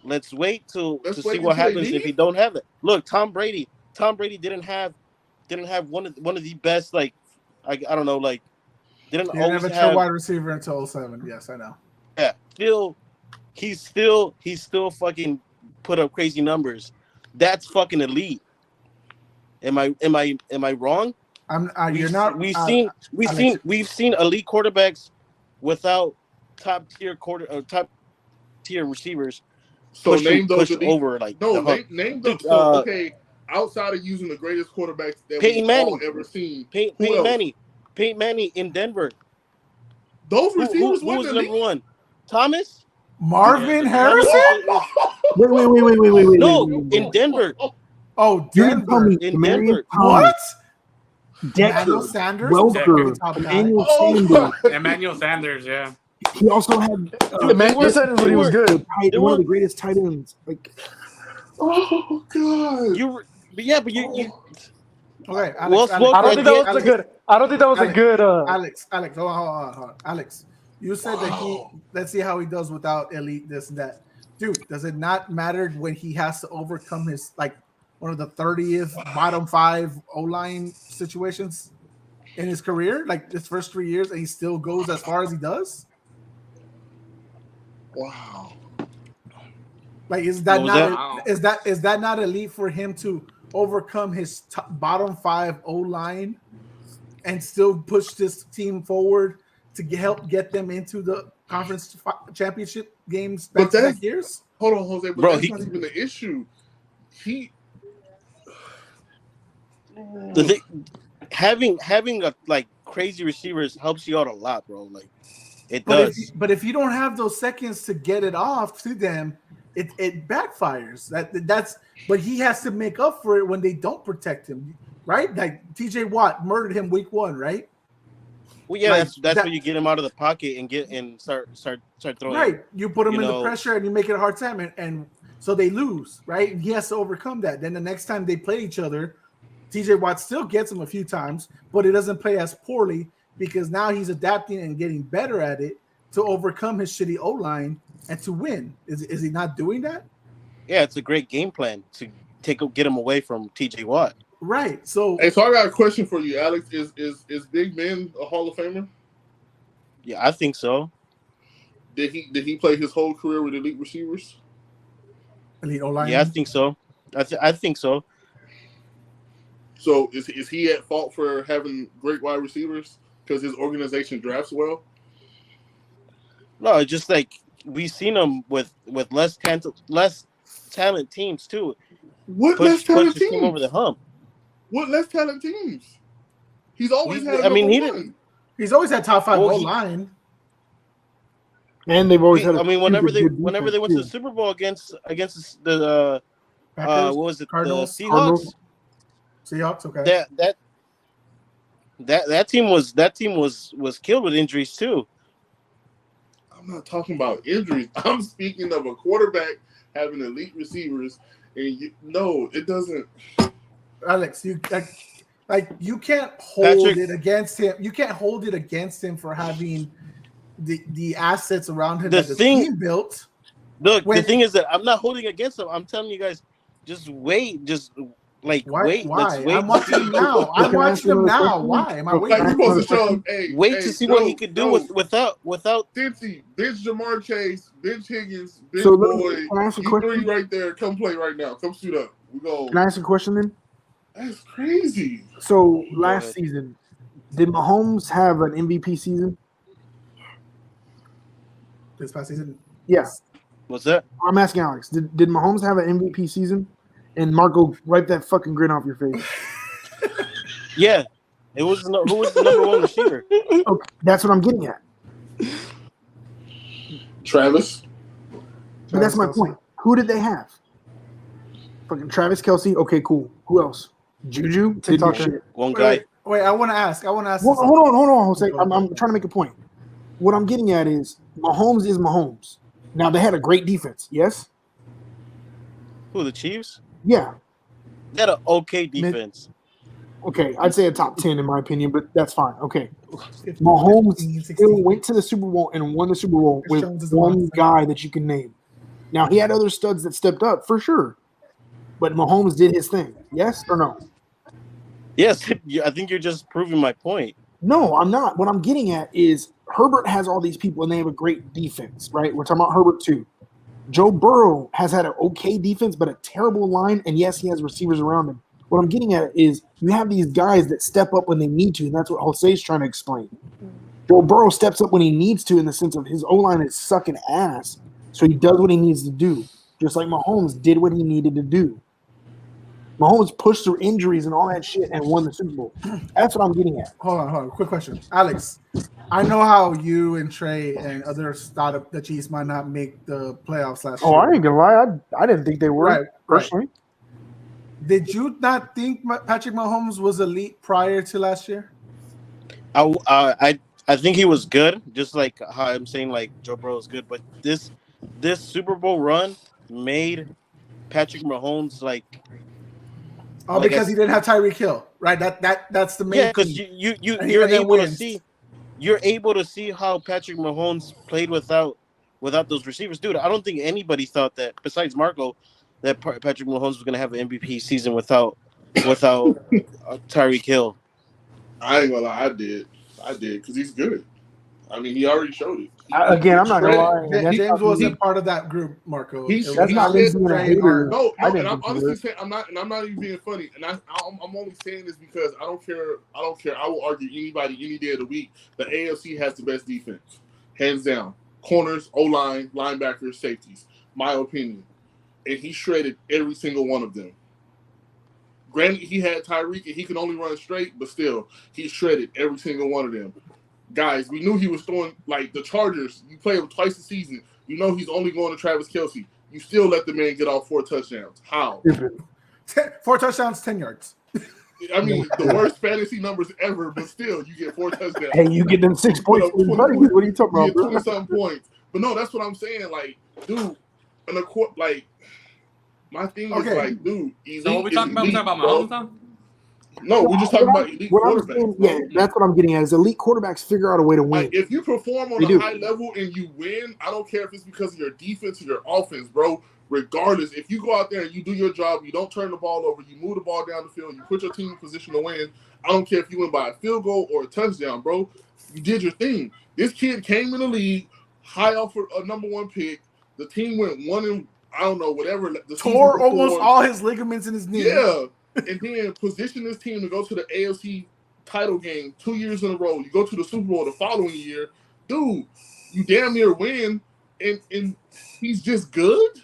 Speaker 7: to see what happens if he don't have it. Look, Tom Brady didn't have one of the best, like, I don't know, like, didn't
Speaker 2: He didn't
Speaker 7: always
Speaker 2: have a
Speaker 7: have
Speaker 2: true wide receiver until 07. Yes, I know.
Speaker 7: Yeah, he's still fucking put up crazy numbers. That's fucking elite. Am I wrong?
Speaker 2: You're not.
Speaker 7: We've seen elite quarterbacks without top tier receivers.
Speaker 5: So name those
Speaker 7: push over like
Speaker 5: no
Speaker 7: the
Speaker 5: name those.
Speaker 7: Dude,
Speaker 5: Okay, outside of using the greatest quarterbacks that
Speaker 7: Peyton
Speaker 5: we've all
Speaker 7: Manning.
Speaker 5: ever seen,
Speaker 7: Peyton Manning in Denver.
Speaker 5: those
Speaker 7: Who
Speaker 5: receivers
Speaker 7: was
Speaker 5: weren't
Speaker 7: number
Speaker 5: elite.
Speaker 7: one? Thomas?
Speaker 2: Marvin
Speaker 7: Yeah,
Speaker 2: Harrison.
Speaker 3: Wait.
Speaker 7: No, in Denver.
Speaker 2: Oh,
Speaker 3: You're gonna tell
Speaker 2: Denver.
Speaker 3: me
Speaker 7: In
Speaker 3: Demarius
Speaker 7: Denver.
Speaker 2: What?
Speaker 3: Thomas,
Speaker 2: Emmanuel
Speaker 3: Decker,
Speaker 2: Sanders.
Speaker 3: Welker,
Speaker 2: Top guy.
Speaker 3: Emmanuel
Speaker 5: Oh,
Speaker 3: Sanders.
Speaker 4: Emmanuel Sanders, yeah.
Speaker 3: He also had
Speaker 1: Emmanuel Sanders when he was good.
Speaker 3: one of the greatest tight ends. Like,
Speaker 5: Oh God!
Speaker 7: You.
Speaker 2: Okay, Alex.
Speaker 7: Well
Speaker 2: Alex,
Speaker 7: spoken.
Speaker 1: I don't think that was
Speaker 2: Alex,
Speaker 1: a good. I don't think that was a
Speaker 2: Alex,
Speaker 1: good.
Speaker 2: Alex, hold on. Alex, you said that let's see how he does without elite this and that. Dude, does it not matter when he has to overcome his, like, one of the 30th bottom 5 O-line situations? in his career, like his first 3 years, and he still goes as far as he does?
Speaker 5: Wow.
Speaker 2: Like, is that
Speaker 4: What
Speaker 2: not
Speaker 4: was
Speaker 2: is that not elite for him to overcome his bottom 5 O line and still push this team forward to help get them into the conference championship games back years?
Speaker 5: Hold on, Jose, but
Speaker 7: Bro,
Speaker 5: that's not even the issue.
Speaker 7: The thing, having a like crazy receivers helps you out a lot, bro. Like it does.
Speaker 2: But if you don't have those seconds to get it off to them, it backfires. But he has to make up for it when they don't protect him, right? Like TJ Watt murdered him week 1, right?
Speaker 7: Well, yeah,
Speaker 2: like,
Speaker 7: that's when you get him out of the pocket and start throwing.
Speaker 2: Right, you put him in the
Speaker 7: know,
Speaker 2: pressure and you make it a hard time, and so they lose, right? And he has to overcome that. Then the next time they play each other, TJ Watt still gets him a few times, but he doesn't play as poorly because now he's adapting and getting better at it to overcome his shitty O-line and to win. Is he not doing that?
Speaker 7: Yeah, it's a great game plan to get him away from TJ Watt.
Speaker 2: Right. So
Speaker 5: Hey, so I got a question for you, Alex. Is Big Ben a Hall of Famer?
Speaker 7: Yeah, I think so.
Speaker 5: Did he play his whole career with elite receivers?
Speaker 2: elite O-line.
Speaker 7: Yeah, I think so. I think so.
Speaker 5: So is he at fault for having great wide receivers because his organization drafts well?
Speaker 7: No, it's just like we've seen him with less talent teams too.
Speaker 5: What less talent
Speaker 7: Push his team over
Speaker 5: teams?
Speaker 7: the hump.
Speaker 5: What less talent teams? He's always had.
Speaker 7: I mean, he
Speaker 5: number one.
Speaker 7: didn't.
Speaker 2: He's always had top 5
Speaker 7: Well,
Speaker 2: O-line.
Speaker 3: And they've always had.
Speaker 7: I mean, whenever they
Speaker 3: good
Speaker 7: went to
Speaker 3: defense,
Speaker 7: the Super Bowl against the
Speaker 2: Packers,
Speaker 7: what was it,
Speaker 2: Cardinals,
Speaker 7: the Seahawks?
Speaker 3: Cardinals.
Speaker 2: Seahawks, okay.
Speaker 7: That team was killed with injuries too.
Speaker 5: I'm not talking about injuries. I'm speaking of a quarterback having elite receivers, and no, it doesn't.
Speaker 2: Alex, you can't hold
Speaker 7: Patrick-
Speaker 2: it against him. You can't hold it against him for having the assets around him
Speaker 7: The
Speaker 2: that the
Speaker 7: thing-
Speaker 2: team built.
Speaker 7: Look,
Speaker 2: When-
Speaker 7: the thing is that I'm not holding against them. I'm telling you guys, just wait, wait.
Speaker 2: Why?
Speaker 7: Let's wait.
Speaker 2: I'm watching him now. I'm
Speaker 3: Can I ask
Speaker 2: watching him
Speaker 3: you another
Speaker 2: now.
Speaker 3: question?
Speaker 2: Why? Am I
Speaker 3: Okay.
Speaker 5: Like
Speaker 2: waiting?
Speaker 5: we're supposed to show him. Hey,
Speaker 7: Wait
Speaker 5: hey,
Speaker 7: to see what he could do without.
Speaker 5: Cincy, bench Jamar Chase, bench Higgins, bench
Speaker 3: So
Speaker 5: Boyd.
Speaker 3: can I ask a
Speaker 5: You
Speaker 3: question?
Speaker 5: three right there. Come play right now. Come shoot up. We go.
Speaker 3: Can I ask a question then?
Speaker 5: That's crazy.
Speaker 3: So last
Speaker 7: ahead.
Speaker 3: season, did Mahomes have an MVP season?
Speaker 2: This past season,
Speaker 3: Yes.
Speaker 7: What's that?
Speaker 3: I'm asking Alex. Did Mahomes have an MVP season? And Marco, wipe that fucking grin off your face.
Speaker 7: Yeah, it was. Who was the number 1 receiver?
Speaker 3: Okay, that's what I'm getting at.
Speaker 5: Travis.
Speaker 3: But that's my
Speaker 2: Kelce.
Speaker 3: point. Who did they have? Fucking Travis Kelce. Okay, cool. Who else? Juju. Didn't do
Speaker 2: TikToker.
Speaker 3: shit.
Speaker 7: One guy.
Speaker 2: wait. I want to ask.
Speaker 3: Hold on, Jose. I'm trying to make a point. What I'm getting at is Mahomes is Mahomes. Now they had a great defense. Yes.
Speaker 7: Who, the Chiefs?
Speaker 3: Yeah.
Speaker 7: They had an okay defense.
Speaker 3: Okay. I'd say a top 10 in my opinion, but that's fine. Okay.
Speaker 2: 15,
Speaker 3: Mahomes
Speaker 2: 15,
Speaker 3: still
Speaker 2: 16.
Speaker 3: went to the Super Bowl and won the Super Bowl
Speaker 2: Chris
Speaker 3: with
Speaker 2: Jones is the
Speaker 3: one
Speaker 2: one.
Speaker 3: guy that you can name. Now he had other studs that stepped up for sure, but Mahomes did his thing. Yes or no?
Speaker 7: Yes, I think you're just proving my point.
Speaker 3: No, I'm not. What I'm getting at is Herbert has all these people and they have a great defense, right? We're talking about Herbert too. Joe Burrow has had an okay defense, but a terrible line. And yes, he has receivers around him. What I'm getting at is you have these guys that step up when they need to, and that's what Jose's trying to explain. Joe Burrow steps up when he needs to in the sense of his O-line is sucking ass, so he does what he needs to do, just like Mahomes did what he needed to do. Mahomes pushed through injuries and all that shit and won the Super Bowl. That's what I'm getting at.
Speaker 2: Hold on. Quick question, Alex. I know how you and Trey and others thought the Chiefs might not make the playoffs last year.
Speaker 3: Oh, I ain't gonna lie. I didn't think they were,
Speaker 2: Right.
Speaker 3: personally.
Speaker 2: Did you not think Patrick Mahomes was elite prior to last year?
Speaker 7: I think he was good, just like how I'm saying like Joe Burrow is good, but this Super Bowl run made Patrick Mahomes like.
Speaker 2: Oh, because he didn't have Tyreek Hill, right? That's the main.
Speaker 7: Yeah, because
Speaker 2: thing.
Speaker 7: you're able to see how Patrick Mahomes played without those receivers, dude. I don't think anybody thought that besides Marco that Patrick Mahomes was going to have an MVP season without Tyreek Hill.
Speaker 5: I ain't gonna lie, I did because he's good. I mean, he already showed it.
Speaker 3: Again, I'm not gonna lie. That's
Speaker 2: James
Speaker 3: not
Speaker 2: wasn't
Speaker 3: me-
Speaker 2: part of that group, Marco.
Speaker 5: He-
Speaker 2: It was
Speaker 3: that's not me
Speaker 5: said-
Speaker 3: being a
Speaker 2: Trey and
Speaker 3: hater.
Speaker 2: Art.
Speaker 5: No,
Speaker 3: I didn't
Speaker 5: and I'm
Speaker 3: think he
Speaker 5: honestly
Speaker 3: was.
Speaker 5: saying I'm not even being funny, and I'm only saying this because I don't care. I will argue anybody any day of the week. The AFC has the best defense, hands down. Corners, O-line, linebackers, safeties. My opinion, and he shredded every single one of them. Granted, he had Tyreek, and he can only run straight, but still, he shredded every single one of them. Guys, we knew he was throwing like the Chargers. You play him twice a season. You know he's only going to Travis Kelce. You still let the man get off 4 touchdowns. How?
Speaker 3: Stupid.
Speaker 2: 4 touchdowns, 10 yards.
Speaker 5: I mean, the worst fantasy numbers ever, but still, you get 4 touchdowns.
Speaker 3: Hey, you get them 6 points.
Speaker 5: Put up 20
Speaker 3: What are you talking
Speaker 5: You
Speaker 3: about,
Speaker 5: get
Speaker 3: bro?
Speaker 5: 20-something points. But no, that's what I'm saying. Like, dude, in a court, like, my thing is like, dude, elite
Speaker 4: So what we talking about? We
Speaker 5: elite,
Speaker 4: talking about Mahomes
Speaker 5: bro.
Speaker 4: now?
Speaker 5: No, we're just talking about elite
Speaker 3: What I'm
Speaker 5: quarterbacks.
Speaker 3: saying,
Speaker 5: bro.
Speaker 3: yeah, that's what I'm getting at. Is elite quarterbacks figure out a way to win.
Speaker 5: Like, if you perform on
Speaker 3: They
Speaker 5: a
Speaker 3: do.
Speaker 5: high level and you win, I don't care if it's because of your defense or your offense, bro. Regardless, if you go out there and you do your job, you don't turn the ball over, you move the ball down the field, you put your team in position to win. I don't care if you win by a field goal or a touchdown, bro. You did your thing. This kid came in the league high off a number 1 pick. The team went 1 and I don't know whatever. The season
Speaker 2: Tore almost
Speaker 5: before.
Speaker 2: all his ligaments in his knee.
Speaker 5: Yeah, and then position this team to go to the AFC title game 2 years in a row. You go to the Super Bowl the following year. Dude, you damn near win, and he's just good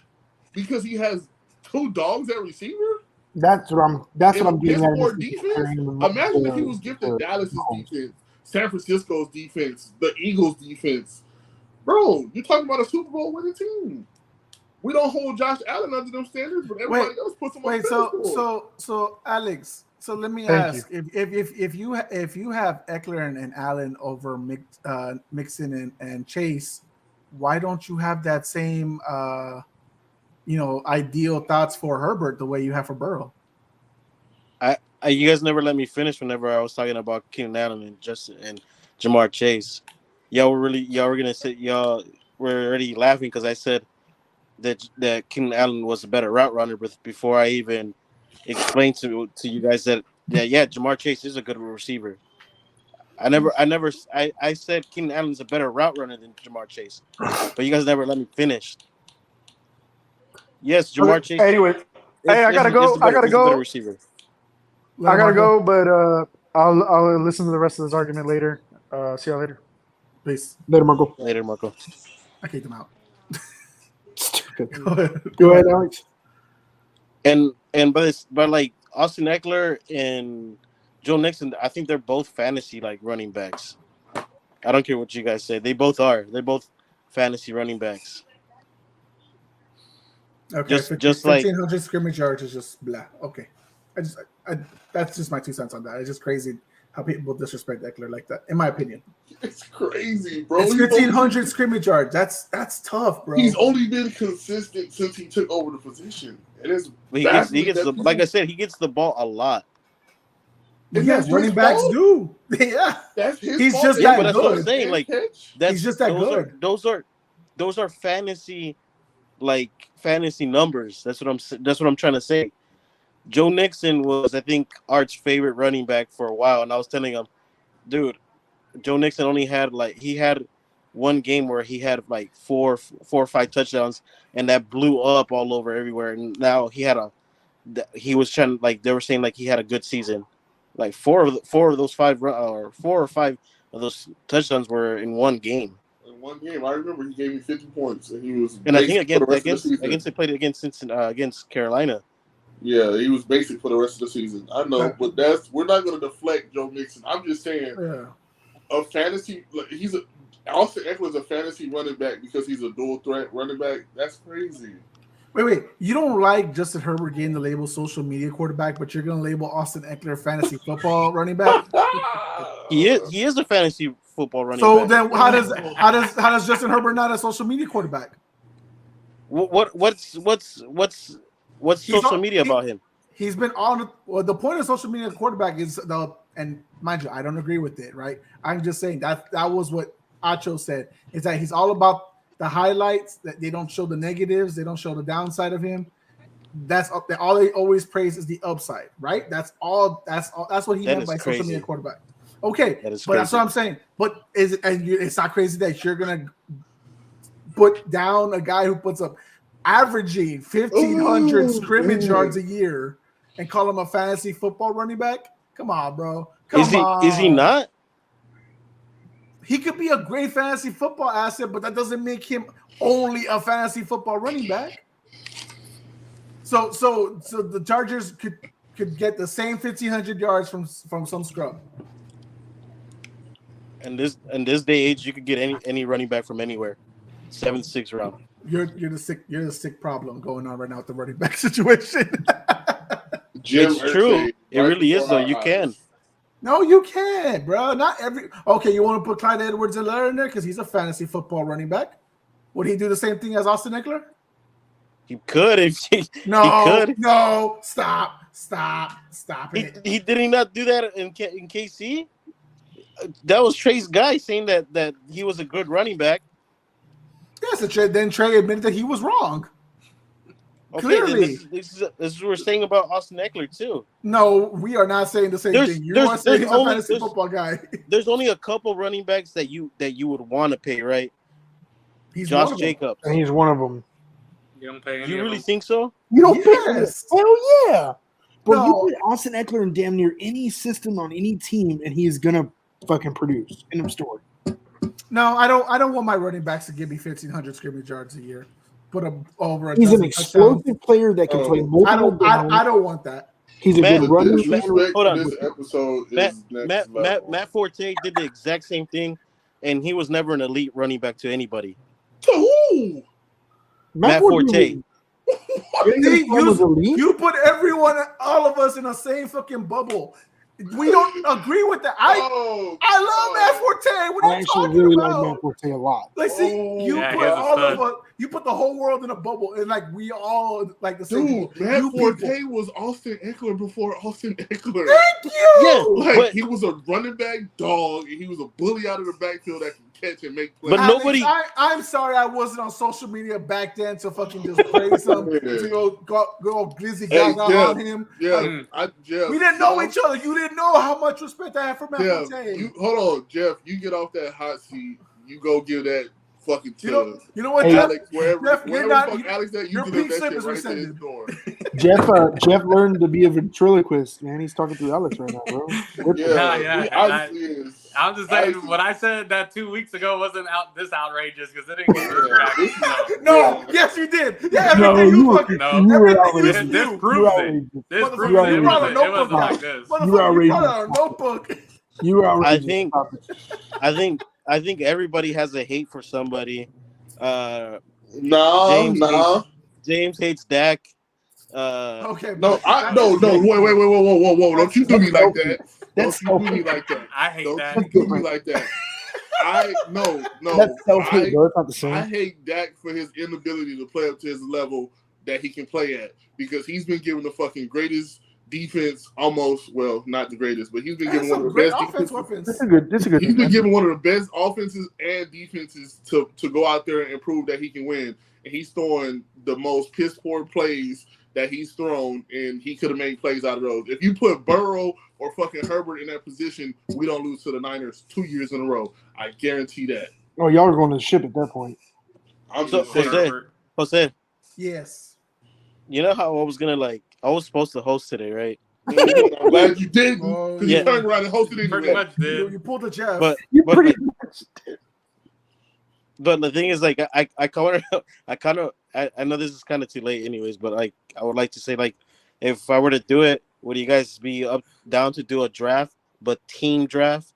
Speaker 5: because he has 2 dogs at receiver.
Speaker 3: That's what I'm getting at.
Speaker 5: Poor defense. Imagine if he was gifted Dallas's defense, San Francisco's defense, the Eagles' defense. Bro, you're talking about a Super Bowl winning team. We don't hold Josh Allen under them standards, but everybody else puts him on
Speaker 2: Wait,
Speaker 5: the pedestal.
Speaker 2: so Alex, so let me
Speaker 1: Thank
Speaker 2: ask if you have Eckler and Allen over Mixon and Chase, why don't you have that same ideal thoughts for Herbert the way you have for Burrow?
Speaker 7: You guys never let me finish whenever I was talking about Keenan Allen and Justin and Jamar Chase. Y'all were already laughing because I said that Keenan Allen was a better route runner, but before I even explained to you guys that Jamar Chase is a good receiver. I said Keenan Allen's a better route runner than Jamar Chase, but you guys never let me finish. Yes, Jamar Chase.
Speaker 1: Anyway, hey, I gotta go. I gotta
Speaker 7: He's a better
Speaker 1: go.
Speaker 7: receiver.
Speaker 1: I gotta go, but I'll listen to the rest of this argument later. See y'all later.
Speaker 2: Peace.
Speaker 3: Later, Marco.
Speaker 7: Later, Marco.
Speaker 2: I kicked him out.
Speaker 3: Stupid.
Speaker 2: Go ahead.
Speaker 3: Go ahead, Alex.
Speaker 7: But like Austin Eckler and Joe Mixon, I think they're both fantasy like running backs. I don't care what you guys say. They both are. They're both fantasy running backs.
Speaker 2: Okay,
Speaker 7: Just like
Speaker 2: 1,500 scrimmage yards is just blah. Okay, that's just my 2 cents on that. It's just crazy how people disrespect Eckler like that, in my opinion.
Speaker 5: It's crazy, bro.
Speaker 2: It's 1,500 scrimmage yards. That's tough, bro.
Speaker 5: He's only been consistent since he took over the position. It is.
Speaker 7: he gets like I said, he gets the ball a lot.
Speaker 2: Yes, running backs do. Yeah,
Speaker 5: That's his
Speaker 2: He's
Speaker 5: fault.
Speaker 2: just
Speaker 7: Yeah,
Speaker 2: that
Speaker 7: but that's what I'm
Speaker 2: good.
Speaker 7: saying. Like that's
Speaker 2: He's just that good.
Speaker 7: Those are fantasy, like fantasy numbers. That's what I'm trying to say. Joe Mixon was, I think, Art's favorite running back for a while, and I was telling him, dude, Joe Mixon only had he had one game where he had like four or five touchdowns, and that blew up all over everywhere. And now he was trying, like they were saying, like he had a good season. Like four of those 5 or 4 or 5 of those touchdowns were in one game.
Speaker 5: In one game, I remember he gave me 50 points, and he was.
Speaker 7: And I think
Speaker 5: against
Speaker 7: they played against Carolina.
Speaker 5: Yeah, he was basic for the rest of the season. I know, but we're not going to deflect Joe Mixon. I'm just saying, a fantasy. Austin Eckler's a fantasy running back because he's a dual threat running back. That's crazy.
Speaker 2: Wait. You don't like Justin Herbert getting the label social media quarterback, but you're going to label Austin Eckler fantasy football running back?
Speaker 7: He is a fantasy football running back.
Speaker 2: So then, how does Justin Herbert not a social media quarterback?
Speaker 7: What's social media about him?
Speaker 2: He's been on. Well, the point of social media quarterback is and mind you, I don't agree with it. Right? I'm just saying that was what Acho said. Is that he's all about the highlights, that they don't show the negatives, they don't show the downside of him. That's all they always praise is the upside, right? That's what he meant by social media quarterback. Okay,
Speaker 7: That is
Speaker 2: but that's
Speaker 7: crazy.
Speaker 2: what I'm saying. But it's not crazy that you're gonna put down a guy who puts up averaging 1,500
Speaker 5: Ooh,
Speaker 2: scrimmage
Speaker 5: man.
Speaker 2: yards a year and call him a fantasy football running back? Come on, bro. Come on.
Speaker 7: Is he not?
Speaker 2: He could be a great fantasy football asset, but that doesn't make him only a fantasy football running back. So the Chargers could get the same 1,500 yards from some scrub.
Speaker 7: In this day age, you could get any running back from anywhere. 7th, 6th round.
Speaker 2: You're the sick problem going on right now with the running back situation.
Speaker 5: Jim
Speaker 7: It's true.
Speaker 5: Irsay,
Speaker 7: It
Speaker 5: right
Speaker 7: really is,
Speaker 5: before
Speaker 7: though.
Speaker 5: our
Speaker 7: You
Speaker 5: eyes.
Speaker 7: can.
Speaker 2: No, you can't, bro. Not every. Okay, you want to put Clyde Edwards-Helaire in there because he's a fantasy football running back? Would he do the same thing as Austin Eckler?
Speaker 7: He could if
Speaker 2: No,
Speaker 7: he could.
Speaker 2: no, stop it.
Speaker 7: He did he not do that in KC? That was Trey's guy saying that he was a good running back.
Speaker 2: Yes, then Trey admitted that he was wrong.
Speaker 7: Okay,
Speaker 2: Clearly.
Speaker 7: then this is what we're saying about Austin Eckler too.
Speaker 2: No, we are not saying the same thing. You are saying he's a fantasy football guy.
Speaker 7: There's only a couple running backs that you would want to pay, right?
Speaker 2: He's one
Speaker 7: Josh
Speaker 2: of them.
Speaker 7: Jacobs.
Speaker 3: And he's one of them.
Speaker 4: You don't pay any
Speaker 7: You
Speaker 4: of
Speaker 7: really
Speaker 4: them.
Speaker 7: think so?
Speaker 3: You don't
Speaker 2: Yes.
Speaker 3: pay hell yeah. But
Speaker 2: No.
Speaker 3: you put Austin Eckler in damn near any system on any team, and he is gonna fucking produce. End of story.
Speaker 2: No, I don't want my running backs to give me 1,500 scrimmage yards a year. Put him over.
Speaker 3: He's an
Speaker 2: dozen touchdowns.
Speaker 3: explosive player that can play
Speaker 5: Oh.
Speaker 3: multiple downs.
Speaker 2: I don't want that.
Speaker 3: He's a
Speaker 7: Matt-
Speaker 3: good
Speaker 5: The
Speaker 3: runner.
Speaker 5: disrespect
Speaker 7: Hold on.
Speaker 5: to this episode is next level.
Speaker 7: Matt Forte did the exact same thing, and he was never an elite running back to anybody.
Speaker 5: To who?
Speaker 7: Matt Forte.
Speaker 2: See, you put all of us in the same fucking bubble. We don't agree with that. I love Matt Forte. What are
Speaker 3: I
Speaker 2: you
Speaker 3: actually
Speaker 2: talking
Speaker 3: really
Speaker 2: about?
Speaker 3: like Matt Forte a lot.
Speaker 2: Like, see, you
Speaker 4: Yeah,
Speaker 2: put
Speaker 4: he's a
Speaker 2: all of
Speaker 4: stud.
Speaker 2: us, you put the whole world in a bubble, and like we all like the same.
Speaker 5: Dude,
Speaker 2: people.
Speaker 5: Matt
Speaker 2: You
Speaker 5: Forte
Speaker 2: people.
Speaker 5: was Austin Eckler before Austin Eckler.
Speaker 2: Thank you.
Speaker 7: Yeah,
Speaker 5: Like
Speaker 7: but-
Speaker 5: he was a running back dog, and he was a bully out of the backfield that can catch and make plays.
Speaker 7: But
Speaker 2: Alex,
Speaker 7: nobody-
Speaker 2: I'm sorry, I wasn't on social media back then to fucking just praise him to go glizzy
Speaker 5: Hey,
Speaker 2: gaga
Speaker 5: Jeff.
Speaker 2: on him.
Speaker 5: Yeah, Jeff.
Speaker 2: We didn't know each other. You didn't know how much respect I have for Matt
Speaker 5: Jeff,
Speaker 2: Forte.
Speaker 5: hold on, Jeff. You get off that hot seat. You go give that fucking
Speaker 2: You
Speaker 5: to
Speaker 2: know what,
Speaker 3: Hey,
Speaker 2: Jeff?
Speaker 5: Alex, wherever
Speaker 2: Jeff, you're
Speaker 5: wherever
Speaker 2: not-
Speaker 5: the fuck Alex that you
Speaker 2: your
Speaker 5: deliver
Speaker 2: pink
Speaker 5: that
Speaker 2: slip
Speaker 5: shit
Speaker 2: is
Speaker 5: right to his
Speaker 2: rescinded.
Speaker 5: door.
Speaker 3: Jeff learned to be a ventriloquist, man. He's talking through Alex right now, bro.
Speaker 4: Yeah,
Speaker 5: he
Speaker 4: I-
Speaker 5: obviously is.
Speaker 4: I'm just saying,
Speaker 5: Obviously.
Speaker 4: what I said that 2 weeks ago wasn't this outrageous because it didn't get this traction. So.
Speaker 2: No, yes, you did. Yeah,
Speaker 3: No,
Speaker 2: everything you
Speaker 3: were-
Speaker 2: fucking.
Speaker 4: No.
Speaker 3: you were
Speaker 2: Everything you
Speaker 3: outrageous.
Speaker 2: said.
Speaker 4: This
Speaker 2: You-
Speaker 4: proves
Speaker 3: You were
Speaker 4: it.
Speaker 3: outrageous.
Speaker 4: This
Speaker 2: Motherfucker,
Speaker 4: proves
Speaker 3: you
Speaker 4: it. It
Speaker 3: brought a
Speaker 4: wasn't
Speaker 2: notebook.
Speaker 4: like this.
Speaker 2: Motherfucker,
Speaker 3: You were
Speaker 2: you
Speaker 3: outrageous.
Speaker 2: brought out a notebook.
Speaker 3: You were outrageous.
Speaker 7: I think everybody has a hate for somebody.
Speaker 5: No,
Speaker 7: James
Speaker 5: no.
Speaker 7: James hates Dak.
Speaker 2: Okay.
Speaker 5: No,
Speaker 2: but-
Speaker 5: no, wait, whoa. Don't you do me like that.
Speaker 3: That's
Speaker 5: Don't you do me like that.
Speaker 4: I hate
Speaker 5: Don't
Speaker 4: that.
Speaker 5: you do me like that. No.
Speaker 3: That's self-hate, bro. It's not the same.
Speaker 5: I hate Dak for his inability to play up to his level that he can play at because he's been given the fucking greatest defense, almost. Well, not the greatest, but he's been given
Speaker 2: That's
Speaker 5: one
Speaker 2: some
Speaker 5: of the
Speaker 2: great
Speaker 5: best
Speaker 2: offense
Speaker 5: defenses.
Speaker 2: weapons.
Speaker 3: This is a good.
Speaker 5: He's been given one of the best offenses and defenses to go out there and prove that he can win. And he's throwing the most piss poor plays that he's thrown, and he could have made plays out of those. If you put Burrow or fucking Herbert in that position, we don't lose to the Niners 2 years in a row. I guarantee that.
Speaker 3: Oh, y'all are going to the ship at that point.
Speaker 5: I'm
Speaker 7: So,
Speaker 5: just saying.
Speaker 7: Jose,
Speaker 2: Yes.
Speaker 7: you know how I was supposed to host today, right?
Speaker 5: I'm glad you didn't,
Speaker 2: Oh,
Speaker 5: because
Speaker 7: yeah.
Speaker 5: you turned around and hosted it
Speaker 4: Pretty
Speaker 5: anyway.
Speaker 4: much
Speaker 2: You
Speaker 4: did.
Speaker 2: pulled a Jeff.
Speaker 7: But
Speaker 3: You
Speaker 7: but
Speaker 3: pretty
Speaker 7: like, but the thing is, like, I know this is kind of too late, anyways. But like, I would like to say, like, if I were to do it, would you guys be down to do a draft, but team draft,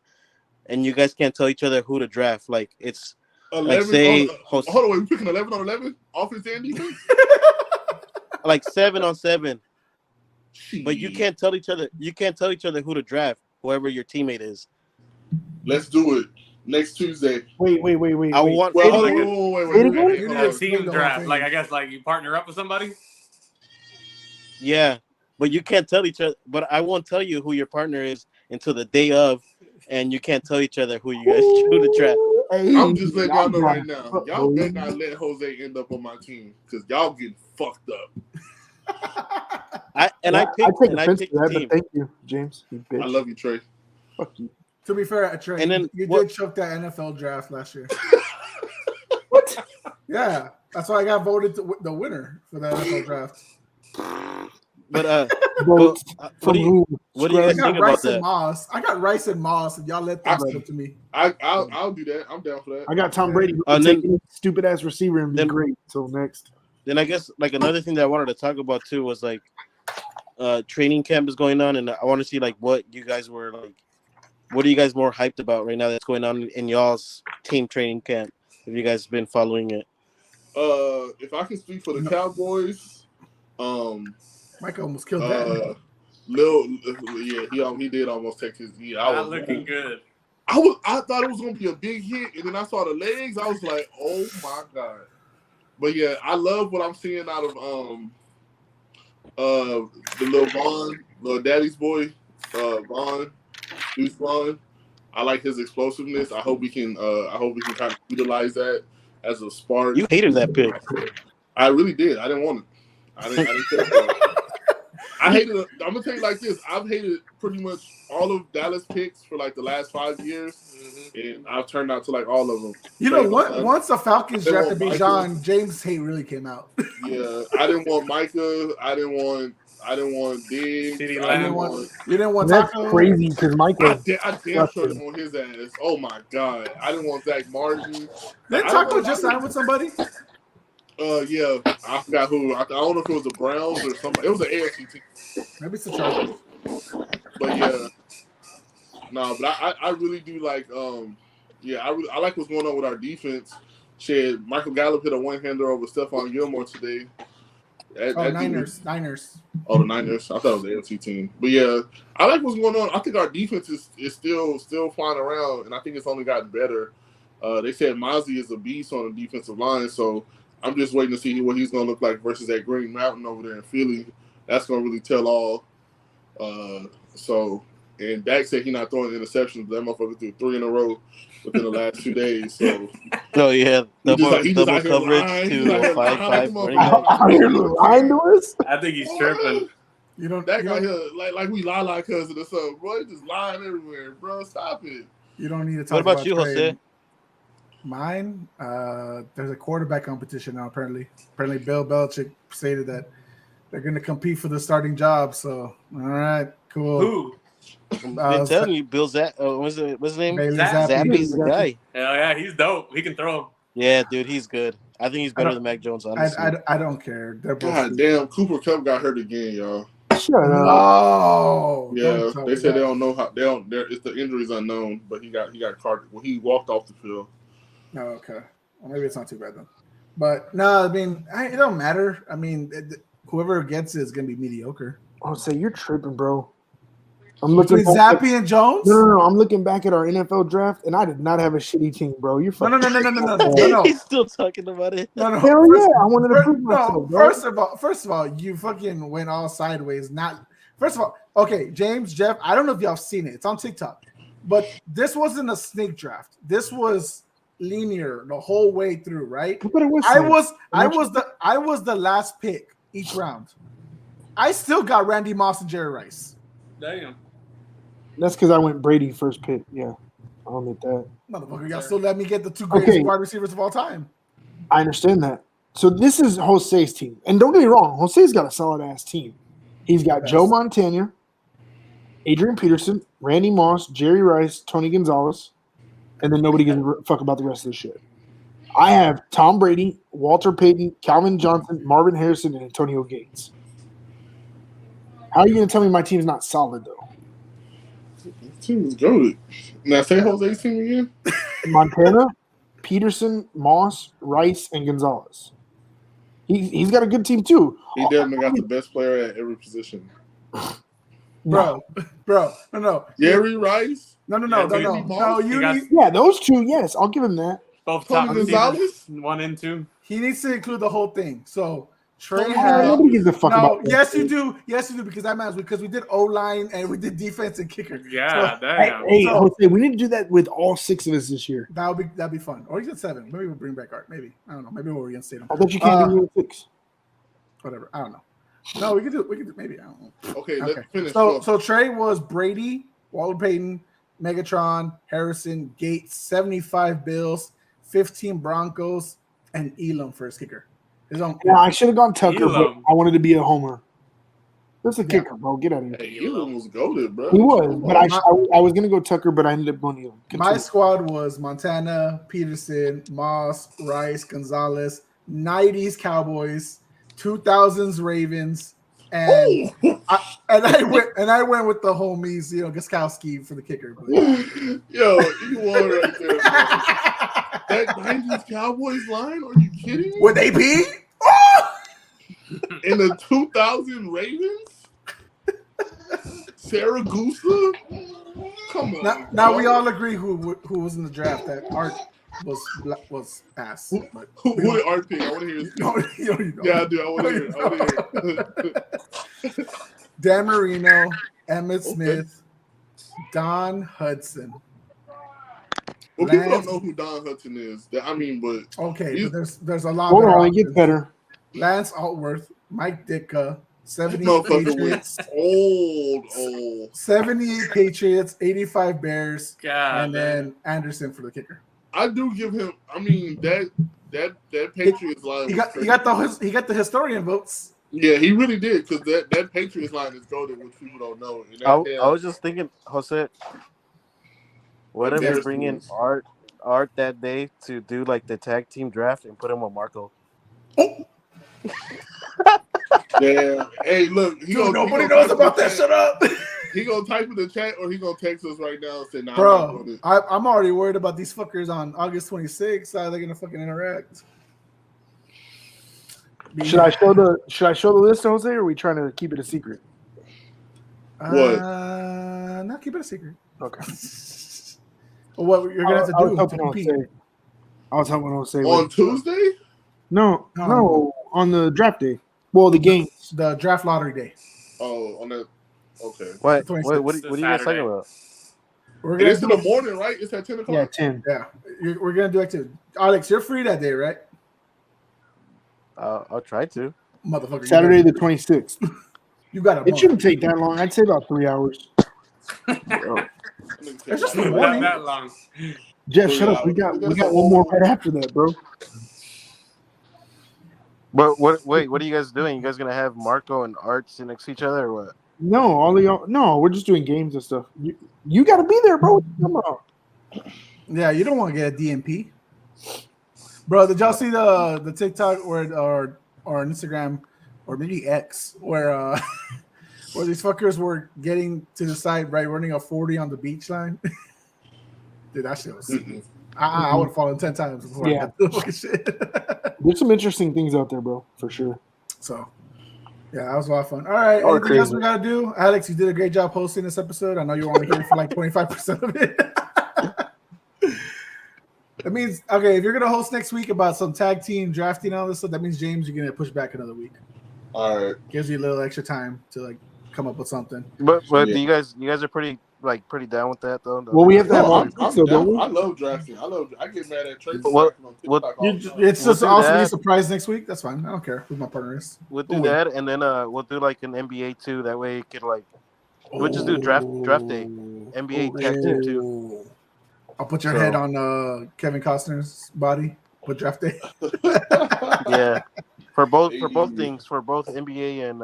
Speaker 7: and you guys can't tell each other who to draft? Like, it's
Speaker 5: 11,
Speaker 7: say-
Speaker 5: hold on, wait, we're picking 11 on 11? Offense and defense?
Speaker 7: like 7-on-7, but you can't tell each other. You can't tell each other who to draft, whoever your teammate is.
Speaker 5: Let's do it. Next Tuesday.
Speaker 3: Wait.
Speaker 7: I want.
Speaker 5: Well,
Speaker 7: hold
Speaker 5: hold
Speaker 7: on.
Speaker 5: on, wait.
Speaker 3: Wait,
Speaker 5: Hold
Speaker 2: you
Speaker 5: on.
Speaker 2: need
Speaker 4: A team
Speaker 2: the
Speaker 4: draft.
Speaker 2: whole
Speaker 4: Like,
Speaker 2: thing.
Speaker 4: I guess, like, you partner up with somebody.
Speaker 7: Yeah, but you can't tell each other. But I won't tell you who your partner is until the day of, and you can't tell each other who you guys choose to draft.
Speaker 3: Hey,
Speaker 5: I'm just letting y'all know
Speaker 3: got
Speaker 5: right now.
Speaker 3: it.
Speaker 5: Y'all better not let Jose end up on my team because y'all getting fucked up.
Speaker 7: I
Speaker 3: take
Speaker 7: picked
Speaker 3: offense
Speaker 7: the
Speaker 3: to that,
Speaker 7: team.
Speaker 3: but thank you, James. You bitch.
Speaker 5: I love you, Trey.
Speaker 3: Fuck you.
Speaker 2: To be fair, Trey,
Speaker 7: And then
Speaker 2: you
Speaker 7: what-
Speaker 2: did choke that NFL draft last year.
Speaker 3: What?
Speaker 2: Yeah, that's why I got voted the winner for the NFL draft.
Speaker 7: But
Speaker 3: Votes
Speaker 7: what
Speaker 3: from
Speaker 7: do you
Speaker 3: who?
Speaker 7: what do you
Speaker 2: I
Speaker 7: guys
Speaker 2: got
Speaker 7: think about
Speaker 2: Rice and
Speaker 7: that?
Speaker 2: Moss. I got Rice and Moss, and y'all let them slip to me.
Speaker 5: I'll do that. I'm down for that.
Speaker 3: I got Tom Brady. Who
Speaker 7: And
Speaker 3: can take
Speaker 7: then-
Speaker 3: any stupid ass receiver and be
Speaker 7: then-
Speaker 3: great. So next,
Speaker 7: Then I guess like another thing that I wanted to talk about too was like training camp is going on, and I want to see like what you guys were like. What are you guys more hyped about right now that's going on in y'all's team training camp? Have you guys been following it?
Speaker 5: If I can speak for the Cowboys,
Speaker 2: Mike almost killed that.
Speaker 5: he did almost take his. Yeah,
Speaker 4: Not looking good.
Speaker 5: I thought it was gonna be a big hit, and then I saw the legs. I was like, oh my god. But yeah, I love what I'm seeing out of the little Vaughn, little daddy's boy, Vaughn, Deuce Vaughn. I like his explosiveness. I hope we can kind of utilize that as a spark.
Speaker 7: You hated that pick.
Speaker 5: I really did. I didn't want it. I didn't care for it. I hated it. I'm gonna tell you like this. I've hated pretty much all of Dallas picks for like the last 5 years, and I've turned out to like all of them.
Speaker 2: You know what? Once the Falcons
Speaker 5: They
Speaker 2: drafted
Speaker 5: want
Speaker 2: Bijan, James' hate really came out.
Speaker 5: Yeah, I didn't want Micah. I didn't want Diggs.
Speaker 4: CeeDee
Speaker 5: I
Speaker 4: Lamb.
Speaker 5: didn't want.
Speaker 2: You didn't want
Speaker 3: that's
Speaker 2: Taco.
Speaker 3: crazy because
Speaker 5: I
Speaker 3: Michael.
Speaker 5: damn sure didn't want his ass. Oh my god, I didn't want Zach Martin.
Speaker 2: Didn't Taco just sign with somebody?
Speaker 5: Yeah, I forgot who. I don't know if it was the Browns or somebody. It was an AFC team.
Speaker 2: Maybe it's the Chargers.
Speaker 5: But yeah, no, but I really do like. I like what's going on with our defense. Shit, Michael Gallup hit a one-hander over Stephon Gilmore today.
Speaker 2: Niners.
Speaker 5: Oh, the Niners. I thought it was the AFC team. But yeah, I like what's going on. I think our defense is still flying around, and I think it's only gotten better. They said Mozzie is a beast on the defensive line, so I'm just waiting to see what he's going to look like versus that Green Mountain over there in Philly. That's going to really tell all. And Dak said he's not throwing interceptions. That motherfucker threw 3 in a row within the last 2 days. So
Speaker 7: Oh yeah,
Speaker 5: he just out
Speaker 7: double
Speaker 5: here
Speaker 7: coverage
Speaker 5: lying.
Speaker 7: to
Speaker 5: He's out here
Speaker 7: 5-5
Speaker 5: lying.
Speaker 7: running back.
Speaker 3: Are you lying to us?
Speaker 4: I think he's tripping.
Speaker 2: You don't.
Speaker 5: That
Speaker 2: You
Speaker 5: guy
Speaker 2: don't,
Speaker 5: here, like we Lala cousin or something, bro. He just lying everywhere, bro. Stop it.
Speaker 2: you don't need to talk
Speaker 7: What about you,
Speaker 2: trade.
Speaker 7: Jose?
Speaker 2: Mine, there's a quarterback competition now. Apparently, Bill Belichick stated that they're going to compete for the starting job. So, all right, cool.
Speaker 4: Who?
Speaker 7: Been telling you, Bill Zapp. What's his name?
Speaker 2: Bailey
Speaker 4: Zapp.
Speaker 7: Zappy's the guy.
Speaker 4: Hell yeah, he's dope. He can throw.
Speaker 7: Yeah, dude, he's good. I think he's better than Mac Jones. Honestly,
Speaker 2: I don't care. They're both.
Speaker 5: God damn, Cooper Kupp got hurt again, y'all.
Speaker 3: Shut up.
Speaker 2: No.
Speaker 5: Yeah,
Speaker 2: Don't tell
Speaker 5: they
Speaker 2: me
Speaker 5: said
Speaker 2: that.
Speaker 5: they don't know how. They don't. It's the injury's unknown, but he got carted when he walked off the field.
Speaker 2: Oh, okay. Well, maybe it's not too bad then. But no, I mean, it don't matter. I mean, whoever gets it is going to be mediocre.
Speaker 3: Oh, say you're tripping, bro. I'm looking.
Speaker 2: Between
Speaker 3: back
Speaker 2: Zappy and Jones?
Speaker 3: No. I'm looking back at our NFL draft, and I did not have a shitty team, bro. You're
Speaker 2: No.
Speaker 3: fucking.
Speaker 7: he's still talking about it.
Speaker 2: No.
Speaker 3: Hell
Speaker 2: First-
Speaker 3: yeah, I wanted to prove myself, bro.
Speaker 2: First of all, you fucking went all sideways. First of all, okay, James, Jeff, I don't know if y'all have seen it. It's on TikTok. But this wasn't a snake draft. This was linear the whole way through, right?
Speaker 3: But it was.
Speaker 2: I was the last pick each round. I still got Randy Moss and Jerry Rice.
Speaker 4: Damn.
Speaker 3: That's because I went Brady first pick. Yeah, I'll admit that.
Speaker 2: Motherfucker, y'all still let me get the 2 greatest
Speaker 3: Okay.
Speaker 2: wide receivers of all time.
Speaker 3: I understand that. So this is Jose's team, and don't get me wrong, Jose's got a solid ass team. He's got Joe Montana, Adrian Peterson, Randy Moss, Jerry Rice, Tony Gonzalez, and then nobody gives a fuck about the rest of the shit. I have Tom Brady, Walter Payton, Calvin Johnson, Marvin Harrison, and Antonio Gates. How are you going to tell me my team's not solid, though?
Speaker 5: Team is goated. Now say Jose's team again.
Speaker 3: Montana, Peterson, Moss, Rice, and Gonzalez. He's got a good team, too.
Speaker 5: He definitely got the best player at every position.
Speaker 2: Bro. No.
Speaker 5: Jerry Rice,
Speaker 2: No.
Speaker 5: Randy Moss?
Speaker 2: You
Speaker 4: got-
Speaker 2: need,
Speaker 3: Yeah, those two, yes. I'll give him that.
Speaker 4: Both
Speaker 5: Tony
Speaker 4: top
Speaker 5: Gonzalez?
Speaker 4: receivers, 1 and 2.
Speaker 2: he needs to include the whole thing. So Trey
Speaker 5: Tony
Speaker 2: has
Speaker 3: Nobody gives a fuck about that.
Speaker 2: Yes, you do. Yes, you do, because that matters because we did O-line and we did defense and kicker.
Speaker 4: Yeah,
Speaker 2: So,
Speaker 4: damn.
Speaker 3: Hey,
Speaker 2: So-
Speaker 3: Jose, we need to do that with all 6 of us this year.
Speaker 2: that'd be fun. Or you get 7. Maybe we'll bring back Art. Maybe. I don't know. Maybe we'll reinstate him.
Speaker 3: I bet you can't do 6.
Speaker 2: Whatever. I don't know. No, we could do maybe. I don't know.
Speaker 5: Okay,
Speaker 2: Okay.
Speaker 5: let's finish.
Speaker 2: So Trey was Brady, Walter Payton, Megatron, Harrison, Gates, 75 Bills, 15 Broncos, and Elam for his kicker. His own.
Speaker 3: Yeah, I should have gone Tucker, but
Speaker 4: Elam.
Speaker 3: I wanted to be a homer. That's a
Speaker 2: Yeah.
Speaker 3: kicker, bro. Get out of here.
Speaker 5: Hey, Elam was goated, bro.
Speaker 3: He was, but I was gonna go Tucker, but I ended up going Elam.
Speaker 2: My squad was Montana, Peterson, Moss, Rice, Gonzalez, 90s Cowboys, 2000s Ravens, and I went with the homies, Gaskowski for the kicker. But.
Speaker 5: Yo, you won right there. Bro. That 90s Cowboys line? Are you kidding me?
Speaker 2: Would they be?
Speaker 5: In the 2000 Ravens? Saragusa? Come on.
Speaker 2: Now we all agree who was in the draft that Art was ass. But
Speaker 5: Who did Art pick? I want to hear his pick.
Speaker 2: you know.
Speaker 5: Yeah, I do. I want to hear it.
Speaker 2: Dan Marino, Emmett Smith, Don Hudson.
Speaker 5: Well, people don't know who Don Hudson is. But
Speaker 2: Okay, but there's a lot.
Speaker 3: Hold on, it gets better.
Speaker 2: Lance Altworth, Mike Ditka, 78
Speaker 5: motherfucker
Speaker 2: Patriots,
Speaker 5: was old.
Speaker 2: 78 Patriots, 85 Bears,
Speaker 4: God,
Speaker 2: and then Anderson for the kicker.
Speaker 5: I do give him. That Patriots line.
Speaker 2: He got the historian votes.
Speaker 5: Yeah, he really did because that Patriots line is golden, which people don't know. And
Speaker 7: I was just thinking, Jose, what if we bring in Art that day to do like the tag team draft and put him on Marco?
Speaker 5: Yeah. Hey, look.
Speaker 2: Nobody knows about that. Shut up.
Speaker 5: He gonna type in the chat or he gonna text us right now and say, "Nah,
Speaker 2: Bro, I'm already worried about these fuckers on August 26th. How are they gonna fucking interact?
Speaker 3: Should I show the list, Jose, or are we trying to keep it a secret?
Speaker 5: What?
Speaker 2: Not keep it a secret.
Speaker 3: Okay.
Speaker 2: Well, what you're gonna have to do to compete.
Speaker 3: I was helping Jose.
Speaker 5: On Tuesday?
Speaker 3: No, on the draft day. Well, the game.
Speaker 2: The draft lottery day.
Speaker 5: Oh, on that. Okay.
Speaker 7: What?
Speaker 2: The
Speaker 7: What are you guys
Speaker 4: Saturday.
Speaker 7: talking about?
Speaker 2: We're
Speaker 5: And
Speaker 2: gonna
Speaker 5: it's in the morning, right? It's at 10 o'clock.
Speaker 3: Yeah, 10.
Speaker 2: Yeah, we're gonna do activity. Alex, you're free that day, right?
Speaker 7: I'll try to.
Speaker 2: Motherfucker.
Speaker 3: Saturday the 26th.
Speaker 2: You got a
Speaker 3: It
Speaker 2: month.
Speaker 3: shouldn't take that long. I'd say about 3 hours.
Speaker 2: It's just the
Speaker 4: Not
Speaker 2: morning.
Speaker 4: that long.
Speaker 3: Jeff, shut up. We got one more right after that, bro.
Speaker 7: But wait, what are you guys doing? You guys gonna have Marco and Art sit next to each other or what?
Speaker 3: No, we're just doing games and stuff. You got to be there, bro. What you talking about?
Speaker 2: Yeah, you don't want to get a DMP. Bro, did y'all see the TikTok or Instagram or maybe X where where these fuckers were getting to the side by running a 40 on the beach line? Dude, that shit was I would have fallen 10 times before I got to the fucking shit.
Speaker 3: There's some interesting things out there, bro, for sure.
Speaker 2: So yeah, that was a lot of fun. All right,
Speaker 3: Or
Speaker 2: anything else
Speaker 3: crazy.
Speaker 2: we gotta do? Alex, you did a great job hosting this episode. I know you were only here for like 25% of it. That means if you're gonna host next week about some tag team drafting and all this stuff, that means James, you're gonna push back another week.
Speaker 5: All right.
Speaker 2: Gives you a little extra time to like come up with something.
Speaker 7: But
Speaker 5: Yeah.
Speaker 7: you guys are pretty down with that though.
Speaker 3: Well, we have to have
Speaker 5: No,
Speaker 3: all
Speaker 5: I'm
Speaker 3: so don't
Speaker 5: down.
Speaker 3: we?
Speaker 5: I love drafting. I get mad at Tracy.
Speaker 7: What-
Speaker 5: drafting on
Speaker 7: what-
Speaker 5: TikTok all the time.
Speaker 2: It's just
Speaker 7: do
Speaker 2: also be a
Speaker 7: that.
Speaker 2: surprise next week. That's fine. I don't care who my partner is.
Speaker 7: We'll do that, and then we'll do like an NBA too. That way, it could like we'll just do draft day, NBA tag team too.
Speaker 2: I'll put your
Speaker 7: So-
Speaker 2: head on Kevin Costner's body. Put draft day.
Speaker 7: Yeah, for both
Speaker 5: Hey.
Speaker 7: things, for both NBA and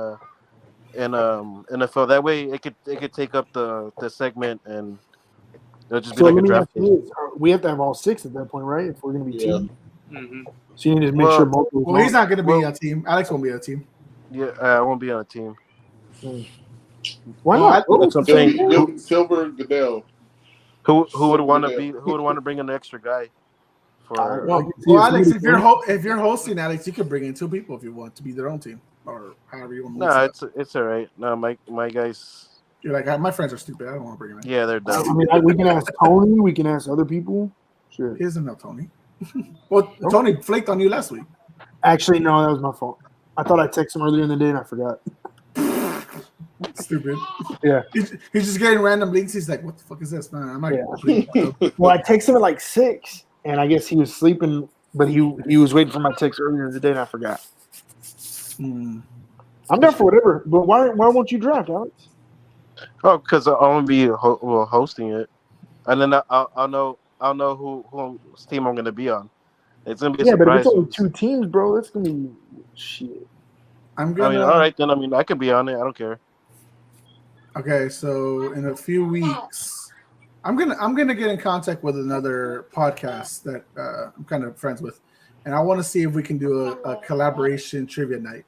Speaker 7: NFL. That way, it could take up the segment, and it'll just be
Speaker 3: So
Speaker 7: like
Speaker 3: let
Speaker 7: a
Speaker 3: me
Speaker 7: draft
Speaker 3: ask
Speaker 7: day.
Speaker 3: you this. We have to have all 6 at that point, right? If we're going to be
Speaker 5: Yeah.
Speaker 3: team.
Speaker 4: Mm-hmm.
Speaker 3: So you need to make
Speaker 7: Well-
Speaker 3: sure both of
Speaker 2: Well, he's not going to be
Speaker 7: Well-
Speaker 2: on a team. Alex won't be on a team.
Speaker 7: Yeah, I won't be on a team.
Speaker 3: Why
Speaker 2: Well,
Speaker 3: not?
Speaker 7: That's what I'm saying.
Speaker 5: Silver Goodell.
Speaker 7: Who would want to bring an extra guy? For
Speaker 2: Well,
Speaker 3: see if
Speaker 2: Alex,
Speaker 3: somebody-
Speaker 2: if you're hosting, Alex, you can bring in 2 people if you want to be their own team or however you want to.
Speaker 7: no, it's all right. No, my guys,
Speaker 2: You're like, my friends are stupid. I don't want to bring them in.
Speaker 7: yeah, they're
Speaker 3: I
Speaker 7: dumb.
Speaker 3: mean, we can ask Tony. We can ask other people. Sure.
Speaker 2: He doesn't know Tony. Well, Tony flaked on you last week.
Speaker 3: Actually, no, that was my fault. I thought I texted him earlier in the day and I forgot.
Speaker 2: Stupid.
Speaker 3: Yeah.
Speaker 2: He's just getting random links. He's like, what the fuck is this? Man, I'm
Speaker 3: Yeah.
Speaker 2: like,
Speaker 3: Well, I texted him at like 6, and I guess he was sleeping, but he was waiting for my text earlier in the day and I forgot. I'm down for whatever, but why won't you draft, Alex?
Speaker 7: Oh, because I won't be hosting it. and then I'll know whose team I'm gonna be on. It's gonna be a
Speaker 3: Yeah, but if
Speaker 7: surprise.
Speaker 3: it's only 2 teams, bro, that's gonna be shit.
Speaker 2: I'm
Speaker 7: I
Speaker 2: gonna.
Speaker 7: mean, all right then. I mean, I could be on it. I don't care.
Speaker 2: Okay, so in a few weeks, I'm gonna get in contact with another podcast that I'm kind of friends with, and I want to see if we can do a collaboration trivia night.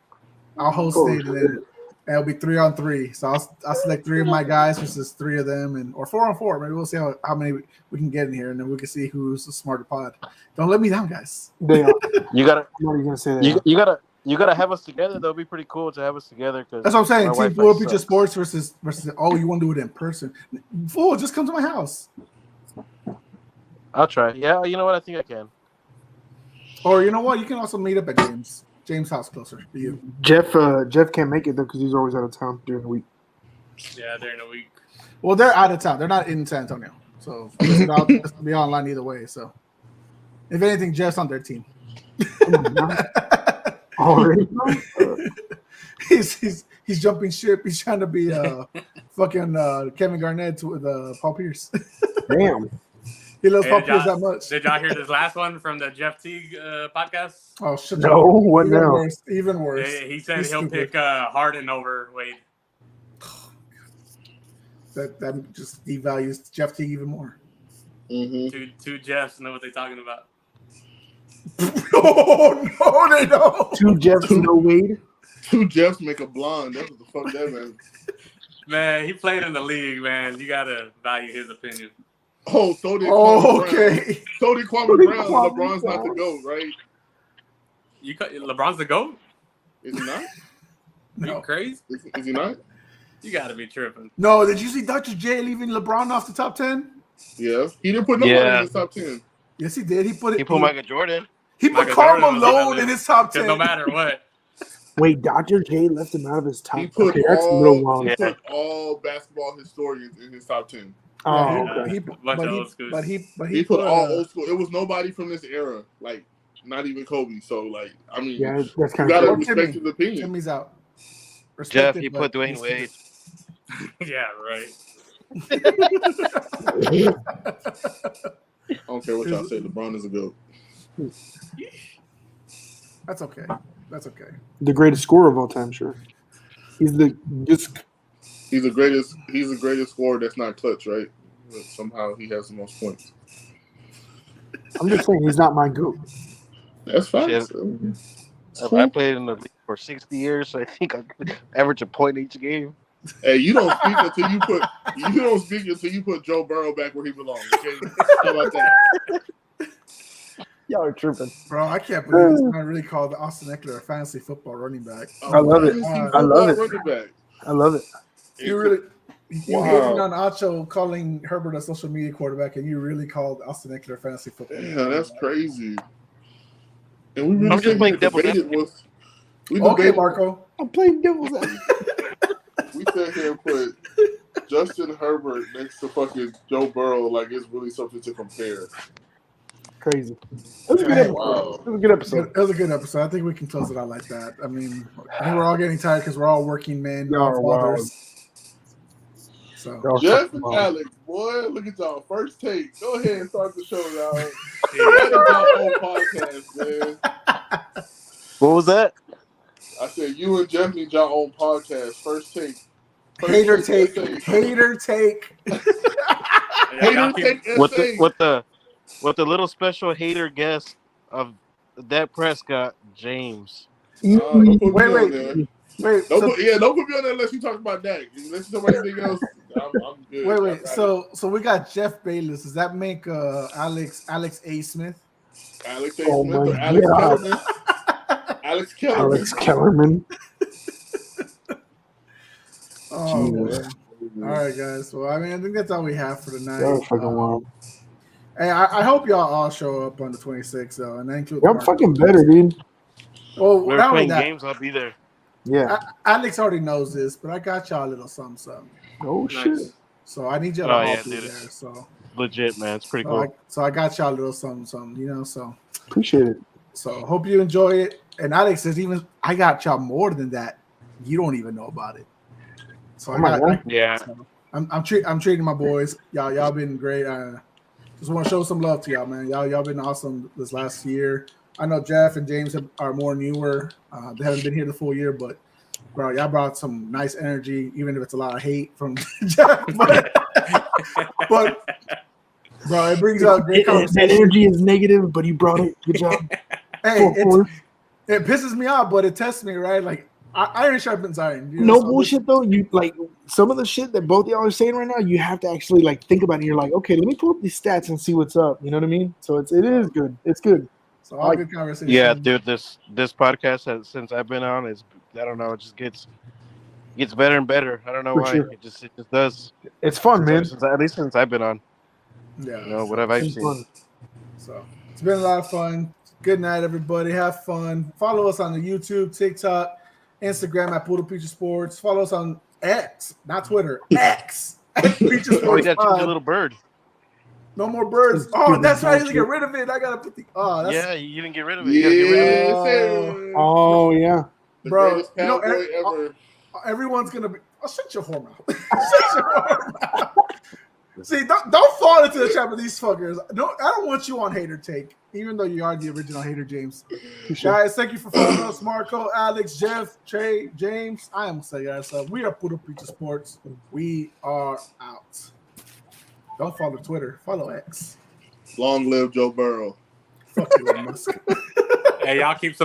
Speaker 2: I'll host it, and then it'll be 3-on-3. So I'll select 3 of my guys versus 3 of them, or 4-on-4. Maybe we'll see how many we can get in here, and then we can see who's the smarter pod. Don't let me down, guys.
Speaker 3: They are.
Speaker 7: You gotta,
Speaker 3: I'm not even gonna say that.
Speaker 7: you gotta have us together. That'll be pretty cool to have us together. Cause
Speaker 2: That's what I'm saying.
Speaker 7: my
Speaker 2: Team
Speaker 7: Wi-Fi
Speaker 2: Puro Pinche
Speaker 7: sucks.
Speaker 2: Sports versus. Oh, you want to do it in person? Fool, just come to my house.
Speaker 7: I'll try. Yeah, you know what? I think I can.
Speaker 2: Or you know what? You can also meet up at James' house closer to you.
Speaker 3: Jeff can't make it though because he's always out of town during the week.
Speaker 4: Yeah, during the week.
Speaker 2: Well, they're out of town. They're not in San Antonio, so it'll be online either way. So, if anything, Jeff's on their team.
Speaker 3: Already?
Speaker 2: He's jumping ship. He's trying to be fucking Kevin Garnett with Paul Pierce.
Speaker 3: Damn.
Speaker 2: He loves
Speaker 4: Hey,
Speaker 2: Paul Pierce that much.
Speaker 4: Did y'all hear this last one from the Jeff Teague podcast?
Speaker 2: Oh shit!
Speaker 3: No, what
Speaker 2: even
Speaker 3: now?
Speaker 2: Worse, even worse.
Speaker 4: He said
Speaker 2: He's
Speaker 4: he'll
Speaker 2: stupid.
Speaker 4: pick Harden over Wade.
Speaker 2: That just devalues Jeff Teague even more.
Speaker 5: Mm-hmm.
Speaker 4: Two Jeffs know what they're talking about.
Speaker 2: Oh no, they don't.
Speaker 3: 2 Jeffs, no Wade.
Speaker 5: 2 Jeffs make a blonde. That's what the fuck that man.
Speaker 4: Man, he played in the league, man. You gotta value his opinion.
Speaker 5: Oh, so did Kwame
Speaker 2: Oh,
Speaker 5: Brown.
Speaker 2: okay.
Speaker 5: So did Kwame
Speaker 3: So did
Speaker 5: Brown.
Speaker 3: Kwame
Speaker 5: LeBron's not the
Speaker 3: Brown.
Speaker 5: GOAT, right?
Speaker 4: LeBron's the GOAT?
Speaker 5: Is he not?
Speaker 4: Are
Speaker 2: No.
Speaker 4: you crazy?
Speaker 5: Is he not?
Speaker 4: You gotta be tripping.
Speaker 2: No, did you see Dr. J leaving LeBron off the top 10?
Speaker 5: Yeah. He didn't put nobody
Speaker 7: Yeah.
Speaker 5: in his top 10.
Speaker 2: Yes, he did. He put
Speaker 7: He put Michael Jordan.
Speaker 2: He put
Speaker 4: Michael
Speaker 2: Karl
Speaker 4: Jordan was on that
Speaker 2: Malone in
Speaker 4: list.
Speaker 2: his top
Speaker 4: Because
Speaker 2: 10.
Speaker 4: no matter what,
Speaker 3: Wait, Dr. J left him out of his top.
Speaker 5: He put
Speaker 3: Okay, that's a little
Speaker 5: all
Speaker 3: long.
Speaker 5: he
Speaker 7: Yeah.
Speaker 5: put all basketball historians in his top 10.
Speaker 3: Oh,
Speaker 2: Yeah,
Speaker 3: okay.
Speaker 2: he,
Speaker 4: Bunch
Speaker 2: but,
Speaker 4: of
Speaker 2: he,
Speaker 4: old schools.
Speaker 2: but he
Speaker 5: He put all
Speaker 2: uh,
Speaker 5: old school. It was nobody from this era. Like, not even Kobe. So, like, I mean,
Speaker 3: Yeah, that's
Speaker 5: you
Speaker 3: kind
Speaker 5: gotta
Speaker 3: of
Speaker 2: Or
Speaker 5: respect
Speaker 2: Timmy.
Speaker 5: his opinion.
Speaker 2: Timmy's out.
Speaker 7: Jeff,
Speaker 2: Respected,
Speaker 7: he
Speaker 2: but
Speaker 7: put Dwayne
Speaker 2: he's
Speaker 7: Wade.
Speaker 4: yeah, right.
Speaker 5: I don't care what y'all say. LeBron is a GOAT.
Speaker 2: That's okay. That's okay.
Speaker 3: the greatest scorer of all time. Sure, he's the just.
Speaker 5: He's the greatest scorer that's not clutch, right? But somehow he has the most points.
Speaker 3: I'm just saying he's not my goat.
Speaker 5: That's fine.
Speaker 7: Shit. I played in the league for 60 years, so I think I could average a point each game.
Speaker 5: Hey, you don't speak until you put Joe Burrow back where he belongs. Okay, how about that?
Speaker 3: Y'all are tripping.
Speaker 2: Bro, I can't believe this man really called Austin Eckler a fantasy football running back.
Speaker 3: I love it. I love it.
Speaker 5: Running back.
Speaker 3: I love it.
Speaker 2: You really you
Speaker 5: Wow.
Speaker 2: hating on Acho calling Herbert a social media quarterback, and you really called Austin Eckler a fantasy football.
Speaker 5: Yeah, that's crazy. And we really
Speaker 7: I'm just playing devil's
Speaker 5: debated was we
Speaker 2: Okay,
Speaker 5: debated,
Speaker 2: Marco.
Speaker 3: I'm playing devil's advocate.
Speaker 5: we sat here and put Justin Herbert next to fucking Joe Burrow like it's really something to compare.
Speaker 3: Crazy. It was a good
Speaker 2: Hey,
Speaker 3: episode.
Speaker 5: wow.
Speaker 3: It was a good episode.
Speaker 2: It was a good episode. I think we can close it out like that. I mean, I think we're all getting tired because we're all working men,
Speaker 3: Y'all are
Speaker 2: fathers. So
Speaker 3: Y'all
Speaker 5: Jeff
Speaker 3: fucking
Speaker 5: and
Speaker 3: wild.
Speaker 5: Alex, boy, look at y'all. First take. Go ahead and start the show, y'all.
Speaker 4: Yeah.
Speaker 5: That is y'all own podcast, man.
Speaker 7: What was that?
Speaker 5: I said you and Jeff need y'all own podcast. First take.
Speaker 2: hater take,
Speaker 5: essay.
Speaker 2: hater take.
Speaker 4: Yeah,
Speaker 5: Hater
Speaker 4: y'all keep-
Speaker 5: take
Speaker 7: With
Speaker 5: essay.
Speaker 7: the little special hater guest of Dak Prescott, James.
Speaker 5: Don't put me
Speaker 2: Wait,
Speaker 5: on
Speaker 2: wait.
Speaker 5: there.
Speaker 2: Wait,
Speaker 5: Don't
Speaker 2: so,
Speaker 5: put me on there unless you talk about Dak. Unless you talk about anything else, I'm good. I
Speaker 2: wait.
Speaker 5: got
Speaker 2: So we got Jeff Bayless. Does that make Alex A. Smith?
Speaker 5: it. Alex A.
Speaker 3: Oh
Speaker 5: Smith
Speaker 3: my
Speaker 5: or Alex
Speaker 3: God.
Speaker 5: Kellerman. Alex Kellerman.
Speaker 3: Alex Kellerman.
Speaker 2: Oh,
Speaker 3: Jesus.
Speaker 2: boy. All right, guys. Well, I mean, I think that's all we have for tonight.
Speaker 3: Y'all are fucking wild.
Speaker 2: Hey, I hope y'all all show up on the 26th, though, and that includes
Speaker 3: Y'all
Speaker 2: Marco.
Speaker 3: fucking better, dude.
Speaker 2: Well,
Speaker 7: We're
Speaker 2: not only
Speaker 7: playing
Speaker 2: that,
Speaker 7: games. I'll be there.
Speaker 3: Yeah.
Speaker 2: Alex already knows this, but I got y'all a little something.
Speaker 3: Oh
Speaker 4: Nice.
Speaker 3: shit.
Speaker 2: So I need y'all to
Speaker 7: Oh,
Speaker 2: all
Speaker 7: yeah,
Speaker 2: be
Speaker 7: dude.
Speaker 2: there. So,
Speaker 7: Legit, man. It's pretty
Speaker 2: so,
Speaker 7: cool.
Speaker 2: I got y'all a little something, So
Speaker 3: Appreciate it.
Speaker 2: hope you enjoy it. And Alex says, I got y'all more than that. You don't even know about it. So
Speaker 3: Oh my God.
Speaker 7: Yeah.
Speaker 2: I'm treating my boys. Y'all been great. Just want to show some love to y'all, man. Y'all been awesome this last year. I know Jeff and James are more newer. They haven't been here the full year, but bro, y'all brought some nice energy, even if it's a lot of hate from Jeff. But bro, it brings out great conversation.
Speaker 3: That energy is negative, but you brought it. Good job.
Speaker 2: Hey, it pisses me off, but it tests me, right? Like iron sharpens iron. You know?
Speaker 3: No bullshit though. You like some of the shit that both y'all are saying right now. You have to actually like think about it. You're like, okay, let me pull up these stats and see what's up. You know what I mean? So it is good. It's good.
Speaker 2: So all good conversation.
Speaker 7: Yeah, dude. This podcast has, since I've been on, is I don't know. It just gets better and better. I don't know
Speaker 3: For
Speaker 7: why.
Speaker 3: sure.
Speaker 7: It just does.
Speaker 3: It's fun, man.
Speaker 7: At least since I've been on.
Speaker 2: Yeah.
Speaker 7: You know, what have I
Speaker 3: It's
Speaker 7: seen?
Speaker 3: fun.
Speaker 2: So it's been a lot of fun. Good night, everybody. Have fun. Follow us on the YouTube, TikTok, Instagram at Puro Pinche Sports. Follow us on X, not Twitter. X. Pinche Sports.
Speaker 7: Oh, you got
Speaker 2: Pod.
Speaker 7: a little bird.
Speaker 2: No more birds. Oh, that's right. I need to get rid of it. I gotta put the. Oh, that's
Speaker 7: Yeah, you didn't get rid of it. You gotta get rid of it.
Speaker 5: Yes, sir.
Speaker 3: Oh yeah.
Speaker 5: The
Speaker 2: Bro,
Speaker 5: greatest
Speaker 2: you know,
Speaker 5: cowboy ever.
Speaker 2: everyone's gonna be. Oh, shut your whore mouth. Shut your whore mouth. See, don't fall into the trap of these fuckers. I don't want you on hater take, even though you are the original hater, James.
Speaker 3: Sure.
Speaker 2: Guys, thank you for following us, Marco, Alex, Jeff, Trey, James. I am saying guys, we are Puro Pinche Sports. We are out. Don't follow Twitter. Follow X.
Speaker 5: Long live Joe Burrow.
Speaker 2: Fuck you, Elon Musk.
Speaker 4: Hey, y'all keep